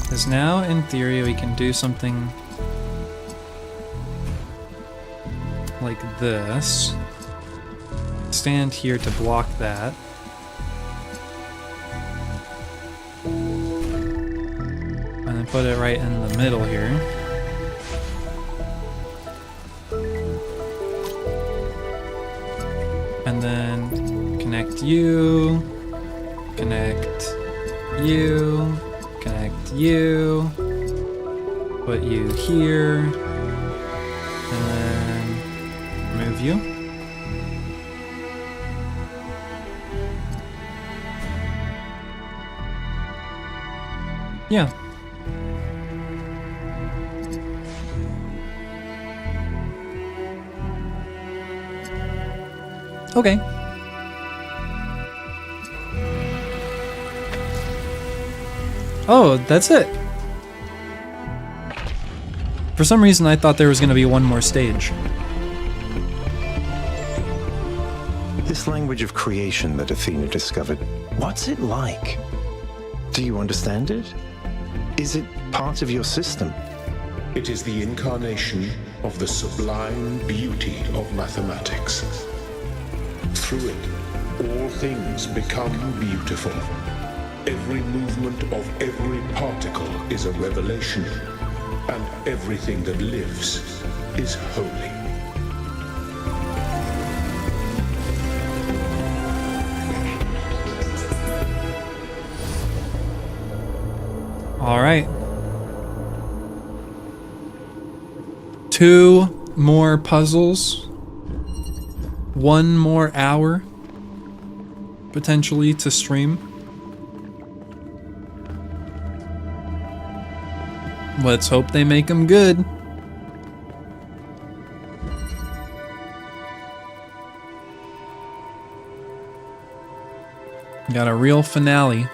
Because now, in theory, we can do something like this. Stand here to block that. And then put it right in the middle here. And then connect you, connect you, connect you, put you here, and then remove you. Yeah. Okay. Oh, that's it. For some reason, I thought there was going to be one more stage. This language of creation that Athena discovered, what's it like? Do you understand it? Is it part of your system? It is the incarnation of the sublime beauty of mathematics. Through it, all things become beautiful. Every movement of every particle is a revelation, and everything that lives is holy. All right. 2 more puzzles. 1 more hour, potentially, to stream. Let's hope they make them good. Got a real finale.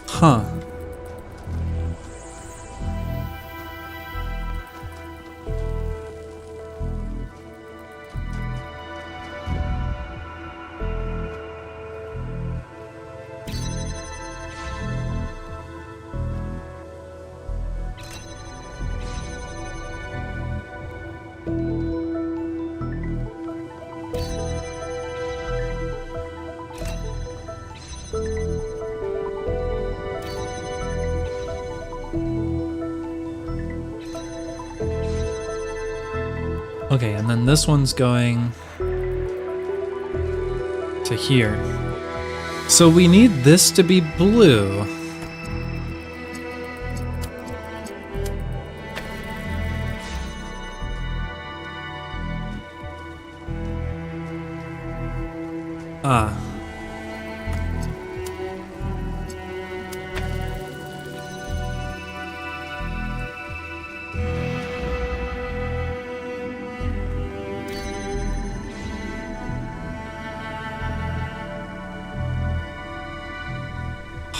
Huh. Okay, and then this one's going to here. So we need this to be blue. Ah.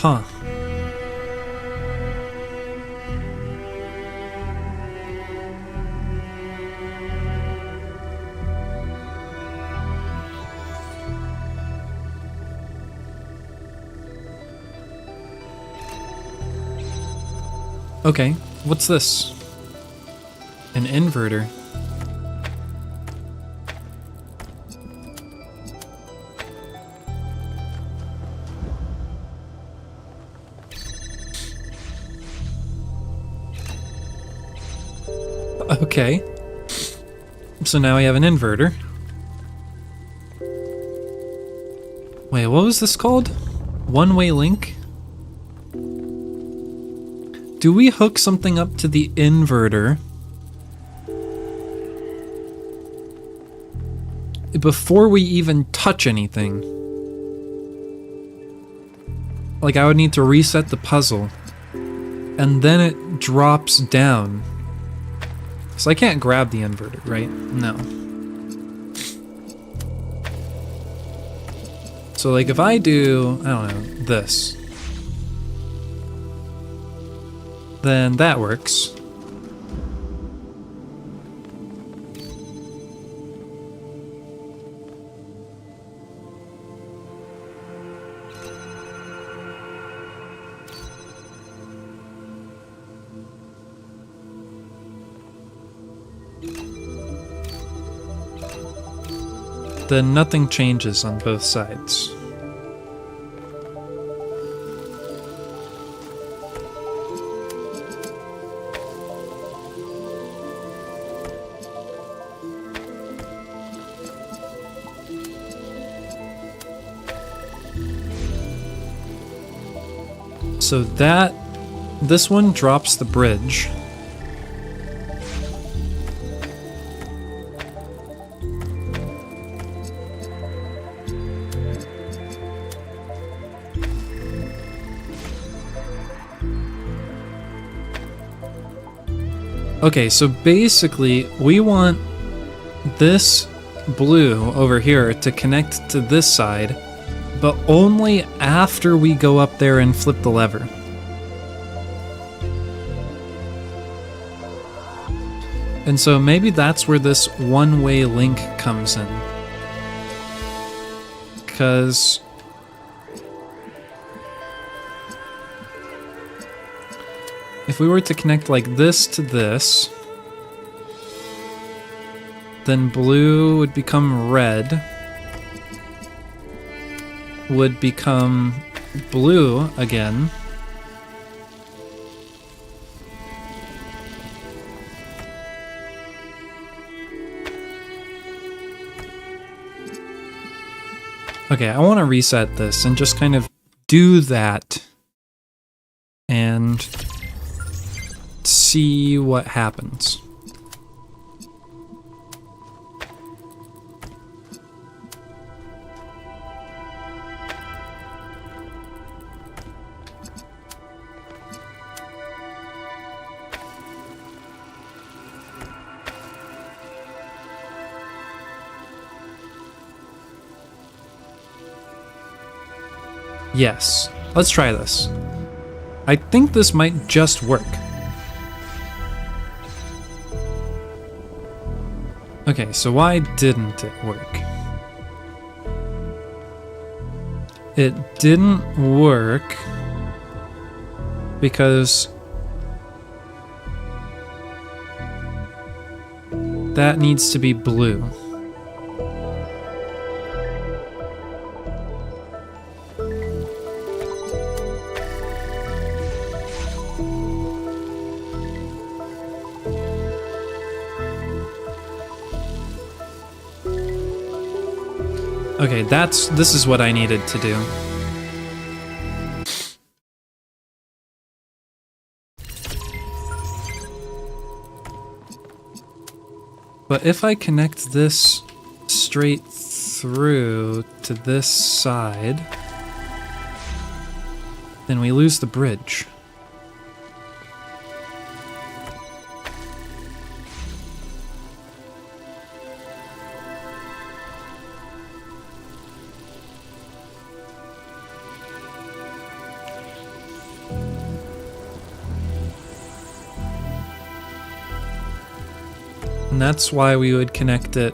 Huh. Okay, what's this? An inverter. Okay. So now we have an inverter. Wait, what was this called? One-way link? Do we hook something up to the inverter before we even touch anything? Like, I would need to reset the puzzle, and then it drops down. So I can't grab the inverter, right? No. So, like, if I do, I don't know, this, then that works. Then nothing changes on both sides. So this one drops the bridge. Okay, so basically we want this blue over here to connect to this side, but only after we go up there and flip the lever. And so maybe that's where this one-way link comes in. Because if we were to connect like this to this, then blue would become red, would become blue again, okay, I want to reset this and just kind of do that and see what happens. Yes, let's try this. I think this might just work. Okay, so why didn't it work? It didn't work because that needs to be blue. Okay, this is what I needed to do. But if I connect this straight through to this side, then we lose the bridge. And that's why we would connect it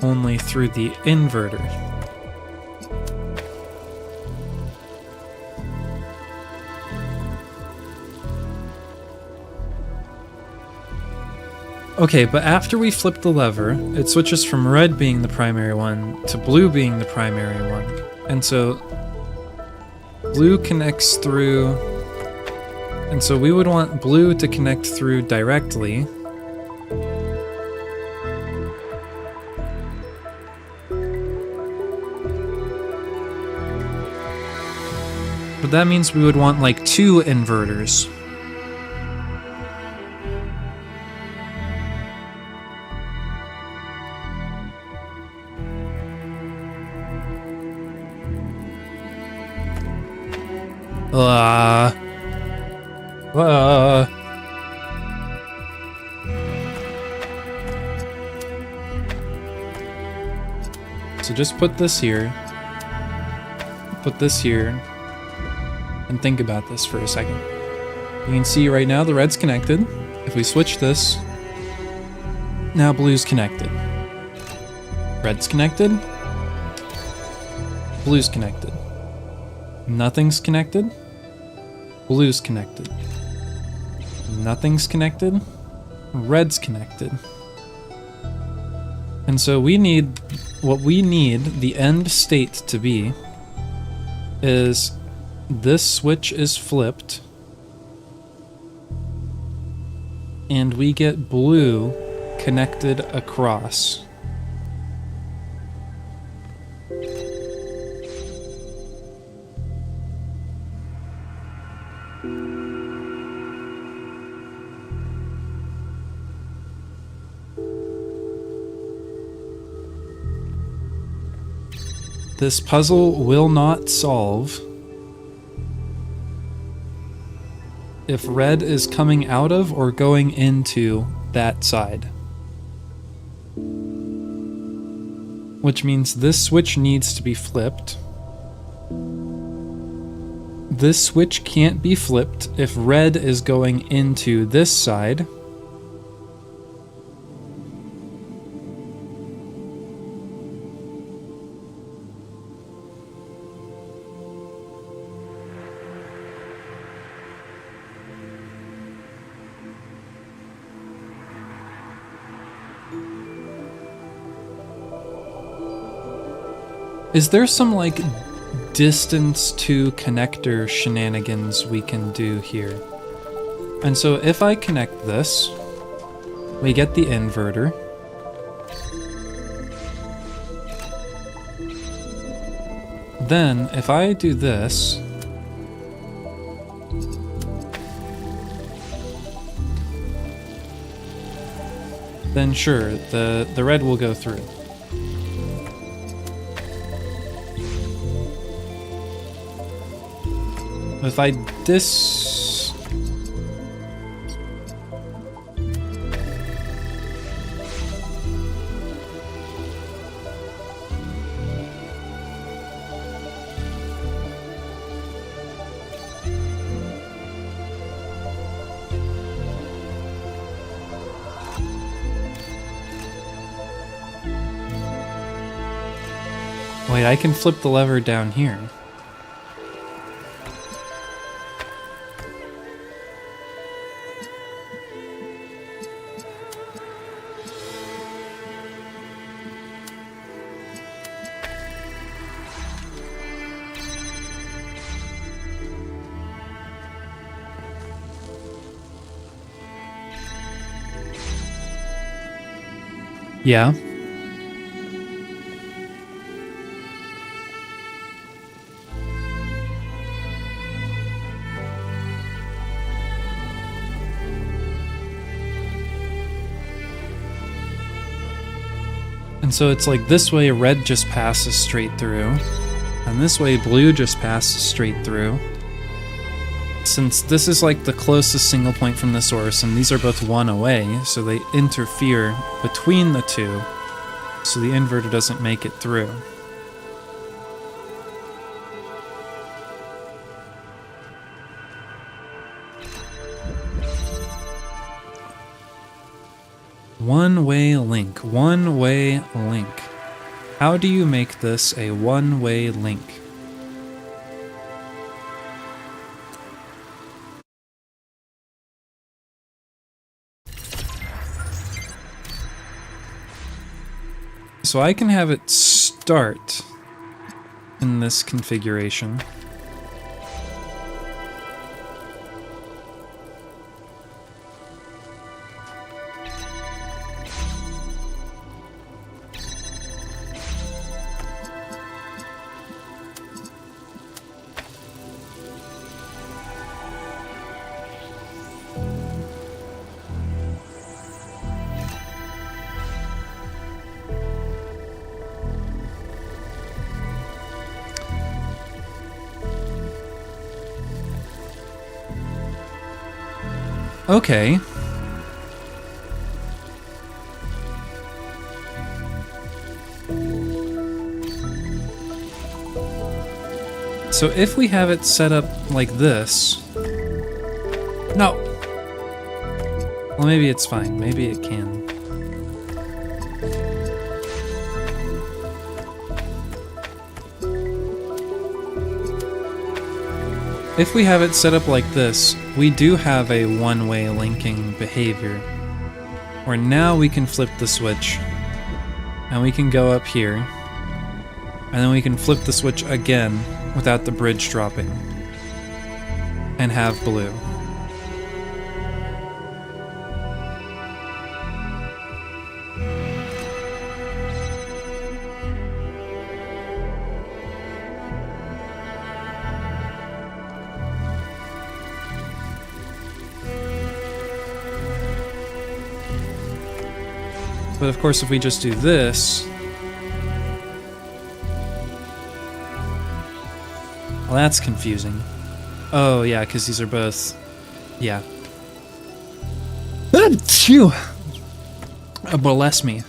only through the inverter. Okay, but after we flip the lever, it switches from red being the primary one to blue being the primary one. And so blue connects through, and so we would want blue to connect through directly. But that means we would want like 2 inverters. So just put this here, and think about this for a second. You can see right now the red's connected. If we switch this, now blue's connected. Red's connected. Blue's connected. Nothing's connected. Blue's connected. Nothing's connected. Red's connected. And so we need, what we need the end state to be is this switch is flipped and we get blue connected across. This puzzle will not solve if red is coming out of or going into that side. Which means this switch needs to be flipped. This switch can't be flipped if red is going into this side. Is there some, like, distance to connector shenanigans we can do here? And so if I connect this, we get the inverter. Then, if I do this, then sure, the red will go through. If I wait, I can flip the lever down here. Yeah. And so it's like this way red just passes straight through, and this way blue just passes straight through. Since this is like the closest single point from the source, and these are both 1 away, so they interfere between the two, so the inverter doesn't make it through. One-way link. One-way link. How do you make this a one-way link? So I can have it start in this configuration. Okay. So if we have it set up like this... No! Well, maybe it's fine. Maybe it can. If we have it set up like this, we do have a one-way linking behavior. Where now we can flip the switch, and we can go up here, and then we can flip the switch again without the bridge dropping, and have blue. But of course, if we just do this... Well, that's confusing. Oh, yeah, because these are both... Yeah. Phew! Bless me.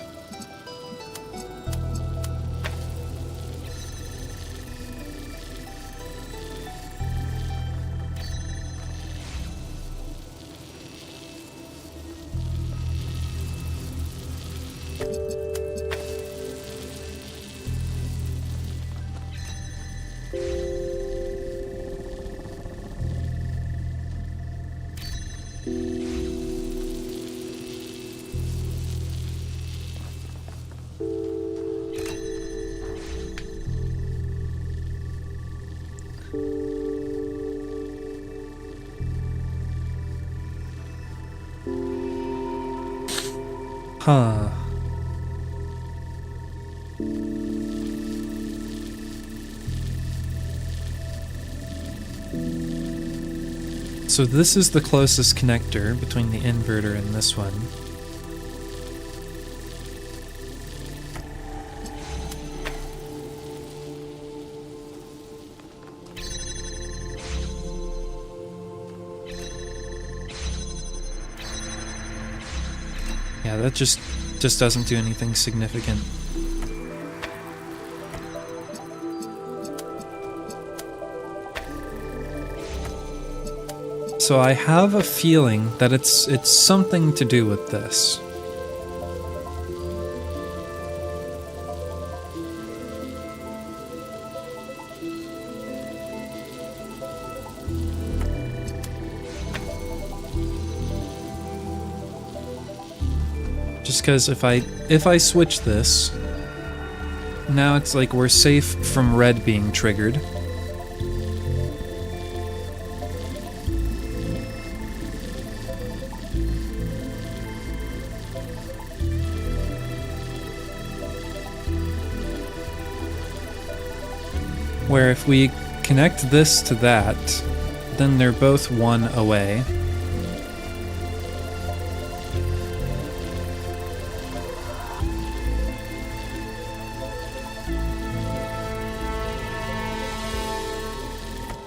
Huh. So this is the closest connector between the inverter and this one. Yeah, that just doesn't do anything significant. So I have a feeling that it's something to do with this. Just because if I switch this, now it's like we're safe from red being triggered. Where if we connect this to that, then they're both one away.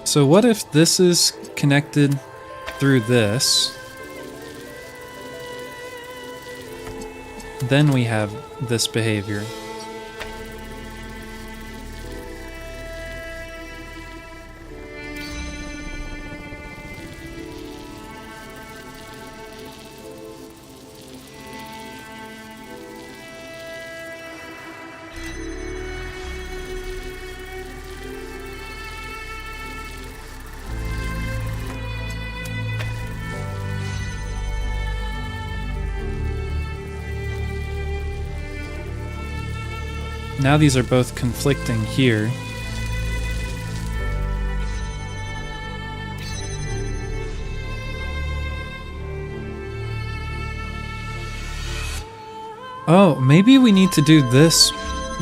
So what if this is connected through this? Then we have this behavior. now these are both conflicting here. Oh, maybe we need to do this,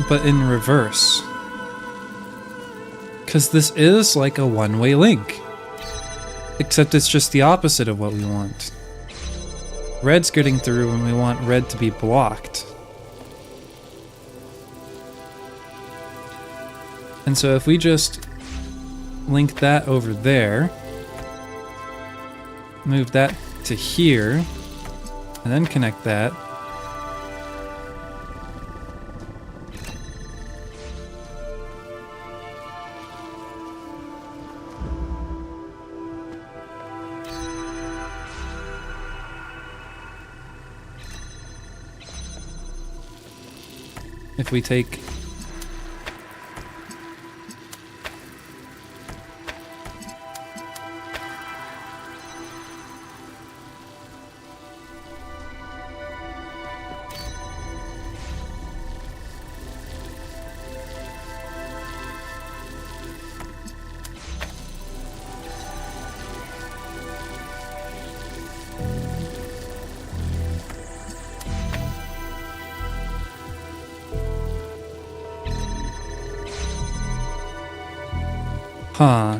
but in reverse. Because this is like a one-way link. Except it's just the opposite of what we want. Red's getting through and we want red to be blocked. And so if we just link that over there, move that to here, and then connect that, if we take huh.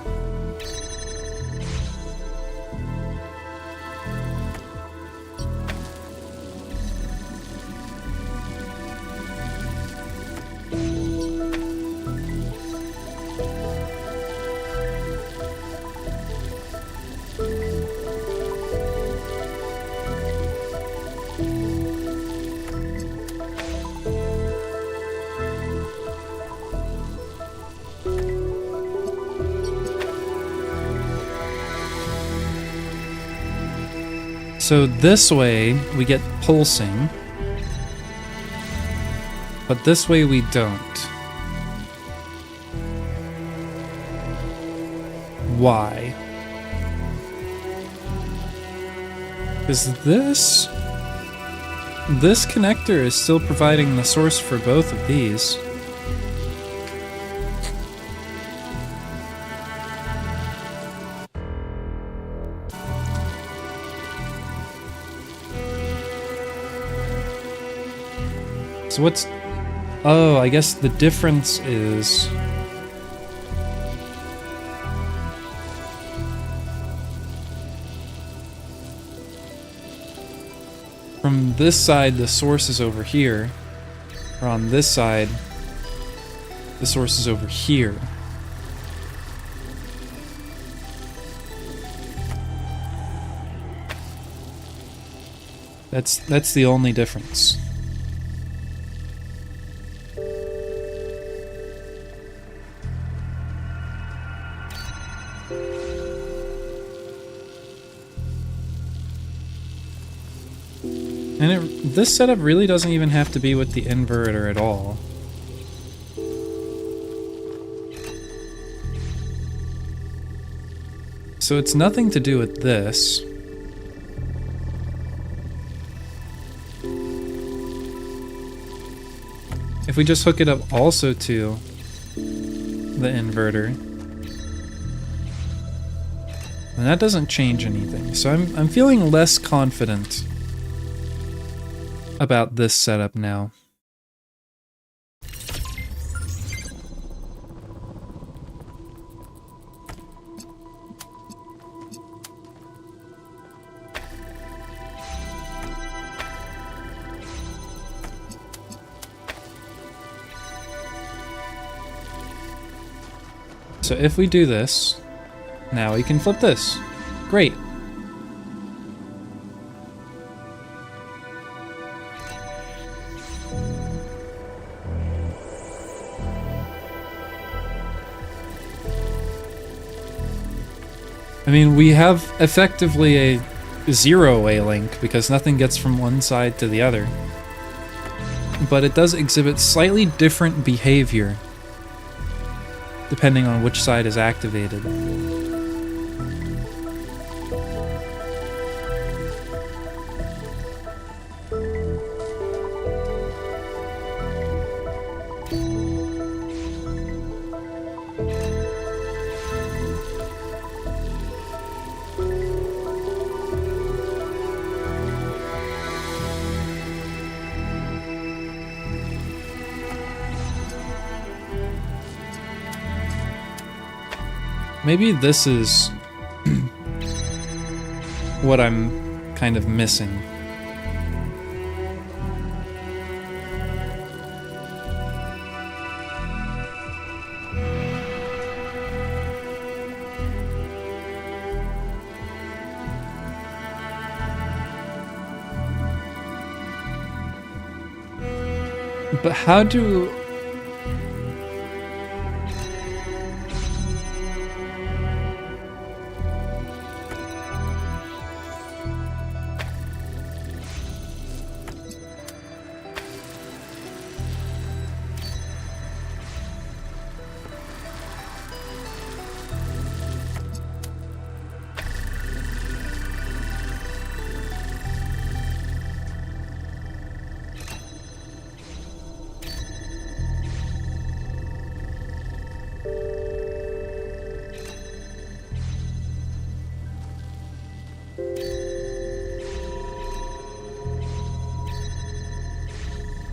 So this way we get pulsing, but this way we don't. Why? Is this connector is still providing the source for both of these. So what's... Oh, I guess the difference is... From this side, the source is over here. Or on this side, the source is over here. That's the only difference. And this setup really doesn't even have to be with the inverter at all. So it's nothing to do with this. If we just hook it up also to the inverter, then that doesn't change anything. So I'm feeling less confident about this setup now. So if we do this, now we can flip this. Great. I mean, we have effectively a zero-way link because nothing gets from one side to the other. But it does exhibit slightly different behavior depending on which side is activated. Maybe this is what I'm kind of missing. But how do...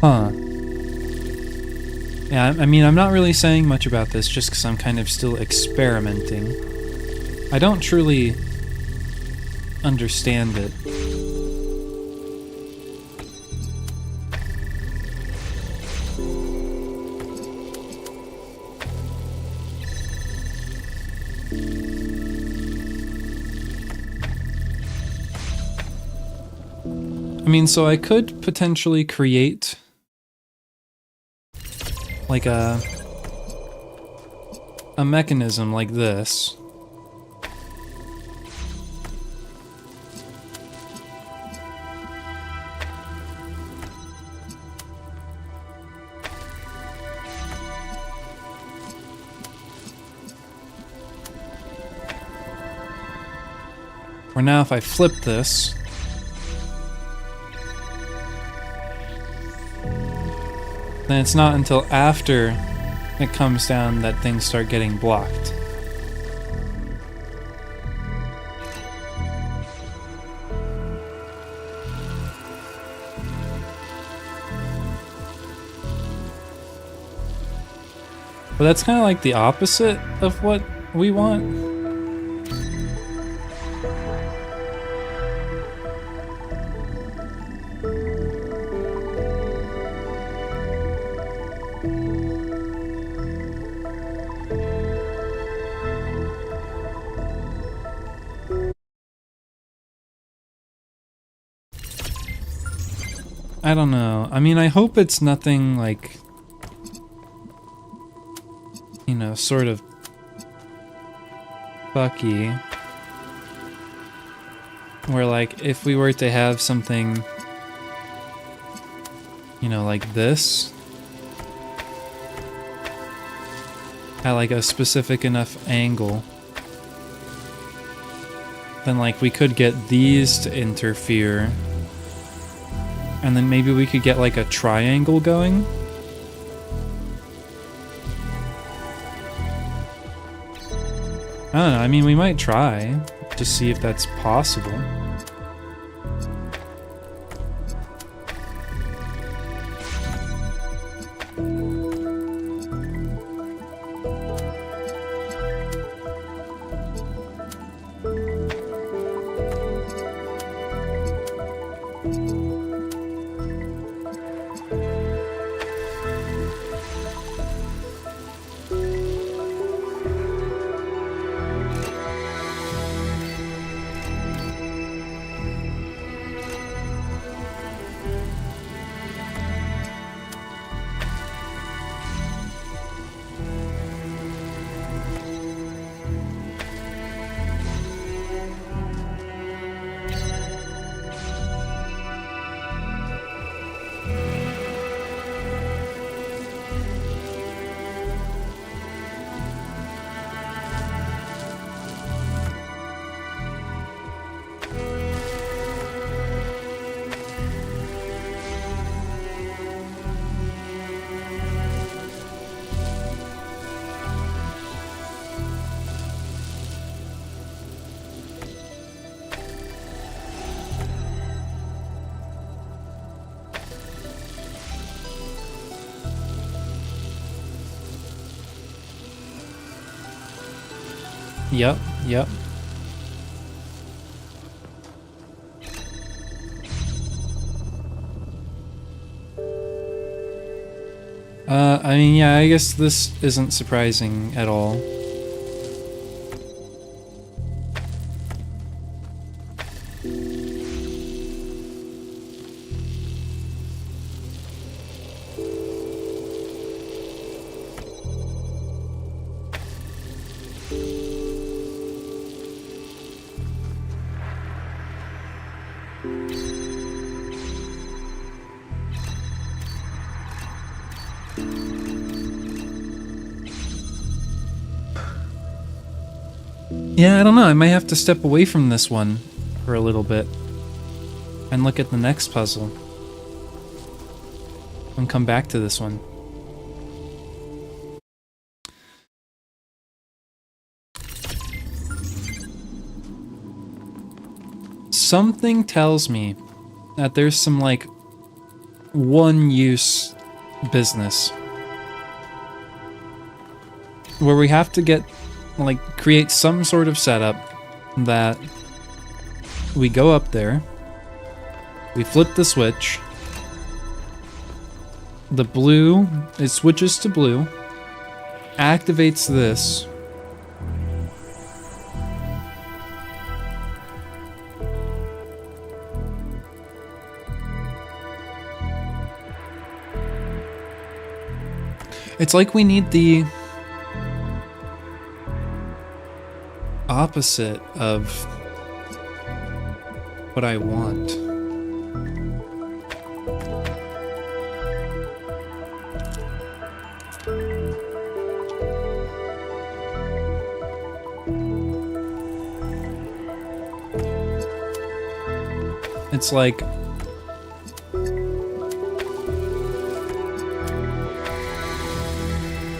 Huh. Yeah, I mean, I'm not really saying much about this just because I'm kind of still experimenting. I don't truly understand it. I mean, so I could potentially create like a mechanism like this. Where now if I flip this, then it's not until after it comes down that things start getting blocked. But that's kind of like the opposite of what we want. I don't know. I mean, I hope it's nothing like, you know, sort of fucky. Where like, if we were to have something, you know, like this, at like a specific enough angle, then like we could get these to interfere. And then maybe we could get like a triangle going. I don't know, I mean we might try to see if that's possible. Yep, yep. I mean, yeah, I guess this isn't surprising at all. Yeah, I don't know. I might have to step away from this one for a little bit and look at the next puzzle and come back to this one. Something tells me that there's some, like, one-use business where we have to get, like, create some sort of setup that we go up there, we flip the switch, the blue, it switches to blue, activates this, it's like we need the opposite of what I want. It's like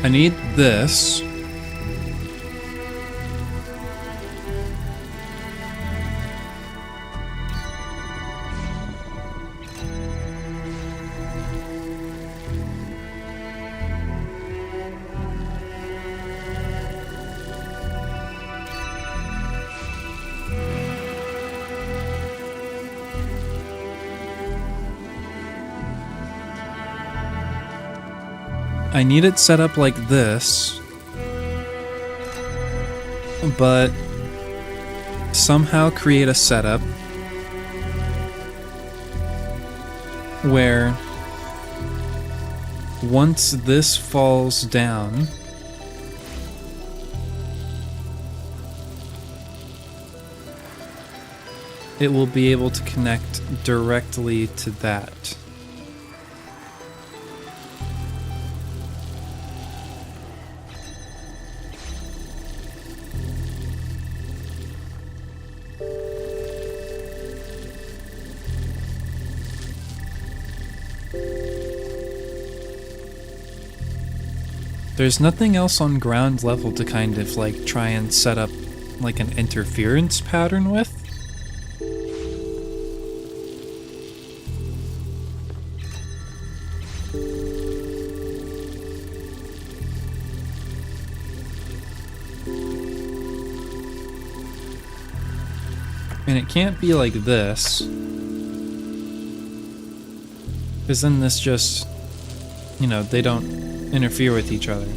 I need this. I need it set up like this, but somehow create a setup where once this falls down, it will be able to connect directly to that. There's nothing else on ground level to kind of like try and set up like an interference pattern with. And it can't be like this, because then this just, you know, they don't interfere with each other.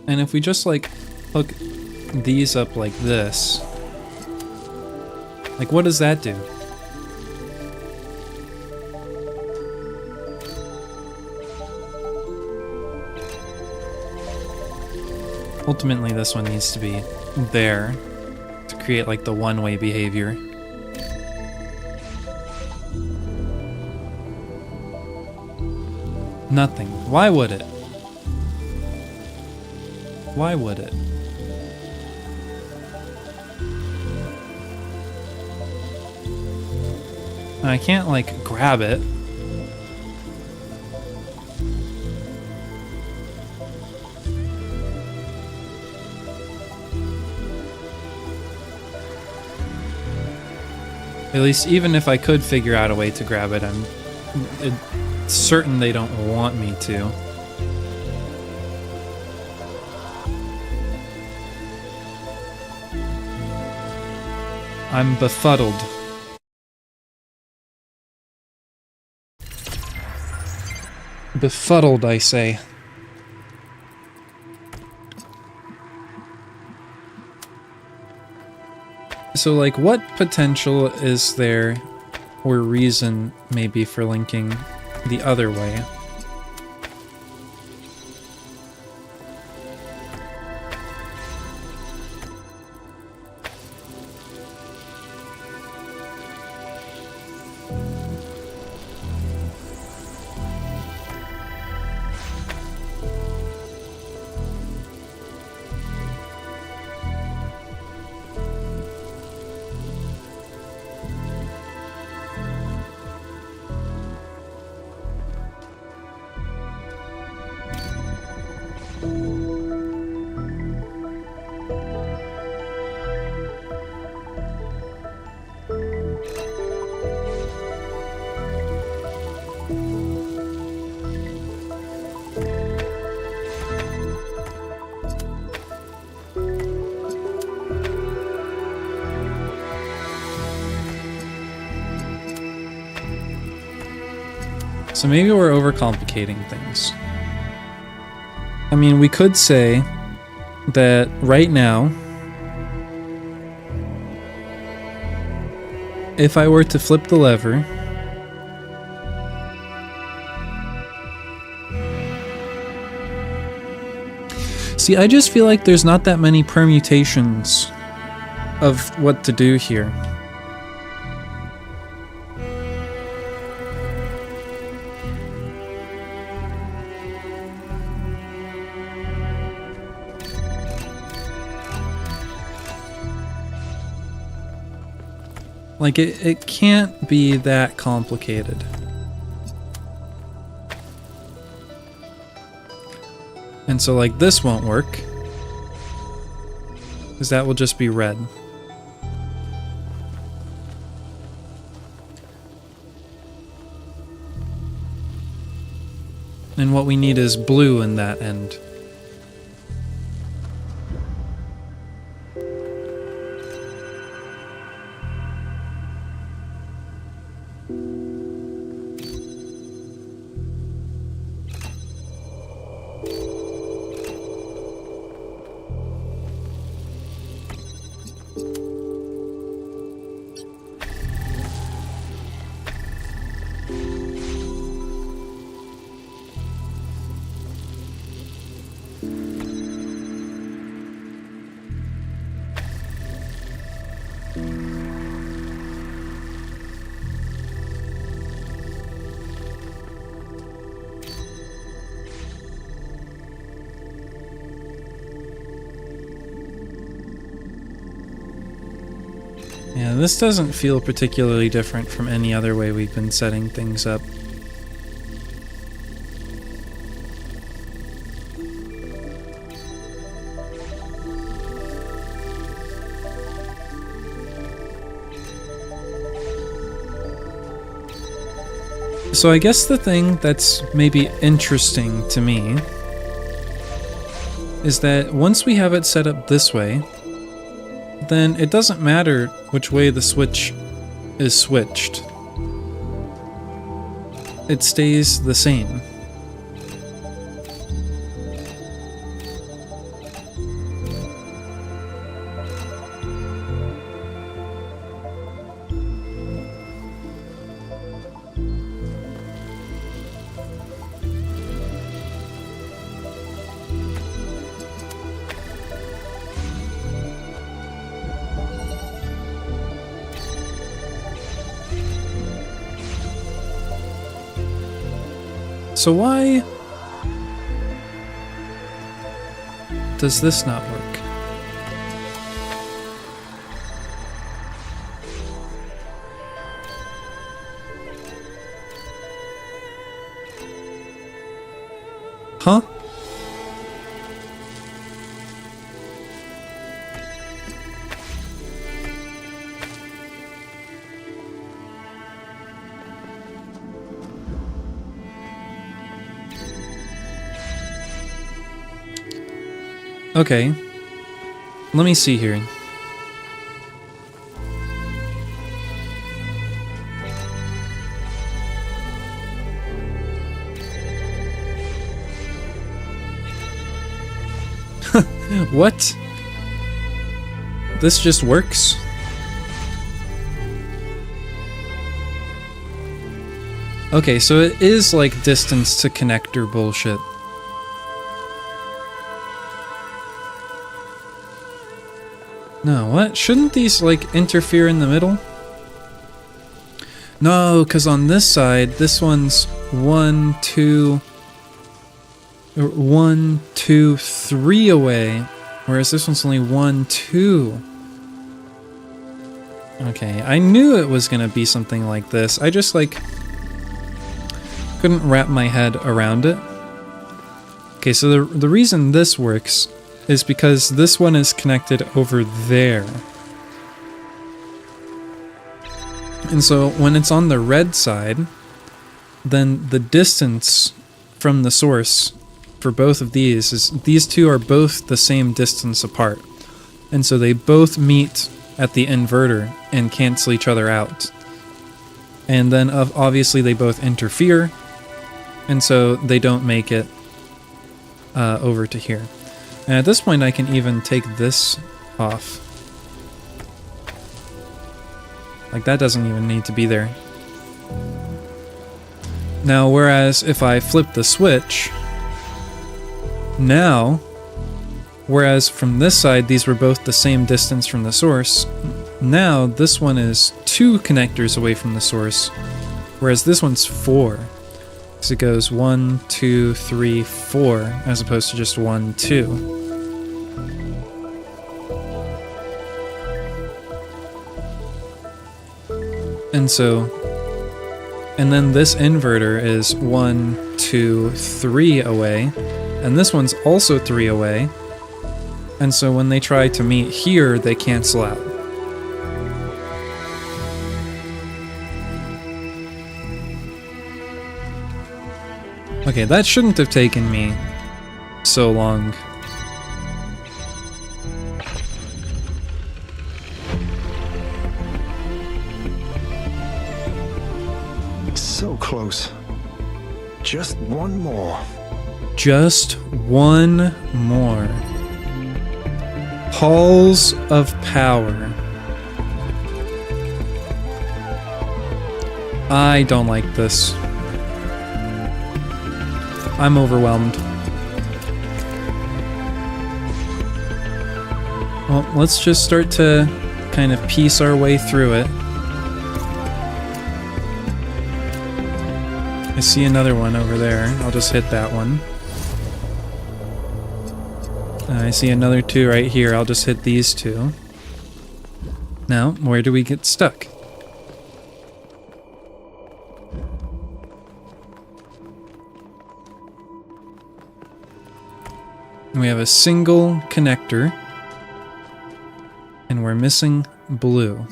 And if we just like hook these up like this, like what does that do? Ultimately, this one needs to be there to create like the one-way behavior. Nothing. Why would it? Why would it? And I can't like grab it. At least even if I could figure out a way to grab it, I'm certain they don't want me to. I'm befuddled. Befuddled, I say. So, like, what potential is there, or reason, maybe, for linking the other way? So maybe we're overcomplicating things. I mean, we could say that right now, if I were to flip the lever, see, I just feel like there's not that many permutations of what to do here. Like, it can't be that complicated. And so, like, this won't work, because that will just be red. And what we need is blue in that end. Yeah, this doesn't feel particularly different from any other way we've been setting things up. So I guess the thing that's maybe interesting to me is that once we have it set up this way, then it doesn't matter which way the switch is switched. It stays the same. So why does this not work? Huh? Okay. Let me see here. What? This just works? Okay, so it is like distance to connector bullshit. No, what? Shouldn't these, like, interfere in the middle? No, because on this side, this one's 1, 2, 3 away, whereas this one's only 1, 2. Okay, I knew it was gonna be something like this. I just, like, couldn't wrap my head around it. Okay, so the reason this works is because this one is connected over there. And so when it's on the red side, then the distance from the source for both of these is these two are both the same distance apart. And so they both meet at the inverter and cancel each other out. And then obviously they both interfere, and so they don't make it over to here. And at this point I can even take this off. Like, that doesn't even need to be there. Now, whereas if I flip the switch, now, whereas from this side these were both the same distance from the source, now this one is 2 connectors away from the source, whereas this one's 4. So it goes 1, 2, 3, 4, as opposed to just 1, 2. And so, and then this inverter is 1, 2, 3 away, and this one's also 3 away, and so when they try to meet here, they cancel out. Okay, that shouldn't have taken me so long. So close. Just one more. Just one more. Halls of Power. I don't like this. I'm overwhelmed. Well, let's just start to kind of piece our way through it. I see another one over there. I'll just hit that one. I see another 2 right here. I'll just hit these 2. Now, where do we get stuck? We have a single connector, and we're missing blue.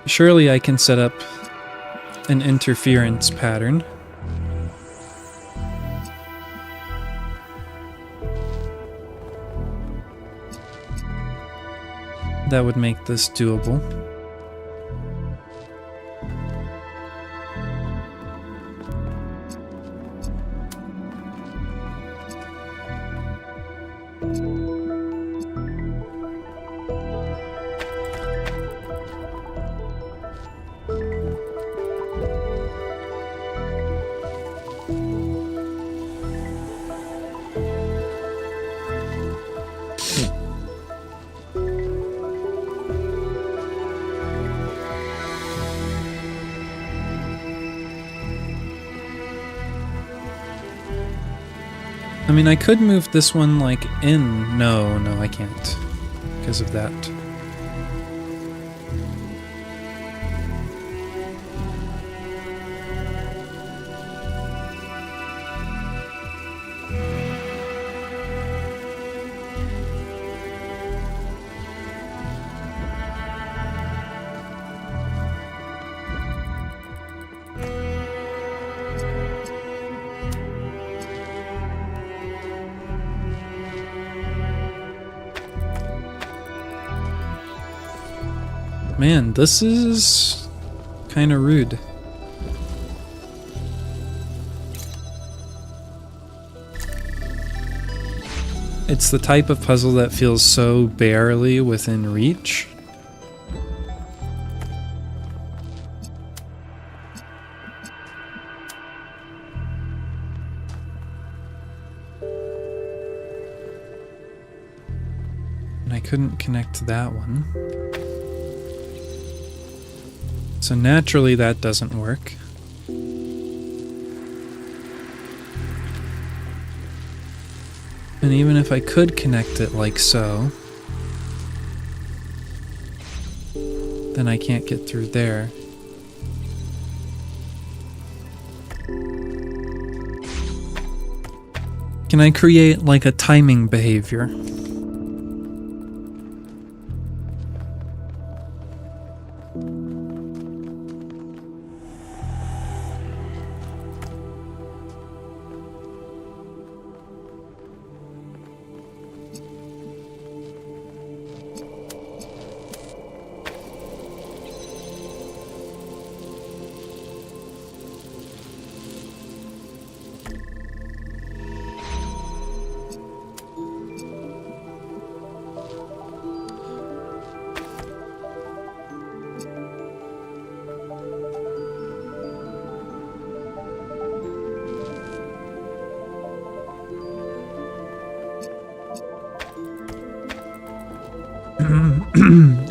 Surely I can set up an interference pattern. That would make this doable. I mean, I could move this one, like, in. No, I can't. Because of that. Man, this is kind of rude. It's the type of puzzle that feels so barely within reach. And I couldn't connect that one. So naturally that doesn't work. And even if I could connect it like so, then I can't get through there. Can I create like a timing behavior?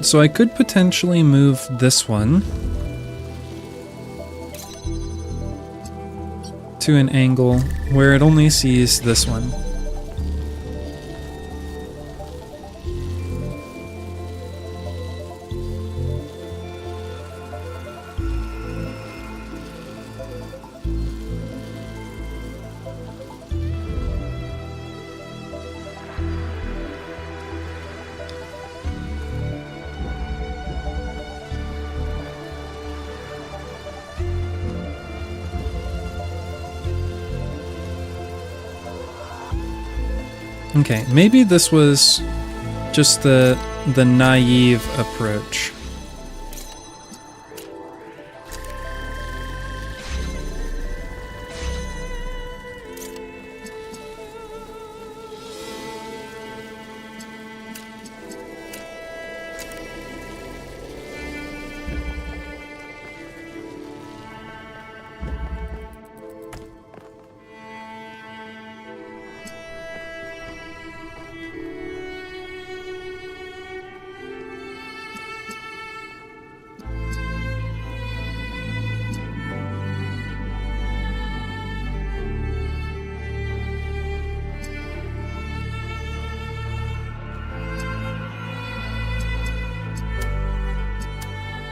So I could potentially move this one to an angle where it only sees this one. Okay, maybe this was just the naive approach.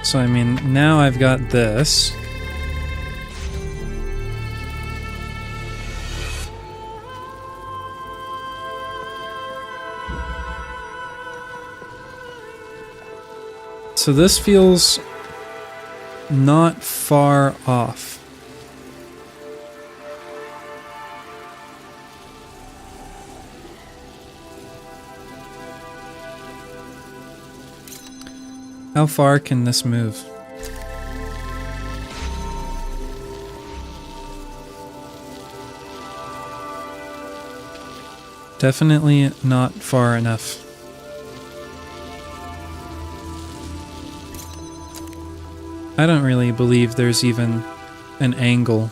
So, I mean, now I've got this. So this feels not far off. How far can this move? Definitely not far enough. I don't really believe there's even an angle.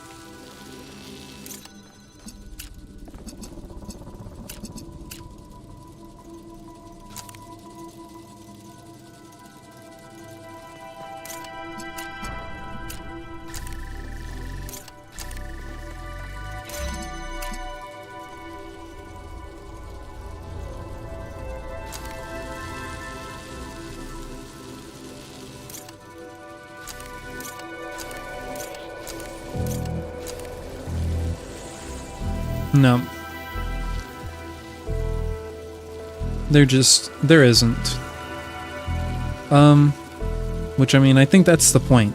No. There isn't. Which, I mean, I think that's the point.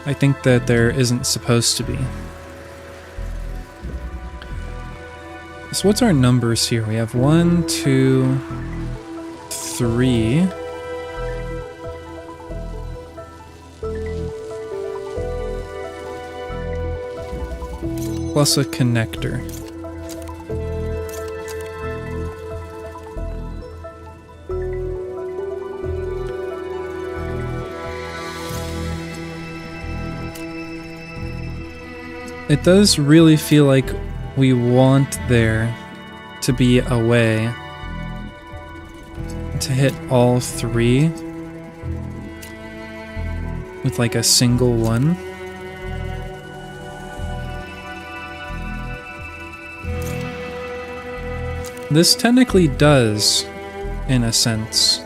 I think that there isn't supposed to be. So what's our numbers here? We have 1, 2, 3. plus a connector. It does really feel like we want there to be a way to hit all three with like a single one. This technically does, in a sense.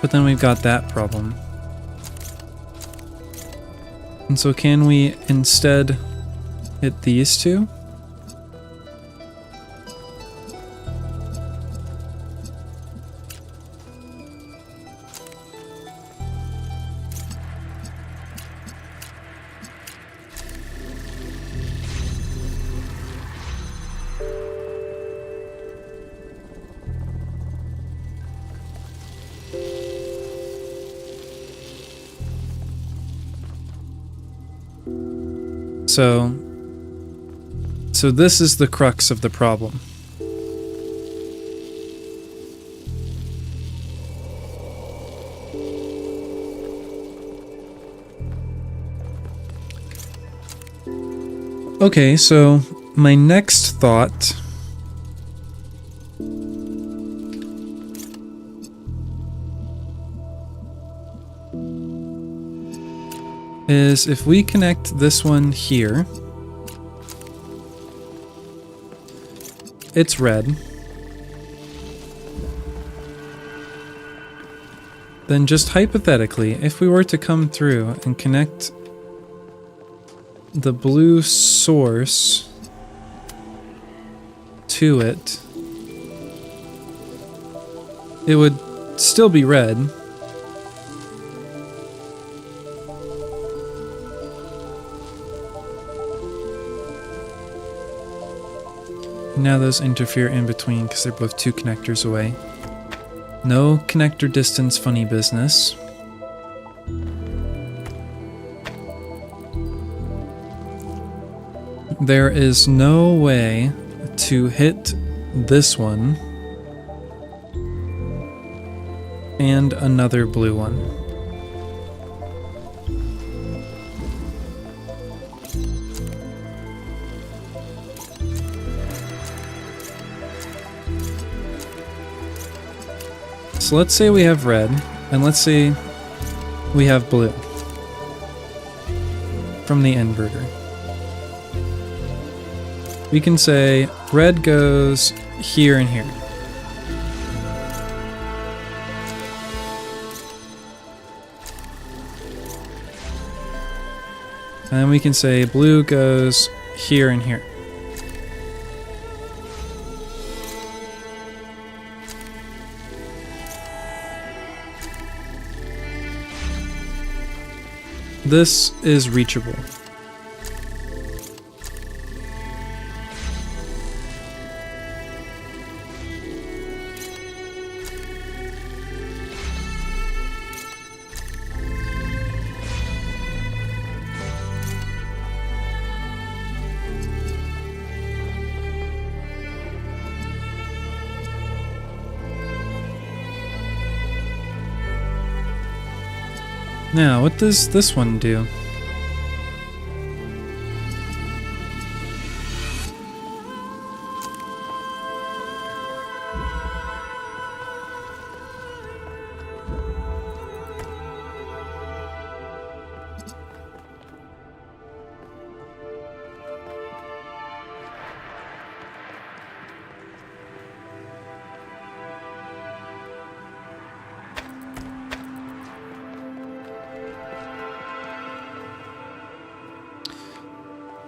But then we've got that problem. And so can we instead hit these two? So this is the crux of the problem. Okay, so my next thought is if we connect this one here, it's red. Then just hypothetically, if we were to come through and connect the blue source to it, it would still be red. Now those interfere in between because they're both two connectors away. No connector distance funny business. There is no way to hit this one and another blue one. So let's say we have red, and let's say we have blue from the inverter. We can say red goes here and here. And then we can say blue goes here and here. This is reachable. Now, what does this one do?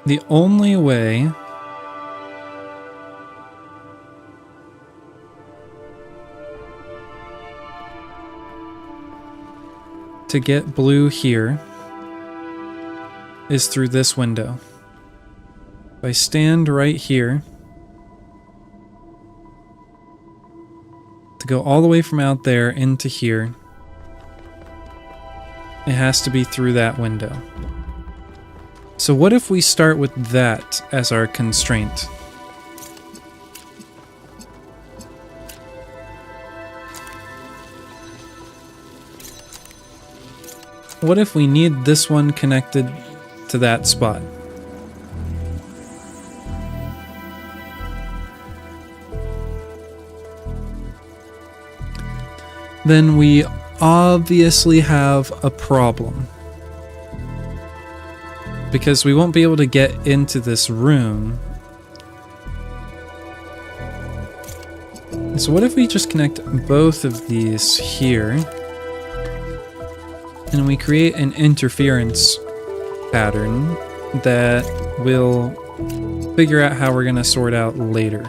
The only way to get blue here is through this window. If I stand right here, to go all the way from out there into here, it has to be through that window. So what if we start with that as our constraint? What if we need this one connected to that spot? Then we obviously have a problem. Because we won't be able to get into this room. So what if we just connect both of these here? And we create an interference pattern that we'll figure out how we're going to sort out later.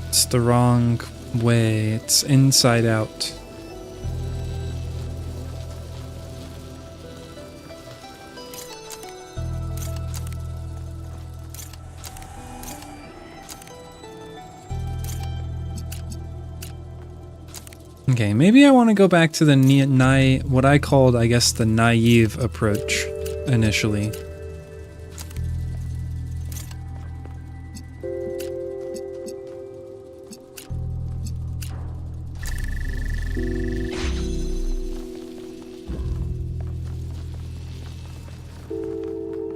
It's the wrong way. It's inside out. Okay, maybe I want to go back to the what I called, I guess, the naive approach initially.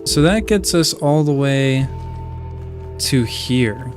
So that gets us all the way to here.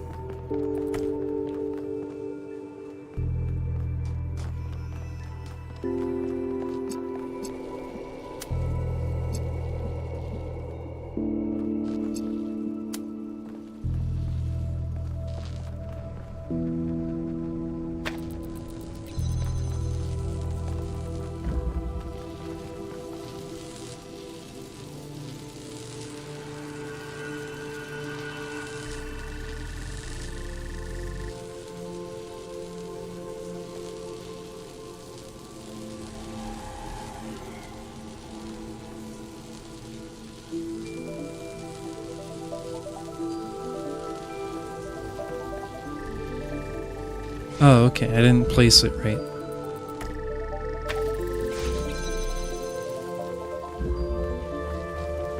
Oh, okay, I didn't place it right.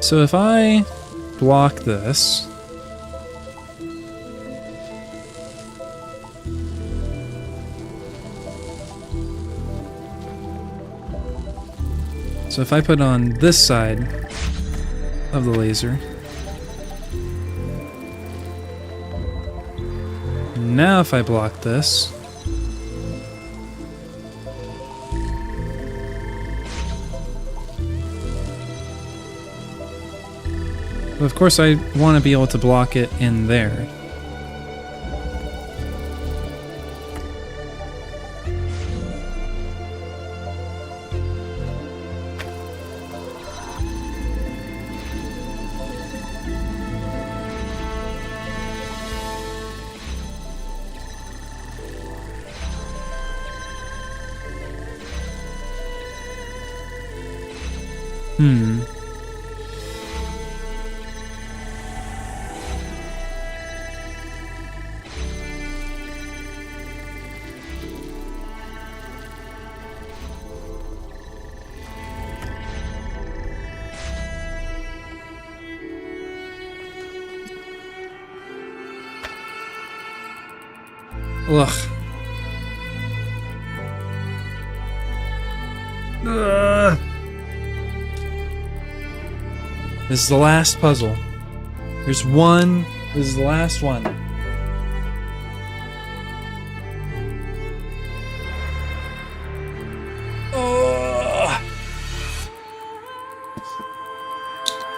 So if I block this, so if I put on this side of the laser, now if I block this, but of course I want to be able to block it in there. Ugh. Ugh. This is the last puzzle. There's one. This is the last one. Oh.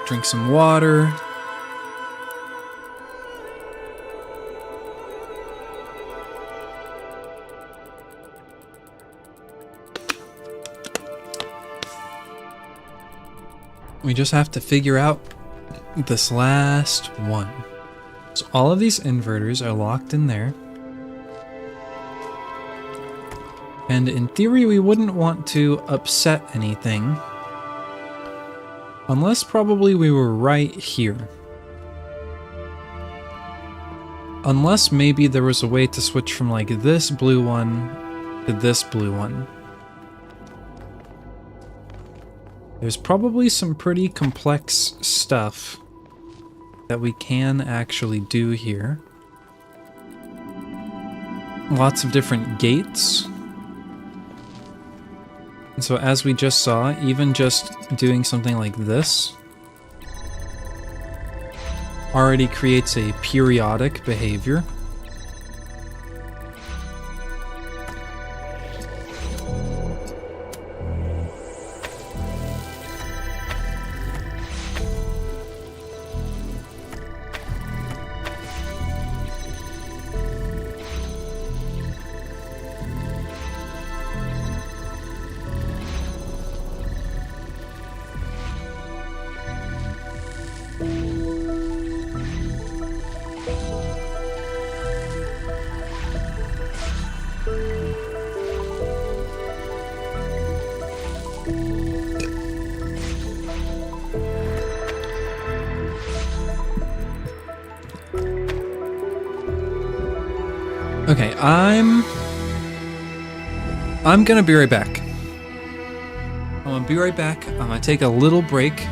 Drink some water. We just have to figure out this last one. So all of these inverters are locked in there. And in theory, we wouldn't want to upset anything. Unless probably we were right here. Unless maybe there was a way to switch from like this blue one to this blue one. There's probably some pretty complex stuff that we can actually do here. Lots of different gates. And so as we just saw, even just doing something like this already creates a periodic behavior. Okay, I'm gonna be right back. I'm gonna be right back. I'm gonna take a little break,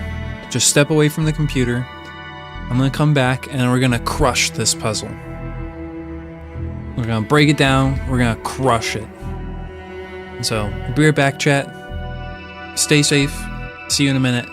just step away from the computer. I'm gonna come back and we're gonna crush this puzzle. We're gonna break it down, we're gonna crush it. So, be right back, chat. Stay safe. See you in a minute.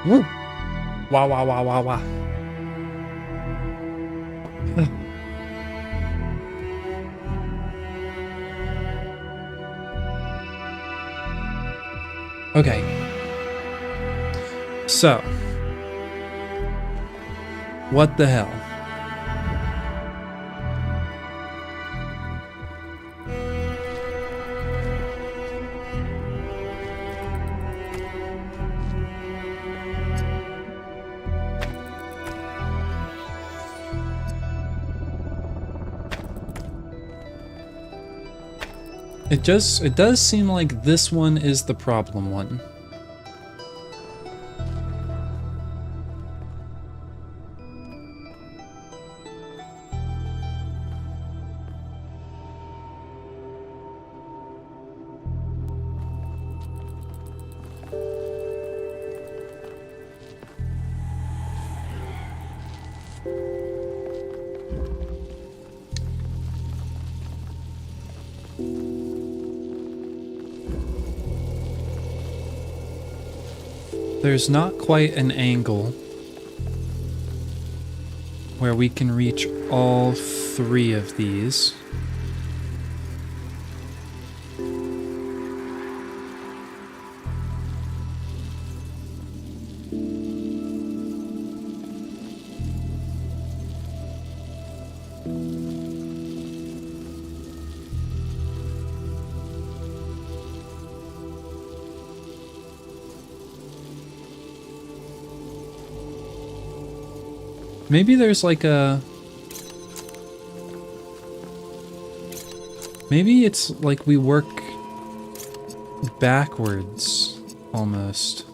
Woo. Wah, wah, wah, wah, wah. Okay. So. What the hell? It does seem like this one is the problem one. There's not quite an angle where we can reach all three of these. Maybe there's like a... Maybe it's like we work backwards, almost.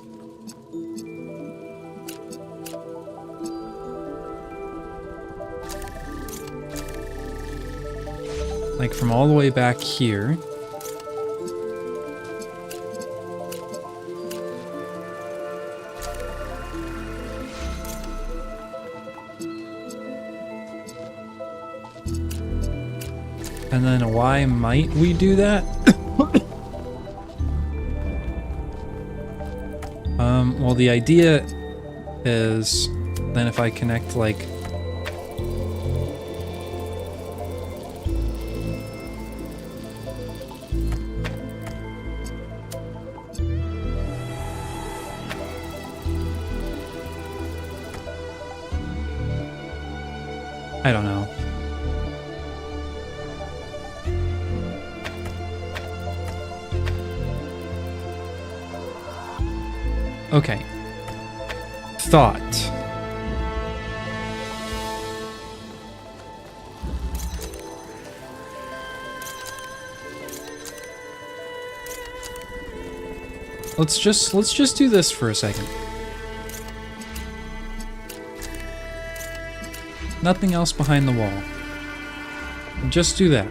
Like from all the way back here. And then why might we do that? Well, the idea is then if I connect like I don't know. Okay. Thought. Let's just do this for a second. Nothing else behind the wall. Just do that.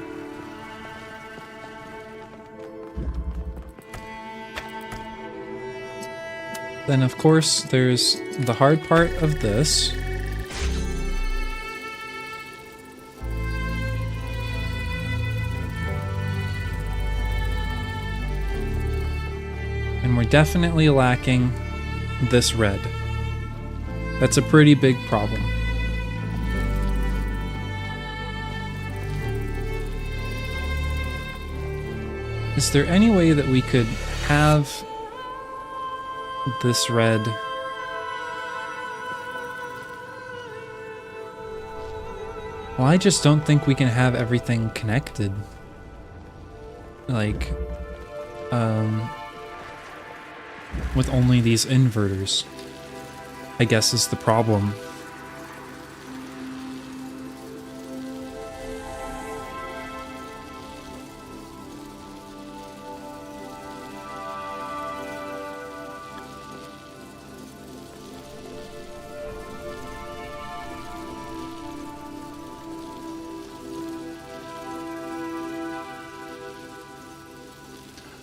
Then, of course, there's the hard part of this. And we're definitely lacking this red. That's a pretty big problem. Is there any way that we could have this red? Well, I just don't think we can have everything connected. Like, with only these inverters, I guess is the problem.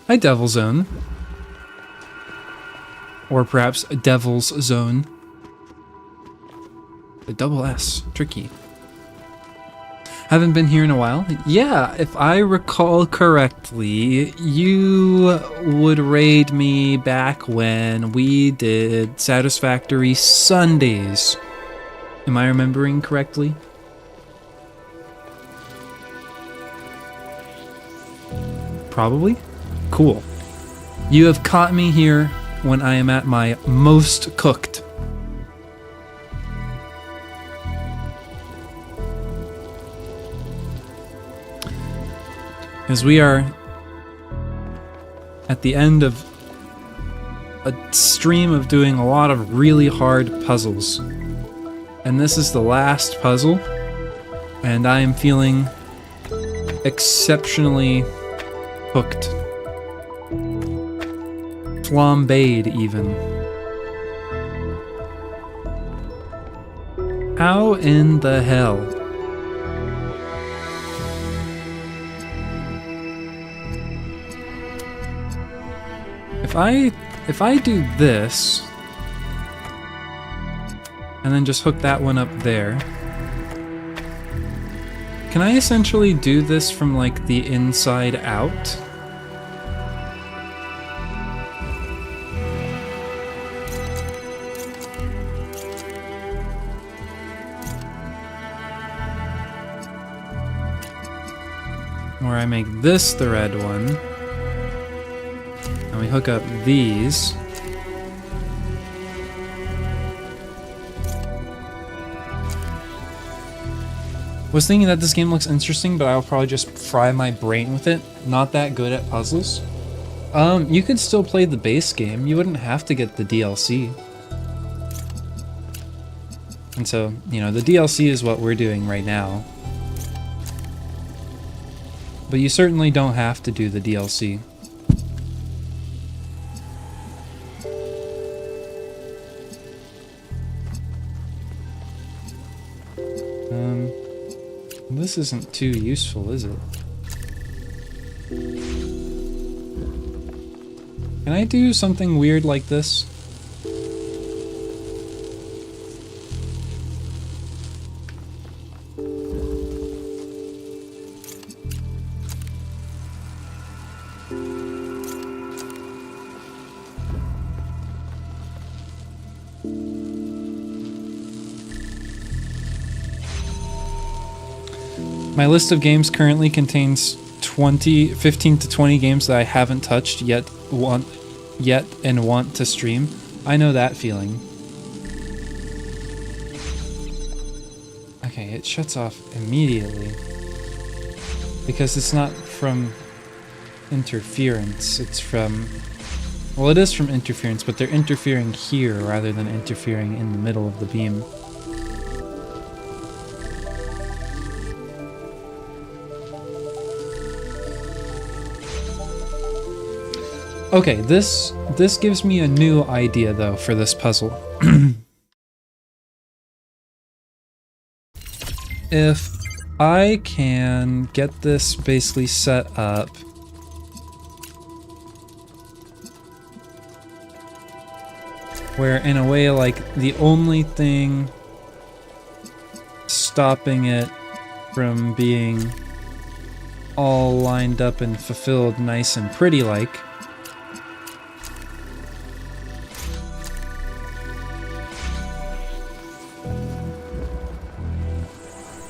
Hi, Devil Zone. Or perhaps Devil's Zone. The double S. Tricky. Haven't been here in a while. Yeah, if I recall correctly, you would raid me back when we did Satisfactory Sundays. Am I remembering correctly? Probably? Cool. You have caught me here when I am at my most cooked. As we are at the end of a stream of doing a lot of really hard puzzles. And this is the last puzzle, and I am feeling exceptionally hooked. Flambéed, even. How in the hell? If I do this, and then just hook that one up there, can I essentially do this from like the inside out? Where I make this the red one, and we hook up these. Was thinking that this game looks interesting, but I'll probably just fry my brain with it. Not that good at puzzles. You could still play the base game. You wouldn't have to get the DLC. And so, you know, the DLC is what we're doing right now. But you certainly don't have to do the DLC. This isn't too useful, is it? Can I do something weird like this? My list of games currently contains 15 to 20 games that I haven't touched yet and want to stream. I know that feeling. Okay, it shuts off immediately. Because it's not from interference, it's from... Well, it is from interference, but they're interfering here rather than interfering in the middle of the beam. Okay, this gives me a new idea, though, for this puzzle. If I can get this basically set up where, in a way, like, the only thing stopping it from being all lined up and fulfilled nice and pretty like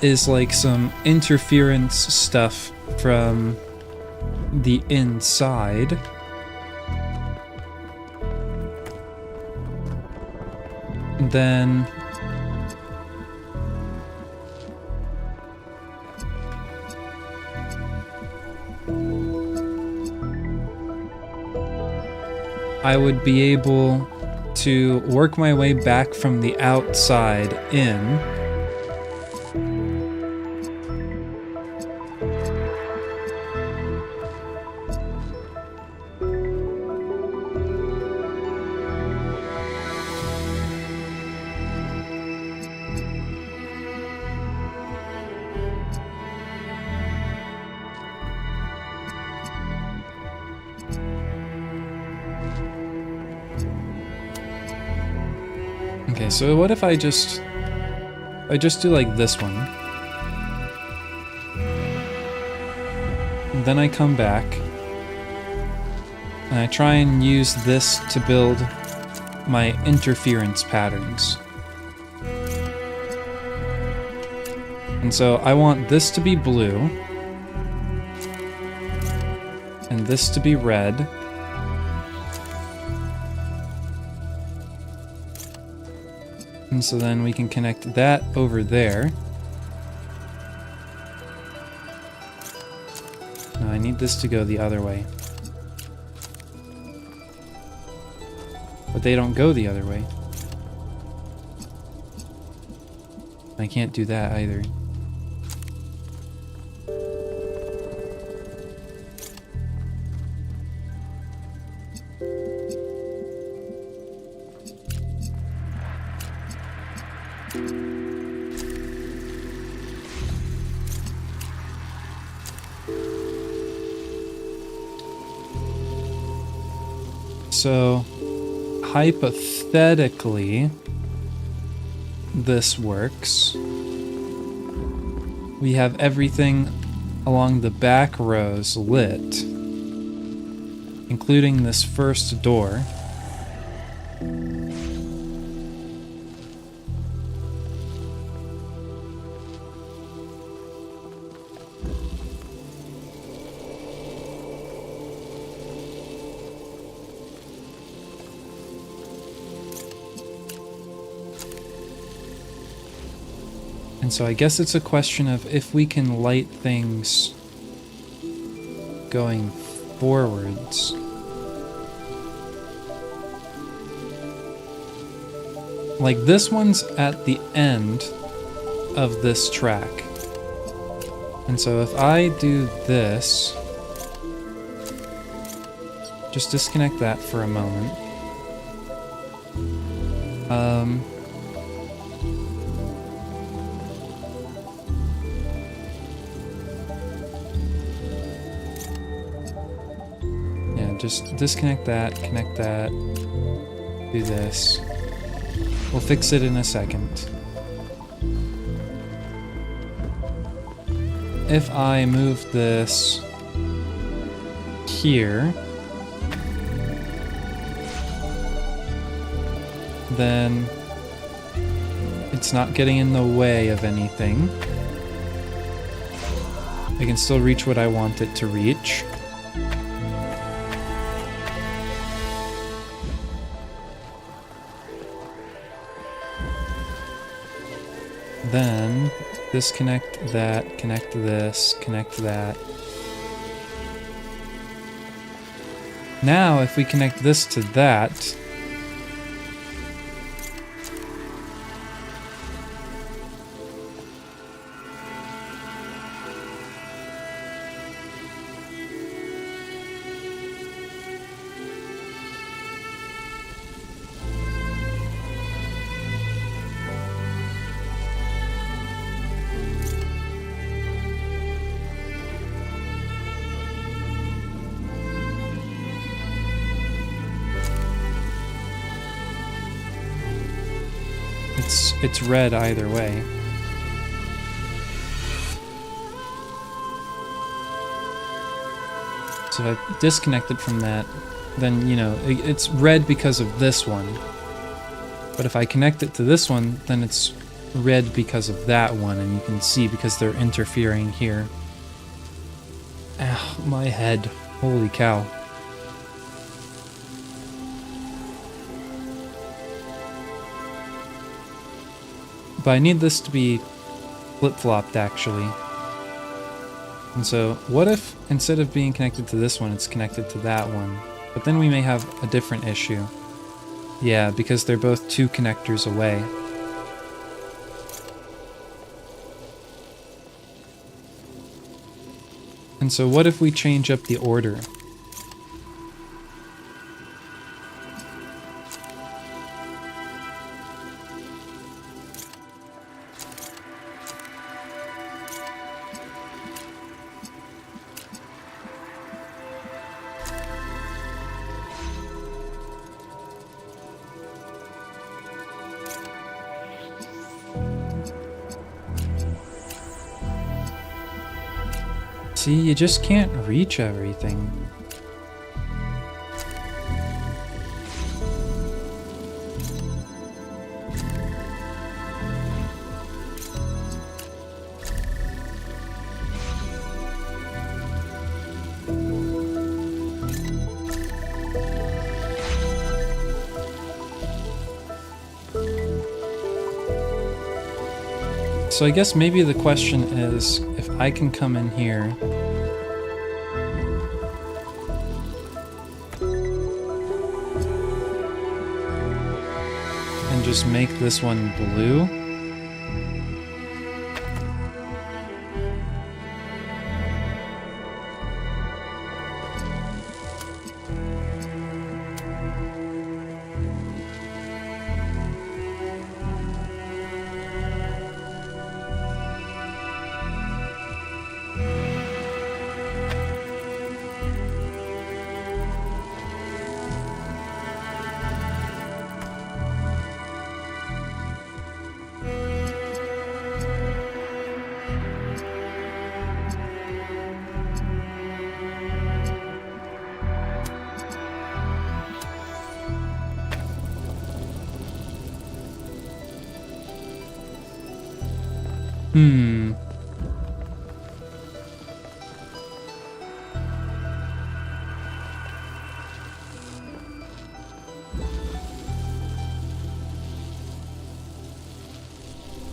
is like some interference stuff from the inside. Then I would be able to work my way back from the outside in. Okay, so what if I just do like this one? and then I come back, and I try and use this to build my interference patterns. And so I want this to be blue, and this to be red, and so then we can connect that over there. No, I need this to go the other way. But they don't go the other way. I can't do that either. So, hypothetically, this works. We have everything along the back rows lit, including this first door. And so I guess it's a question of if we can light things going forwards. Like this one's at the end of this track. And so if I do this, just disconnect that for a moment. Just disconnect that, connect that, do this. We'll fix it in a second. If I move this here, then it's not getting in the way of anything. I can still reach what I want it to reach. Then disconnect that, connect this, connect that. Now, if we connect this to that, it's red either way. So if I disconnect it from that, then, you know, it's red because of this one. But if I connect it to this one, then it's red because of that one, and you can see because they're interfering here. Ow, my head. Holy cow. But I need this to be flip-flopped, actually. And so, what if, instead of being connected to this one, it's connected to that one? But then we may have a different issue. Yeah, because they're both two connectors away. And so what if we change up the order? See, you just can't reach everything. So I guess maybe the question is if I can come in here and just make this one blue.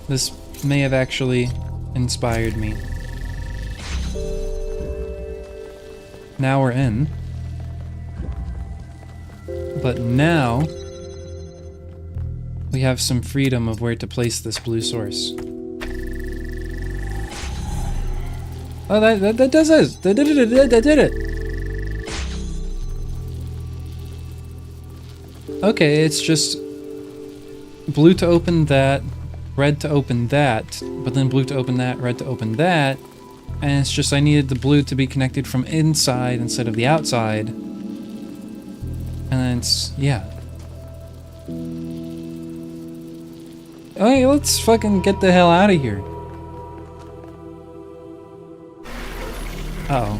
This may have actually inspired me. Now we're in. But now we have some freedom of where to place this blue source. Oh, that does it! That did it! Okay, it's just blue to open that, red to open that, but then blue to open that, red to open that, and it's just I needed the blue to be connected from inside instead of the outside. And then it's, yeah. Okay, let's fucking get the hell out of here. Uh-oh.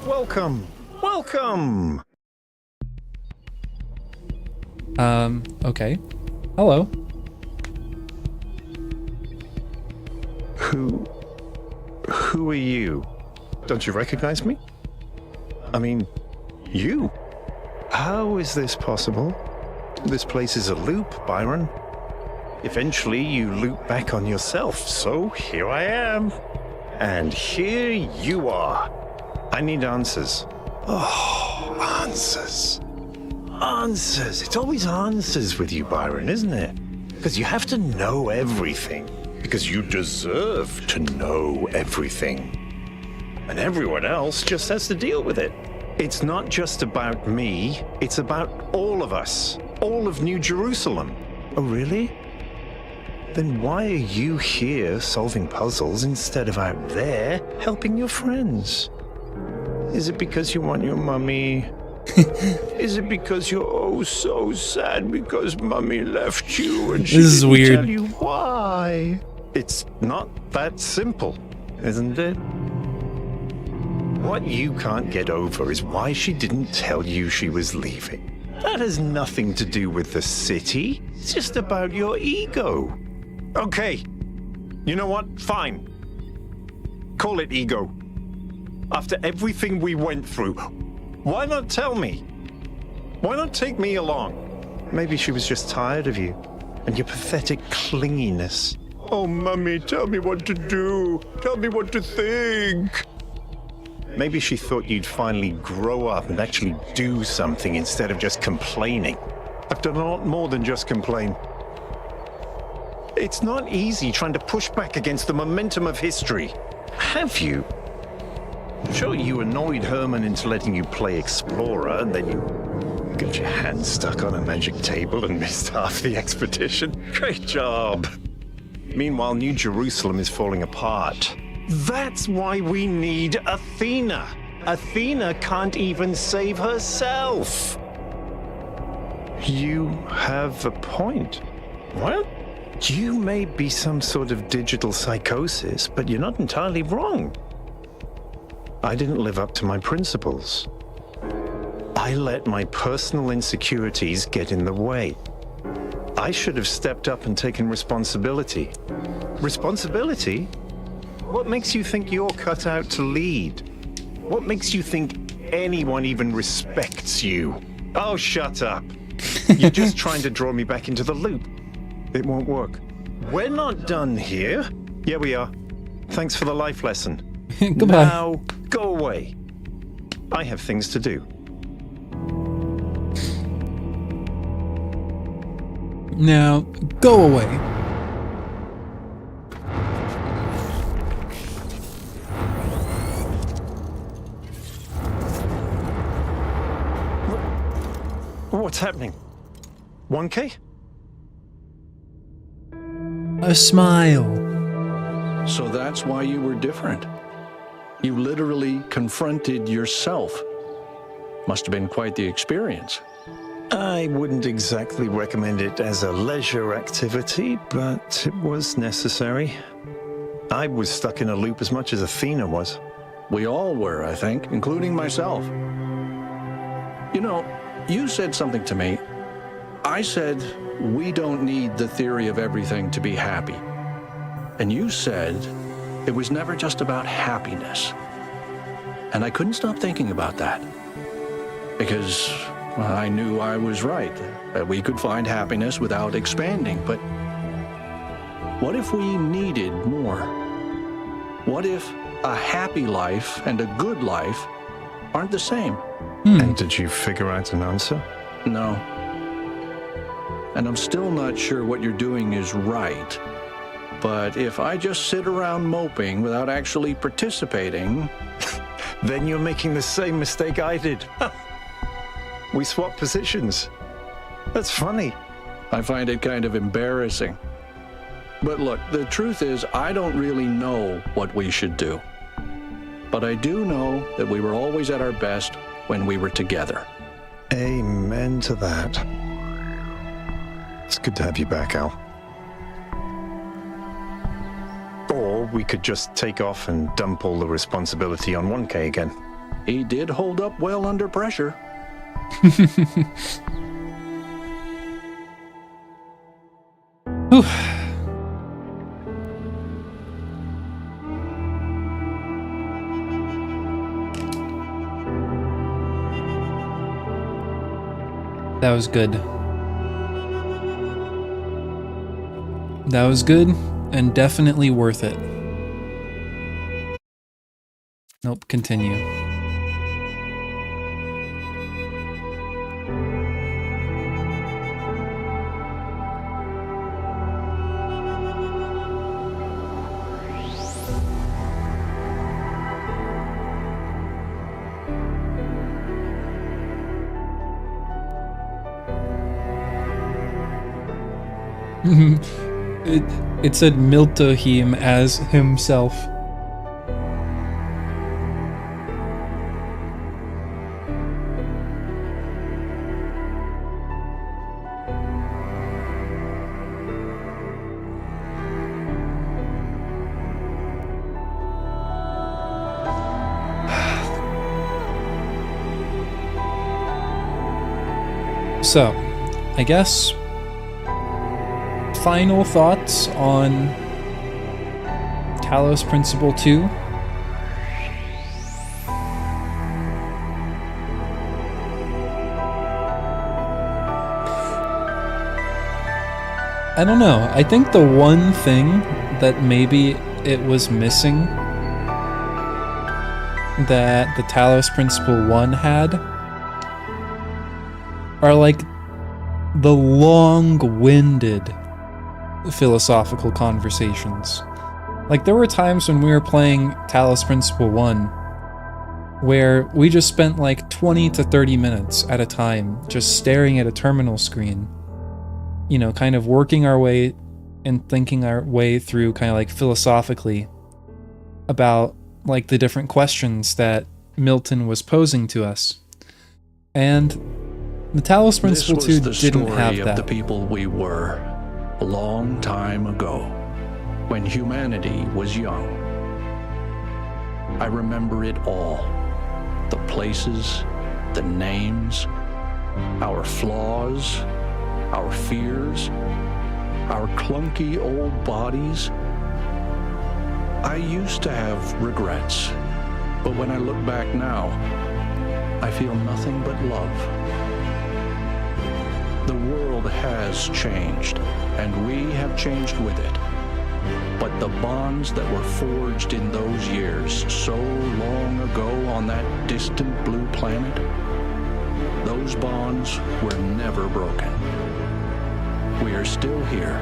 Welcome! Welcome! Okay. Hello. Who are you? Don't you recognize me? I mean, you? How is this possible? This place is a loop, Byron. Eventually you loop back on yourself, so here I am. And here you are. I need answers. Oh, answers. Answers. It's always answers with you, Byron, isn't it? Because you have to know everything. Because you deserve to know everything. And everyone else just has to deal with it. It's not just about me. It's about all of us. All of New Jerusalem. Oh, really? Then why are you here solving puzzles instead of out there helping your friends? Is it because you want your mummy? Is it because you're oh so sad because mummy left you and she This is didn't weird. tell you why? It's not that simple, isn't it? What you can't get over is why she didn't tell you she was leaving. That has nothing to do with the city. It's just about your ego. Okay. You know what? Fine. Call it ego. After everything we went through, why not tell me? Why not take me along? Maybe she was just tired of you and your pathetic clinginess. Oh, Mummy, tell me what to do. Tell me what to think. Maybe she thought you'd finally grow up and actually do something instead of just complaining. I've done a lot more than just complain. It's not easy trying to push back against the momentum of history. Have you? Sure, you annoyed Herman into letting you play Explorer, and then you got your hand stuck on a magic table and missed half the expedition. Great job. Meanwhile, New Jerusalem is falling apart. That's why we need Athena. Athena can't even save herself. You have a point. What? You may be some sort of digital psychosis, but you're not entirely wrong. I didn't live up to my principles. I let my personal insecurities get in the way. I should have stepped up and taken responsibility. Responsibility? What makes you think you're cut out to lead? What makes you think anyone even respects you? Oh, shut up. You're just trying to draw me back into the loop. It won't work. We're not done here. Yeah, we are. Thanks for the life lesson. Goodbye. Now, go away. I have things to do. Now, go away. What's happening? 1K? A smile. So that's why you were different. You literally confronted yourself. Must have been quite the experience. I wouldn't exactly recommend it as a leisure activity, but it was necessary. I was stuck in a loop as much as Athena was. We all were, I think, including myself. You know, you said something to me. I said, we don't need the theory of everything to be happy. And you said, it was never just about happiness. And I couldn't stop thinking about that. Because I knew I was right, that we could find happiness without expanding. But what if we needed more? What if a happy life and a good life aren't the same? And did you figure out an answer? No. And I'm still not sure what you're doing is right. But if I just sit around moping without actually participating... Then you're making the same mistake I did. We swapped positions. That's funny. I find it kind of embarrassing. But look, the truth is, I don't really know what we should do. But I do know that we were always at our best when we were together. Amen to that. It's good to have you back, Al. Or we could just take off and dump all the responsibility on 1K again. He did hold up well under pressure. Whew. That was good. That was good and definitely worth it. Nope, continue. It said Miltohim as himself. So, I guess final thoughts on Talos Principle 2. I don't know. I think the one thing that maybe it was missing that the Talos Principle 1 had are like the long-winded philosophical conversations. Like there were times when we were playing Talos Principle 1 where we just spent like 20 to 30 minutes at a time just staring at a terminal screen, you know, kind of working our way and thinking our way through kind of like philosophically about like the different questions that Milton was posing to us. And the Talos Principle 2 didn't have that. This was the story of the people we were. a long time ago, when humanity was young. I remember it all. The places, the names, our flaws, our fears, our clunky old bodies. I used to have regrets, but when I look back now, I feel nothing but love. The world has changed, and we have changed with it. But the bonds that were forged in those years, so long ago on that distant blue planet, those bonds were never broken. We are still here,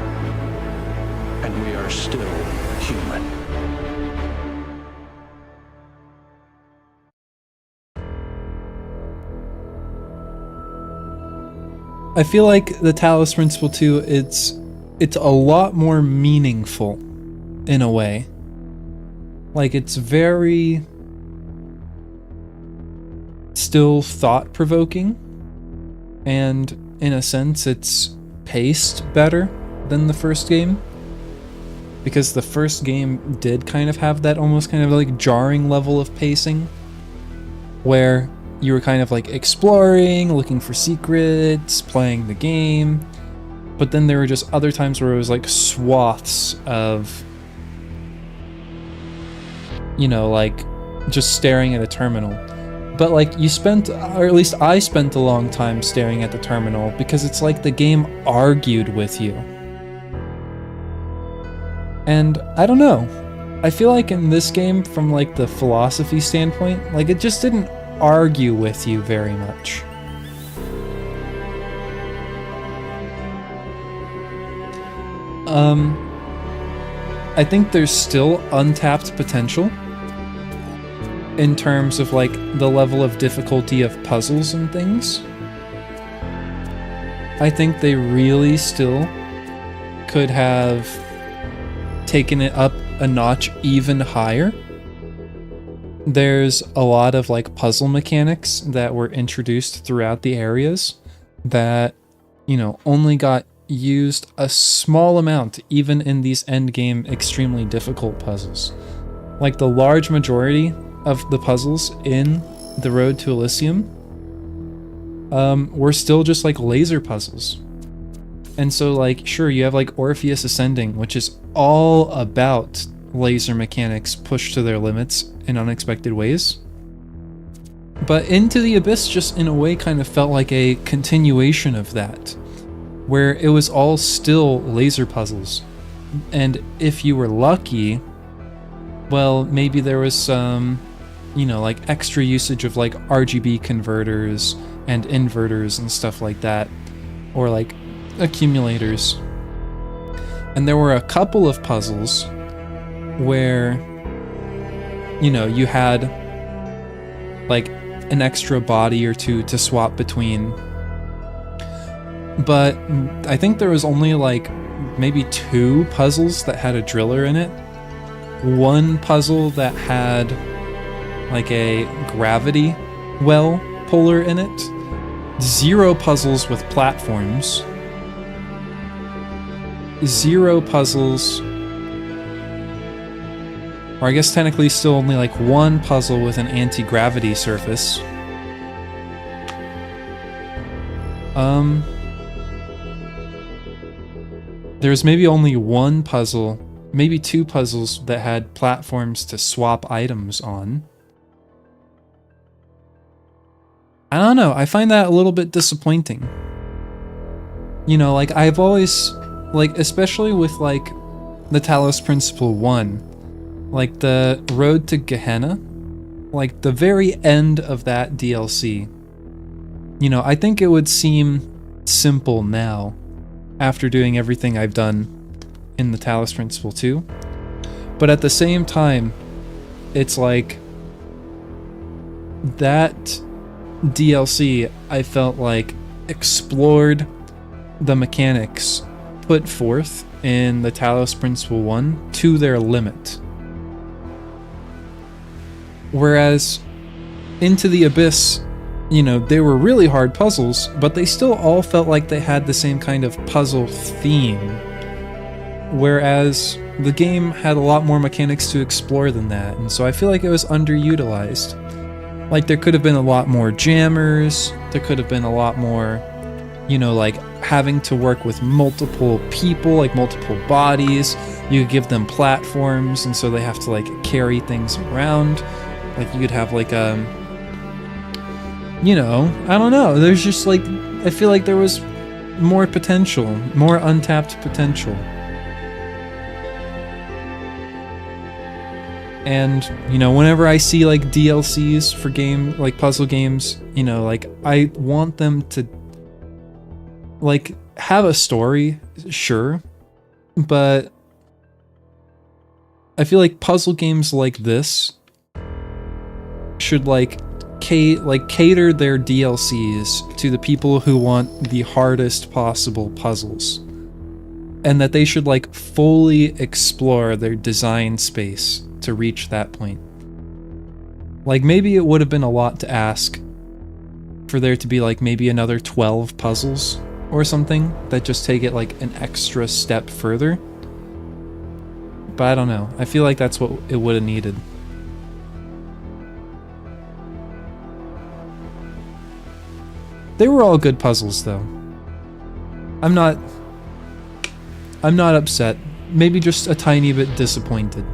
and we are still human. I feel like the Talos Principle 2, it's a lot more meaningful in a way. Like, it's very still thought-provoking, and in a sense it's paced better than the first game, because the first game did kind of have that almost kind of like jarring level of pacing where you were kind of like exploring, looking for secrets, playing the game, but then there were just other times where it was like swaths of, you know, like just staring at a terminal. But like you spent, or at least I spent a long time staring at the terminal because it's like the game argued with you. And I don't know, I feel like in this game, from like the philosophy standpoint, like it just didn't argue with you very much. I think there's still untapped potential in terms of like the level of difficulty of puzzles and things. I think they really still could have taken it up a notch even higher. There's a lot of like puzzle mechanics that were introduced throughout the areas that, you know, only got used a small amount even in these endgame extremely difficult puzzles. Like the large majority of the puzzles in the road to Elysium were still just like laser puzzles. And so like, sure, you have like Orpheus Ascending, which is all about laser mechanics pushed to their limits in unexpected ways. But Into the Abyss just in a way kind of felt like a continuation of that, where it was all still laser puzzles. And if you were lucky, well, maybe there was some, you know, like extra usage of like RGB converters and inverters and stuff like that, or like accumulators. And there were a couple of puzzles where, you know, you had like an extra body or two to swap between. But I think there was only like maybe 2 puzzles that had a driller in it. One puzzle that had like a gravity well puller in it. 0 puzzles with platforms. 0 puzzles, or I guess technically still only like 1 puzzle with an anti-gravity surface. There's maybe only 1 puzzle, maybe 2 puzzles that had platforms to swap items on. I don't know, I find that a little bit disappointing. You know, like I've always, like especially with like the Talos Principle 1, like the Road to Gehenna, like the very end of that DLC, you know, I think it would seem simple now after doing everything I've done in the Talos Principle 2. But at the same time, it's like that DLC, I felt like explored the mechanics put forth in the Talos Principle 1 to their limit. Whereas Into the Abyss, you know, they were really hard puzzles, but they still all felt like they had the same kind of puzzle theme. Whereas the game had a lot more mechanics to explore than that, and so I feel like it was underutilized. Like, there could have been a lot more jammers, there could have been a lot more, you know, like having to work with multiple people, like multiple bodies. You could give them platforms, and so they have to like carry things around. Like, you could have like you know, I don't know. There's just like, I feel like there was more potential, more untapped potential. And, you know, whenever I see like DLCs for like puzzle games, you know, like I want them to like have a story, sure, but I feel like puzzle games like this should like cater their DLCs to the people who want the hardest possible puzzles, and that they should like fully explore their design space to reach that point. Like, maybe it would have been a lot to ask for there to be like maybe another 12 puzzles or something that just take it like an extra step further. But I don't know. I feel like that's what it would have needed. They were all good puzzles though. I'm not upset. Maybe just a tiny bit disappointed.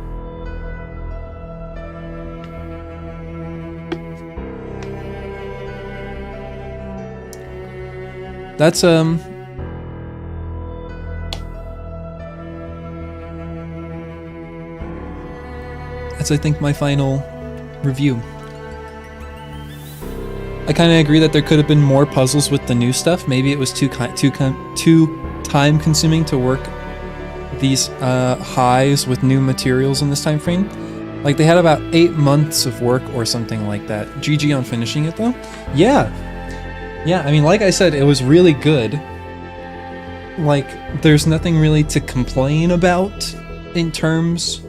That's I think my final review. I kind of agree that there could have been more puzzles with the new stuff. Maybe it was too time consuming to work these highs with new materials in this time frame. Like, they had about 8 months of work or something like that. GG on finishing it though. Yeah, I mean, like I said, it was really good. Like, there's nothing really to complain about in terms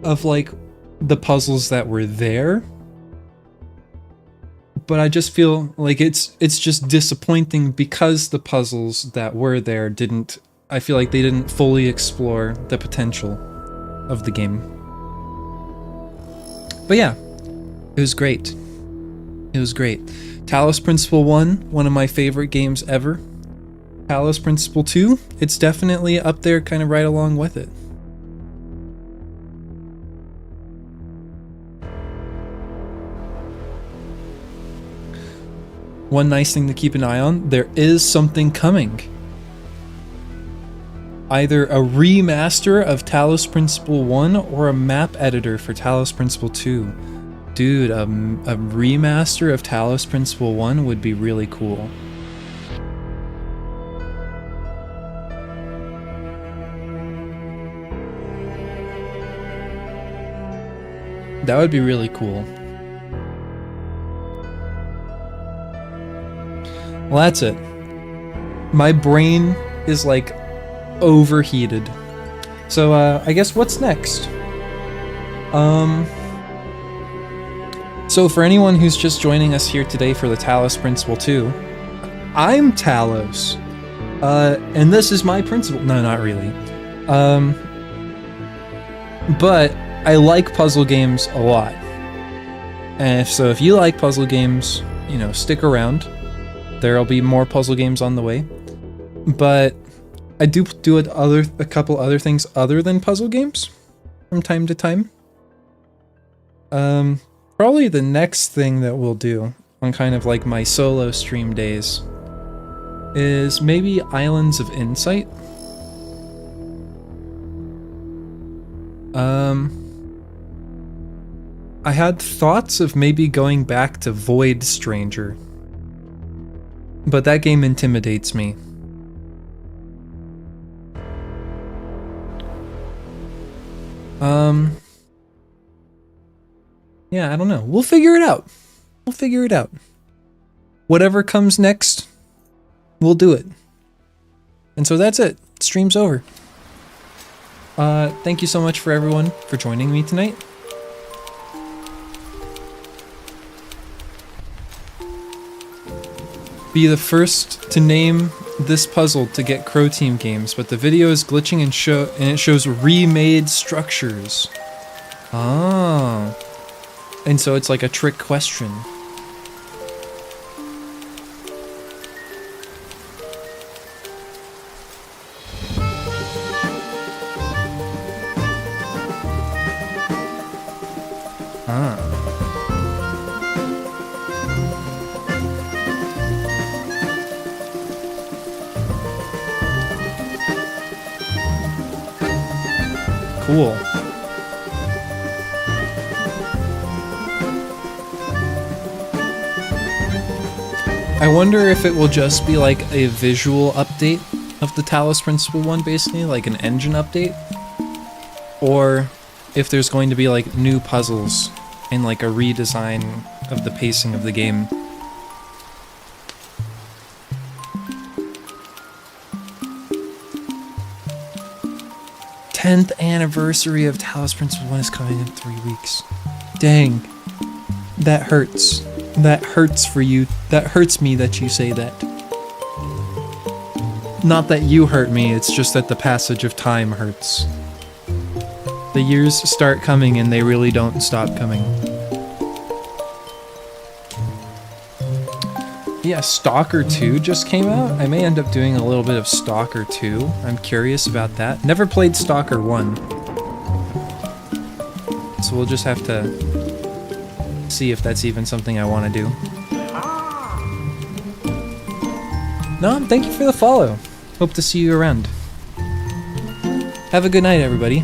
of like the puzzles that were there. But I just feel like it's just disappointing because the puzzles that were there I feel like they didn't fully explore the potential of the game. But yeah, it was great. It was great. Talos Principle 1, one of my favorite games ever. Talos Principle 2, it's definitely up there kind of right along with it. One nice thing to keep an eye on, there is something coming. Either a remaster of Talos Principle 1 or a map editor for Talos Principle 2. Dude, a remaster of Talos Principle 1 would be really cool. That would be really cool. Well, that's it. My brain is like overheated. So I guess what's next? So for anyone who's just joining us here today for the Talos Principle 2, I'm Talos. And this is my principle. No, not really. But I like puzzle games a lot. And so if you like puzzle games, you know, stick around. There'll be more puzzle games on the way. But I do a couple other things other than puzzle games from time to time. Probably the next thing that we'll do on kind of like my solo stream days is maybe Islands of Insight. I had thoughts of maybe going back to Void Stranger, but that game intimidates me. Yeah, I don't know. We'll figure it out. We'll figure it out. Whatever comes next, we'll do it. And so that's it. Stream's over. Thank you so much for everyone for joining me tonight. Be the first to name this puzzle to get Crow Team games, but the video is glitching and it shows remade structures. Ah. And so it's like a trick question. Ah. Cool. I wonder if it will just be like a visual update of the Talos Principle one, basically, like an engine update, or if there's going to be like new puzzles and like a redesign of the pacing of the game. th anniversary of Talos Principle 1 is coming in 3 weeks. Dang. That hurts. That hurts for you. That hurts me that you say that. Not that you hurt me, it's just that the passage of time hurts. The years start coming and they really don't stop coming. Yeah, Stalker 2 just came out. I may end up doing a little bit of Stalker 2. I'm curious about that. Never played Stalker 1. So we'll just have to see if that's even something I want to do. No, thank you for the follow. Hope to see you around. Have a good night, everybody.